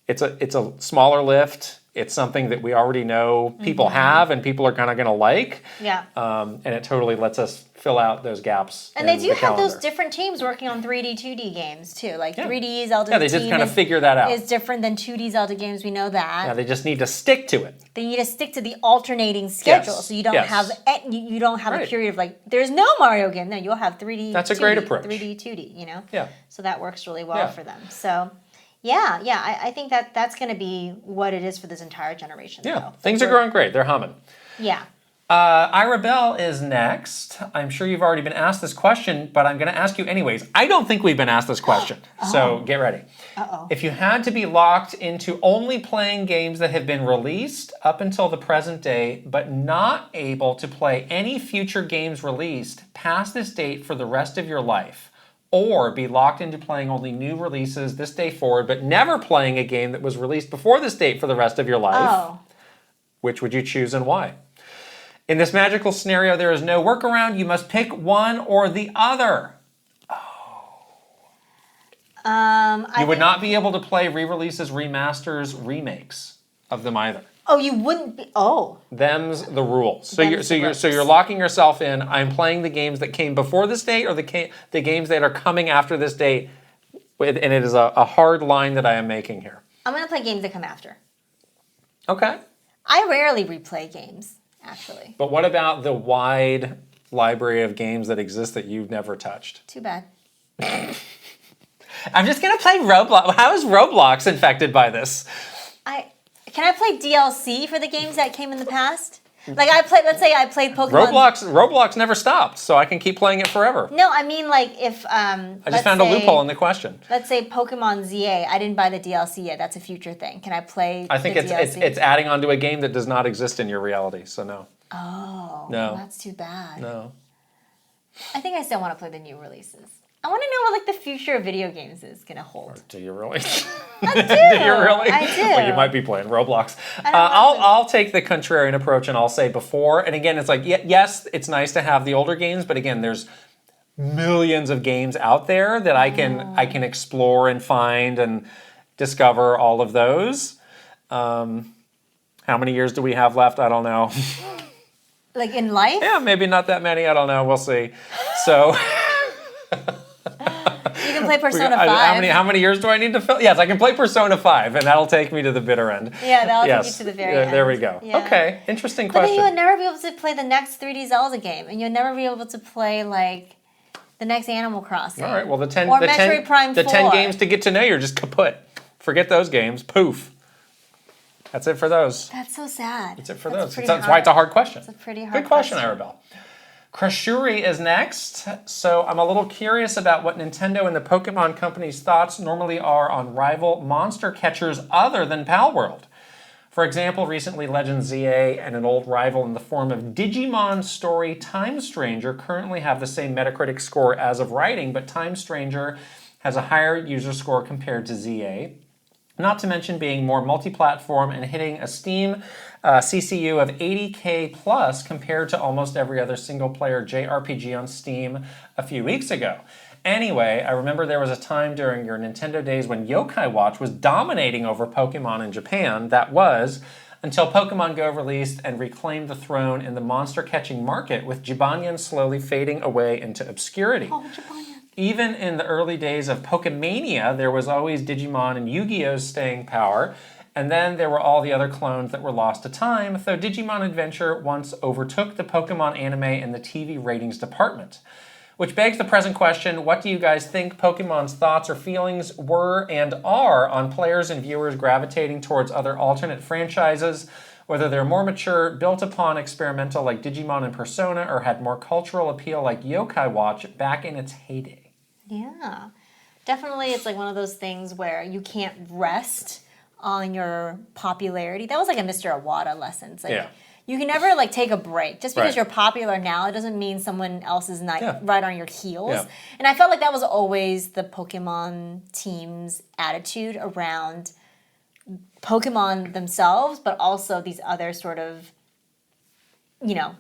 It's a smaller lift. It's something that we already know people have and people are kind of going to like. Yeah. And it totally lets us fill out those gaps. And they do have those different teams working on 3D, 2D games too. 3D Zelda. Yeah, they just kind of figure that out. Is different than 2D Zelda games. We know that. Yeah, they just need to stick to it. They need to stick to the alternating schedule, so you don't have a period of there's no Mario game. No, you'll have 3D. That's a great approach. 3D, 2D. Yeah. So that works really well for them. So. Yeah, I think that's going to be what it is for this entire generation. Yeah, things are growing great. They're humming. Yeah. Ira Bell is next. I'm sure you've already been asked this question, but I'm going to ask you anyways. I don't think we've been asked this question, so get ready. Uh-oh. If you had to be locked into only playing games that have been released up until the present day, but not able to play any future games released past this date for the rest of your life, or be locked into playing only new releases this day forward, but never playing a game that was released before this date for the rest of your life, which would you choose and why? In this magical scenario, there is no workaround. You must pick one or the other. You would not be able to play re-releases, remasters, remakes of them either. Oh, you wouldn't be. Oh. Them's the rules. So you're locking yourself in. I'm playing the games that came before this date, or the games that are coming after this date. And it is a hard line that I am making here. I'm going to play games that come after. Okay. I rarely replay games, actually. But what about the wide library of games that exist that you've never touched? Too bad. I'm just going to play Roblox. How is Roblox infected by this? Can I play DLC for the games that came in the past? Like let's say I played Pokemon. Roblox never stopped, so I can keep playing it forever. No, I mean like if I just found a loophole in the question. Let's say Pokemon ZA. I didn't buy the DLC yet. That's a future thing. Can I play? I think it's adding on to a game that does not exist in your reality. So no. Oh. No. Well, that's too bad. No. I think I still want to play the new releases. I want to know what the future of video games is going to hold. Do you really? I do. Do you really? I do. Well, you might be playing Roblox. I'll take the contrarian approach and I'll say before. And again, it's like, yes, it's nice to have the older games, but again, there's millions of games out there that I can explore and find and discover all of those. How many years do we have left? I don't know. Like in life? Yeah, maybe not that many. I don't know. We'll see. So. You can play Persona 5. How many years do I need to fill? Yes, I can play Persona 5, and that'll take me to the bitter end. Yeah, that'll take you to the very end. There we go. Yeah. Okay, interesting but question. Then you'll never be able to play the next 3D Zelda game, and you'll never be able to play like the next Animal Crossing. All right, well the 10 games to get to know you're just kaput. Forget those games. Poof. That's it for those. That's so sad. That's it for those. That's why it's a hard question. It's a pretty hard Good question, Arabelle. Krashuri is next. So I'm a little curious about what Nintendo and the Pokemon Company's thoughts normally are on rival monster catchers other than Palworld. For example, recently Legend ZA and an old rival in the form of Digimon Story Time Stranger currently have the same Metacritic score as of writing, but Time Stranger has a higher user score compared to ZA. Not to mention being more multi-platform and hitting a Steam CCU of 80K plus compared to almost every other single-player JRPG on Steam a few weeks ago. Anyway, I remember there was a time during your Nintendo days when Yokai Watch was dominating over Pokemon in Japan. That was until Pokemon Go released and reclaimed the throne in the monster-catching market, with Jibanyan slowly fading away into obscurity. Oh, Jibanyan. Even in the early days of Pokemania, there was always Digimon and Yu-Gi-Oh's staying power, and then there were all the other clones that were lost to time, though Digimon Adventure once overtook the Pokemon anime in the TV ratings department. Which begs the present question, what do you guys think Pokemon's thoughts or feelings were and are on players and viewers gravitating towards other alternate franchises, whether they're more mature, built upon experimental like Digimon and Persona, or had more cultural appeal like Yokai Watch back in its heyday? Yeah, definitely it's like one of those things where you can't rest on your popularity. That was like a Mr. Iwata lesson. It's like, you can never like take a break. Just because you're popular now, it doesn't mean someone else is not right on your heels. Yeah. And I felt like that was always the Pokemon team's attitude around Pokemon themselves, but also these other sort of, you know,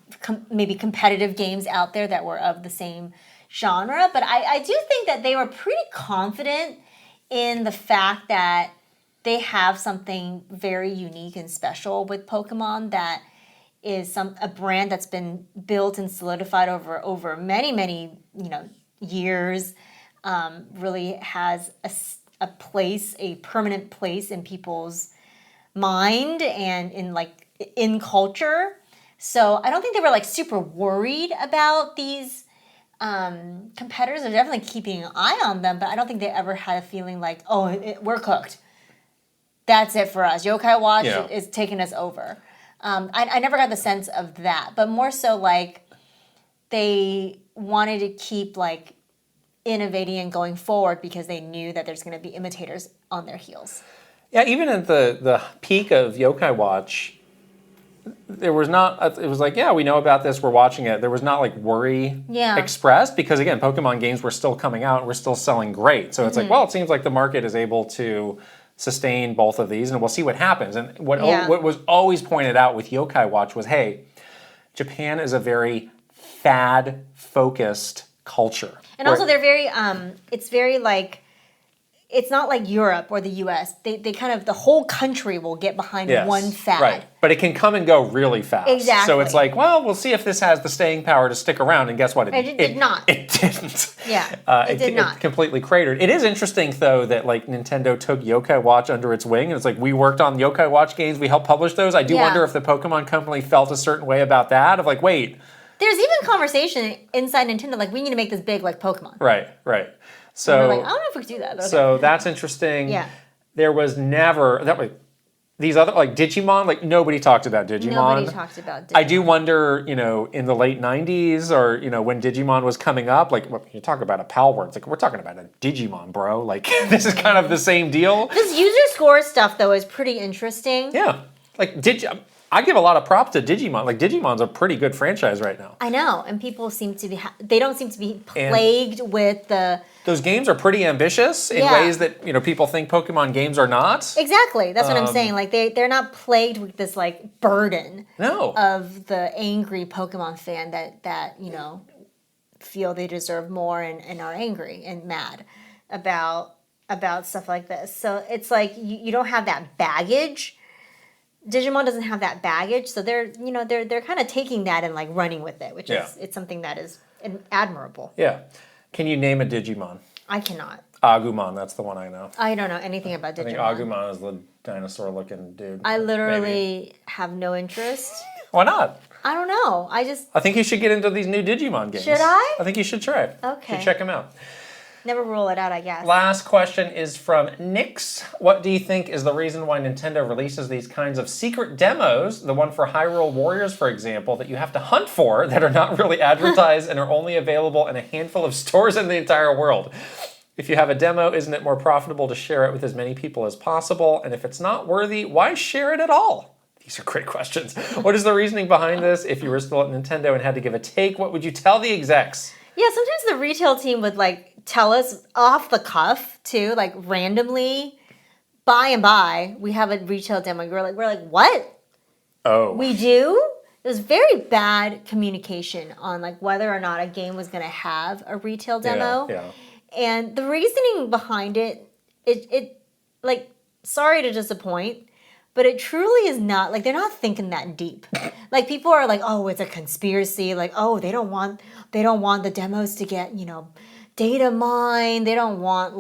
maybe competitive games out there that were of the same genre. But I do think that they were pretty confident in the fact that they have something very unique and special with Pokemon that is a brand that's been built and solidified over many years. Really has a place, a permanent place in people's mind and in culture. So I don't think they were like super worried about these competitors. They're definitely keeping an eye on them, but I don't think they ever had a feeling like, oh, we're cooked. That's it for us. Yokai Watch is taking us over. I never got the sense of that, but more so like they wanted to keep like innovating and going forward because they knew that there's going to be imitators on their heels. Yeah, even at the peak of Yokai Watch, there was not, it was like, yeah, we know about this, we're watching it. There was not like worry expressed because, again, Pokemon games were still coming out, we're still selling great. So it's like, well, it seems like the market is able to sustain both of these and we'll see what happens. And what was always pointed out with Yokai Watch was, hey, Japan is a very fad-focused culture. And also they're very, it's very like, it's not like Europe or the US. They kind of, the whole country will get behind one fad. Right. But it can come and go really fast. Exactly. So it's like, well, we'll see if this has the staying power to stick around. And guess what? It did not. It didn't. Yeah. It did not. It completely cratered. It is interesting, though, that like Nintendo took Yokai Watch under its wing. And it's like, we worked on Yokai Watch games. We helped publish those. I do wonder if the Pokemon company felt a certain way about that. Of like, wait. There's even conversation inside Nintendo, like, we need to make this big like Pokemon. Right. So like, I don't know if we could do that. But okay. So that's interesting. Yeah. There was never these other like Digimon. Like nobody talked about Digimon. Nobody talked about Digimon. I do wonder, in the late '90s or when Digimon was coming up, like you talk about a pal word, it's like we're talking about a Digimon, bro. Like this is kind of the same deal. This user score stuff though is pretty interesting. Yeah, like I give a lot of props to Digimon. Like Digimon's a pretty good franchise right now. I know, and people seem to be they don't seem to be plagued with the. Those games are pretty ambitious in ways that people think Pokemon games are not. Exactly, that's what I'm saying. Like they're not plagued with this like burden of the angry Pokemon fan that feel they deserve more and are angry and mad about stuff like this. So it's like you don't have that baggage. Digimon doesn't have that baggage, so they're kind of taking that and like running with it, which is it's something that is admirable. Yeah. Can you name a Digimon? I cannot. Agumon, that's the one I know. I don't know anything about Digimon. I think Agumon is the dinosaur-looking dude. I literally have no interest. Why not? I don't know. I think you should get into these new Digimon games. Should I? I think you should try. Okay. You should check them out. Never rule it out, I guess. Last question is from Nix. What do you think is the reason why Nintendo releases these kinds of secret demos, the one for Hyrule Warriors, for example, that you have to hunt for, that are not really advertised and are only available in a handful of stores in the entire world? If you have a demo, isn't it more profitable to share it with as many people as possible? And if it's not worthy, why share it at all? These are great questions. What is the reasoning behind this? If you were still at Nintendo and had to give a take, what would you tell the execs? Yeah, sometimes the retail team would like tell us off the cuff too, like randomly. By and by, we have a retail demo. We're like, what? Oh, we do? It was very bad communication on like whether or not a game was going to have a retail demo. Yeah. And the reasoning behind it, like, sorry to disappoint, but it truly is not, like, they're not thinking that deep. Like, people are like, oh, it's a conspiracy. Like, oh, they don't want the demos to get, data mined. They don't want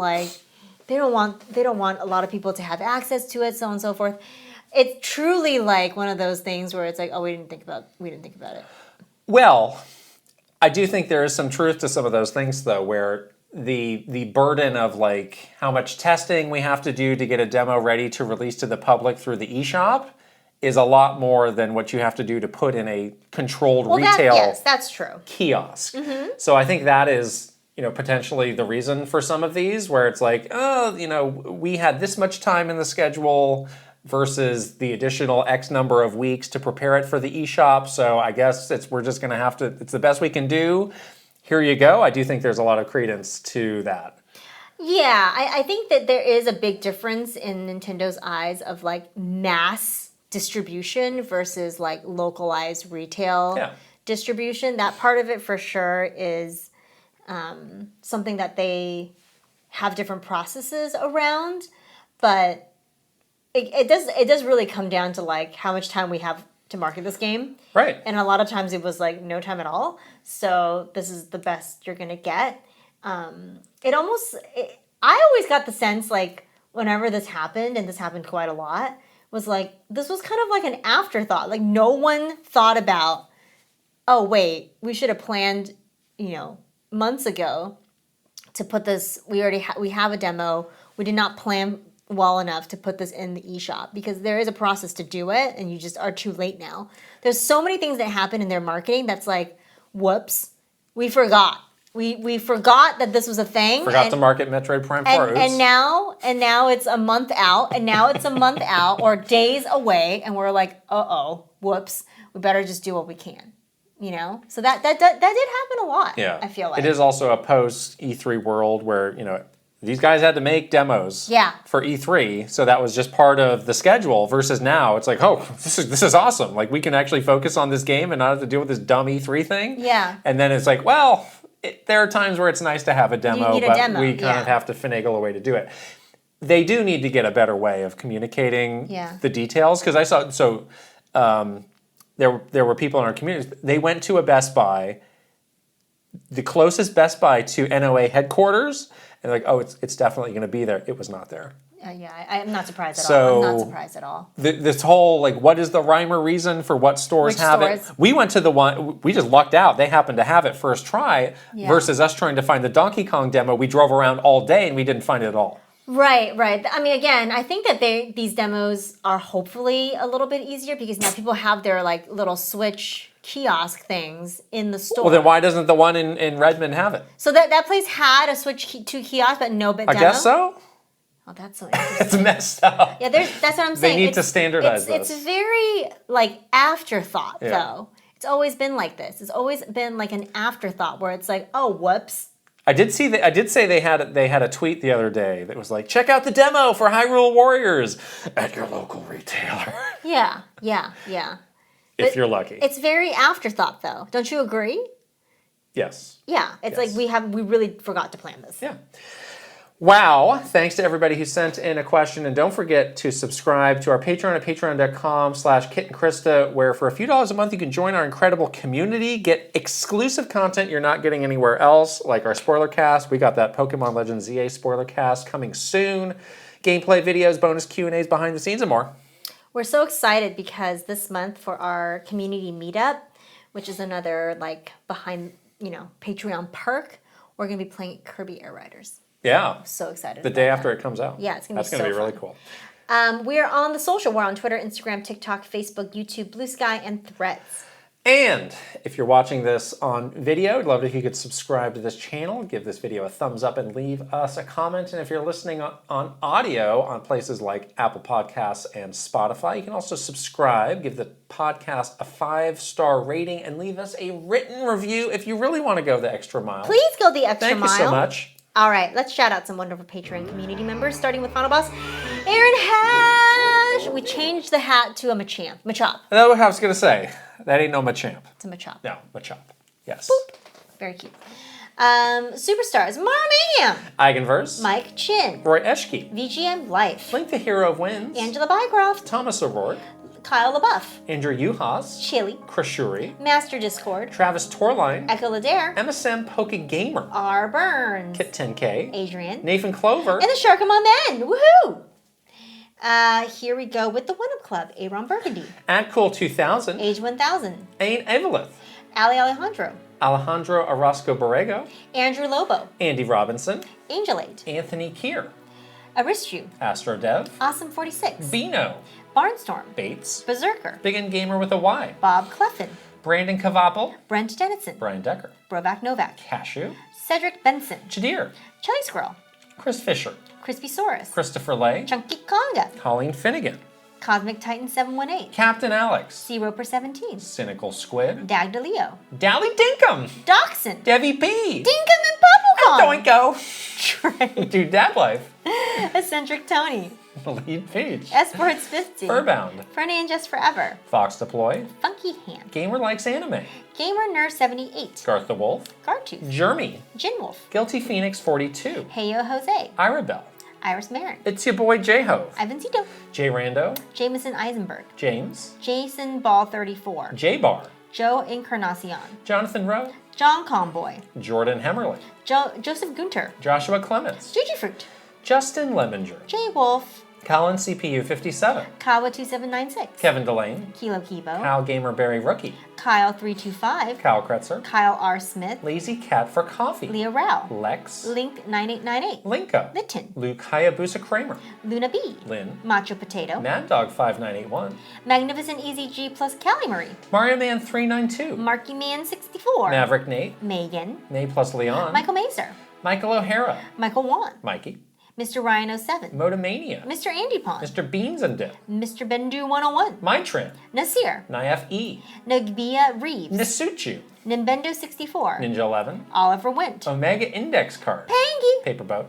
a lot of people to have access to it, so on and so forth. It's truly like one of those things where it's like, oh, we didn't think about it. Well, I do think there is some truth to some of those things, though, where the burden of like how much testing we have to do to get a demo ready to release to the public through the eShop is a lot more than what you have to do to put in a controlled retail that's true. kiosk. Mm-hmm. So I think that is potentially the reason for some of these where it's like, we had this much time in the schedule versus the additional X number of weeks to prepare it for the eShop. So I guess we're just going to have to, it's the best we can do. Here you go. I do think there's a lot of credence to that. Yeah, I think that there is a big difference in Nintendo's eyes of like mass distribution versus like localized retail distribution. That part of it for sure is something that they have different processes around, but it does really come down to like how much time we have to market this game. Right. And a lot of times it was like no time at all. So this is the best you're going to get. I always got the sense like whenever this happened, and this happened quite a lot, was like, this was kind of like an afterthought. Like no one thought about, oh wait, we should have planned, months ago to put this, we have a demo. We did not plan well enough to put this in the eShop because there is a process to do it and you just are too late now. There's so many things that happen in their marketing that's like, whoops, we forgot. We forgot that this was a thing. Forgot to market Metroid Prime 4. And now it's a month out, and now it's a month out or days away, and we're like, whoops, we better just do what we can. You know? So that did happen a lot, Yeah. I feel like. It is also a post E3 world where, these guys had to make demos for E3, so that was just part of the schedule. Versus now, it's like, this is awesome. Like we can actually focus on this game and not have to deal with this dumb E3 thing. Yeah. And then it's like, well, there are times where it's nice to have a demo, but we kind of have to finagle a way to do it. They do need to get a better way of communicating the details because I saw there were people in our community. They went to a Best Buy, the closest Best Buy to NOA headquarters. And they're like, it's definitely going to be there. It was not there. I'm not surprised at all. I'm not surprised at all. This whole, what is the rhyme or reason for what stores have it? We went to the one, we just lucked out. They happened to have it first try versus us trying to find the Donkey Kong demo. We drove around all day and we didn't find it at all. Right. I mean, again, I think that these demos are hopefully a little bit easier because now people have their little Switch kiosk things in the store. Well, then why doesn't the one in Redmond have it? So that place had a Switch 2 kiosk, but no demo? I guess so. Oh, that's so interesting. It's messed up. Yeah, that's what I'm saying. They need to standardize this. It's very afterthought though. It's always been like this. It's always been like an afterthought where it's like, oh, whoops. I did say they had a tweet the other day that was like, check out the demo for Hyrule Warriors at your local retailer. Yeah. If you're lucky. It's very afterthought though. Don't you agree? Yes. Yeah. It's like we really forgot to plan this. Yeah. Wow. Thanks to everybody who sent in a question. And don't forget to subscribe to our Patreon at patreon.com/KitandKrysta, where for a few dollars a month you can join our incredible community, get exclusive content you're not getting anywhere else, like our spoiler cast. We got that Pokemon Legends ZA spoiler cast coming soon. Gameplay videos, bonus Q&As, behind the scenes, and more. We're so excited because this month for our community meetup, which is another behind, Patreon perk, we're going to be playing Kirby Air Riders. Yeah. I'm so excited. The day after it comes out. Yeah, it's going to be so That's going to be really fun. cool. We're on the social. We're on Twitter, Instagram, TikTok, Facebook, YouTube, Blue Sky, and Threads. And if you're watching this on video, I'd love it if you could subscribe to this channel, give this video a thumbs up, and leave us a comment. And if you're listening on audio on places like Apple Podcasts and Spotify, you can also subscribe, give the podcast a 5-star rating, and leave us a written review if you really want to go the extra mile. Please go the extra mile. Thank you so much. All right, let's shout out some wonderful Patreon community members, starting with Final Boss, Aaron Hash. We changed the hat to a Machop. That's what I was going to say. That ain't no Machamp. It's a Machop. No, Machop. Yes. Boop. Very cute. Superstars, Mara Mayhem, Eigenverse. Mike Chin, Roy Eschke. VGM Life, Link the Hero of Wins. Angela Bycroft, Thomas O'Rourke. Kyle LaBeouf, Andrew Uhas. Chili, Krishuri. Master Discord, Travis Torline. Echo Ladair, MSM Pokegamer. R. Burns, Kit 10K. Adrian, Nathan Clover. and the Sharkamon Men. Woohoo! Here we go with the One Up Club. Aaron Burgundy, At Cool 2000. Age 1000, Ain Evelith. Ali Alejandro, Alejandro Orozco Borrego. Andrew Lobo, Andy Robinson. Angel 8, Anthony Kier. Aristu, Astro Dev. Awesome 46, Bino. Barnstorm, Bates. Berserker, Big N Gamer with a Y. Bob Cleffin, Brandon Kavapel. Brent Dennison, Brian Decker. Brovak Novak, Cashew. Cedric Benson, Jadir. Chili Squirrel, Chris Fisher. Crispy Saurus, Christopher Lay. Chunky Conga, Colleen Finnegan. Cosmic Titan 718, Captain Alex. C Roper 17, Cynical Squid. Dag DeLeo, Dally Dinkum. Dachshund, Debbie P. Dinkum and Bubblegum, Doinko. Trey, Dude, Dad Life. Eccentric Tony, Lead Peach. Esports 50, Furbound. Fernie and Just Forever, Fox Deploy. Funky Hand, Gamer Likes Anime. Gamer Nerd 78, Garth the Wolf. Gartooth, Jeremy. Jinwolf, Guilty Phoenix 42. Heyo Jose, Irabel. Iris Marin, It's your boy J-Hove. Ivan Zito, J Rando. Jameson Eisenberg, James. Jason Ball 34, J Bar. Joe Encarnacion, Jonathan Rowe. John Comboy, Jordan Hemmerly. Joseph Gunter, Joshua Clements. Gigi Fruit, Justin Lemminger. Jay Wolf, Colin CPU 57. Kawa 2796. Kevin Delane. Kilo Kibo. Kyle Gamerberry Rookie. Kyle 325. Kyle Kretzer. Kyle R. Smith. Lazy Cat for Coffee. Leah Rao. Lex. Link 9898. Linka. Linton. Luke Hayabusa Kramer. Luna B. Lynn. Macho Potato. Mad Dog 5981. Magnificent Easy G plus Callie Marie. Mario Man 392. Marky Man 64. Maverick Nate. Megan. May plus Leon. Michael Mazer. Michael O'Hara. Michael Wan. Mikey. Mr. Ryan 07. Motomania. Mr. Andy Pond. Mr. Beans and Dip. Mr. Bendu 101. Mytrin. Nasir. Naif E. Nagbia Reeves. Nisuchu. Nimbendo 64. Ninja 11. Oliver Wint. Omega Index Card. Pangy. Paperboat.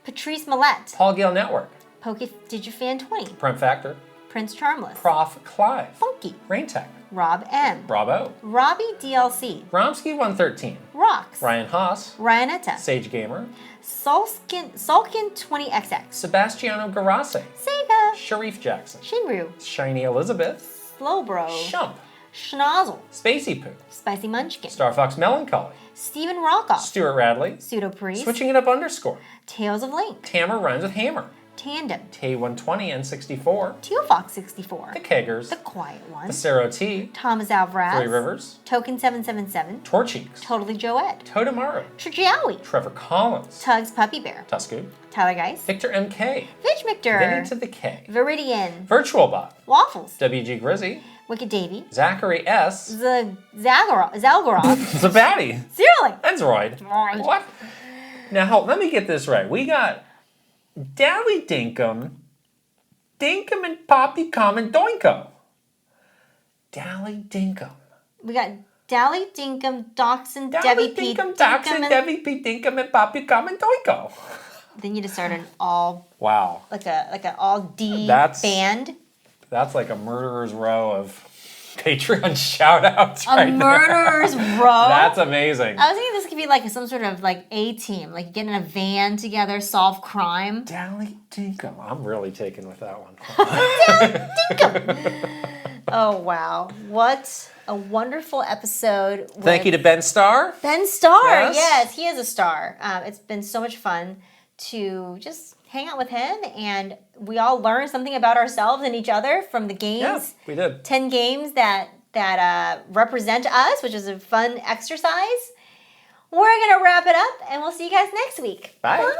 Patrice Millette. Paul Gale Network. Poke Digifan 20. Prem Factor. Prince Charmless. Prof. Clive. Funky. Raintech. Rob M. Bravo. Robbie DLC. Romsky 113. Rocks. Ryan Haas. Ryanetta. Sage Gamer. Sulkin 20XX. Sebastiano Garase. Sega. Sharif Jackson. Shinru. Shiny Elizabeth. Slowbro. Shump. Schnozzle. Spacey Poo. Spicy Munchkin. Star Fox Melancholy. Stephen Rockoff. Stuart Radley. Pseudo Priest. Switching it up underscore. Tales of Link. Tammer Rhymes with Hammer. Tandem. Tay120 and 64. Teal Fox 64. The Keggers. The Quiet One. Acero T. Thomas Alvarez. Three Rivers. Token 777. Torcheeks. Totally Joette. Totemaru. Trigiawi. Trevor Collins. Tugs Puppy Bear. Tusku. Tyler Geist. Victor MK. Fitch Victor. Vinny to the K. Viridian. VirtualBot. Waffles. WG Grizzy. Wicked Davy. Zachary S. Zalgoroth. Zabatti. Zerling. Enzroid. What? Now, let me get this right. We got Dally Dinkum, Dinkum and Poppy Common Doinko. Dally Dinkum. We got Dally Dinkum, Dachshund, Dally Debbie P. Dinkum, Dachshund, and Debbie P. Dinkum, and Poppy Common Doinko. then you just start an all Wow. like an all D That's- band. That's like a murderer's row of Patreon shout-outs A right there. murderer's row. That's amazing. I was thinking this could be like some sort of like A team, like get in a van together, solve crime. Dally Dinkum. I'm really taken with that one. Oh wow, what a wonderful episode! Thank you to Ben Starr. Ben Starr. Yes. Yes, he is a star. It's been so much fun to just hang out with him, and we all learned something about ourselves and each other from the games. Yeah, we did. 10 games that represent us, which is a fun exercise. We're gonna wrap it up, and we'll see you guys next week. Bye. Bye.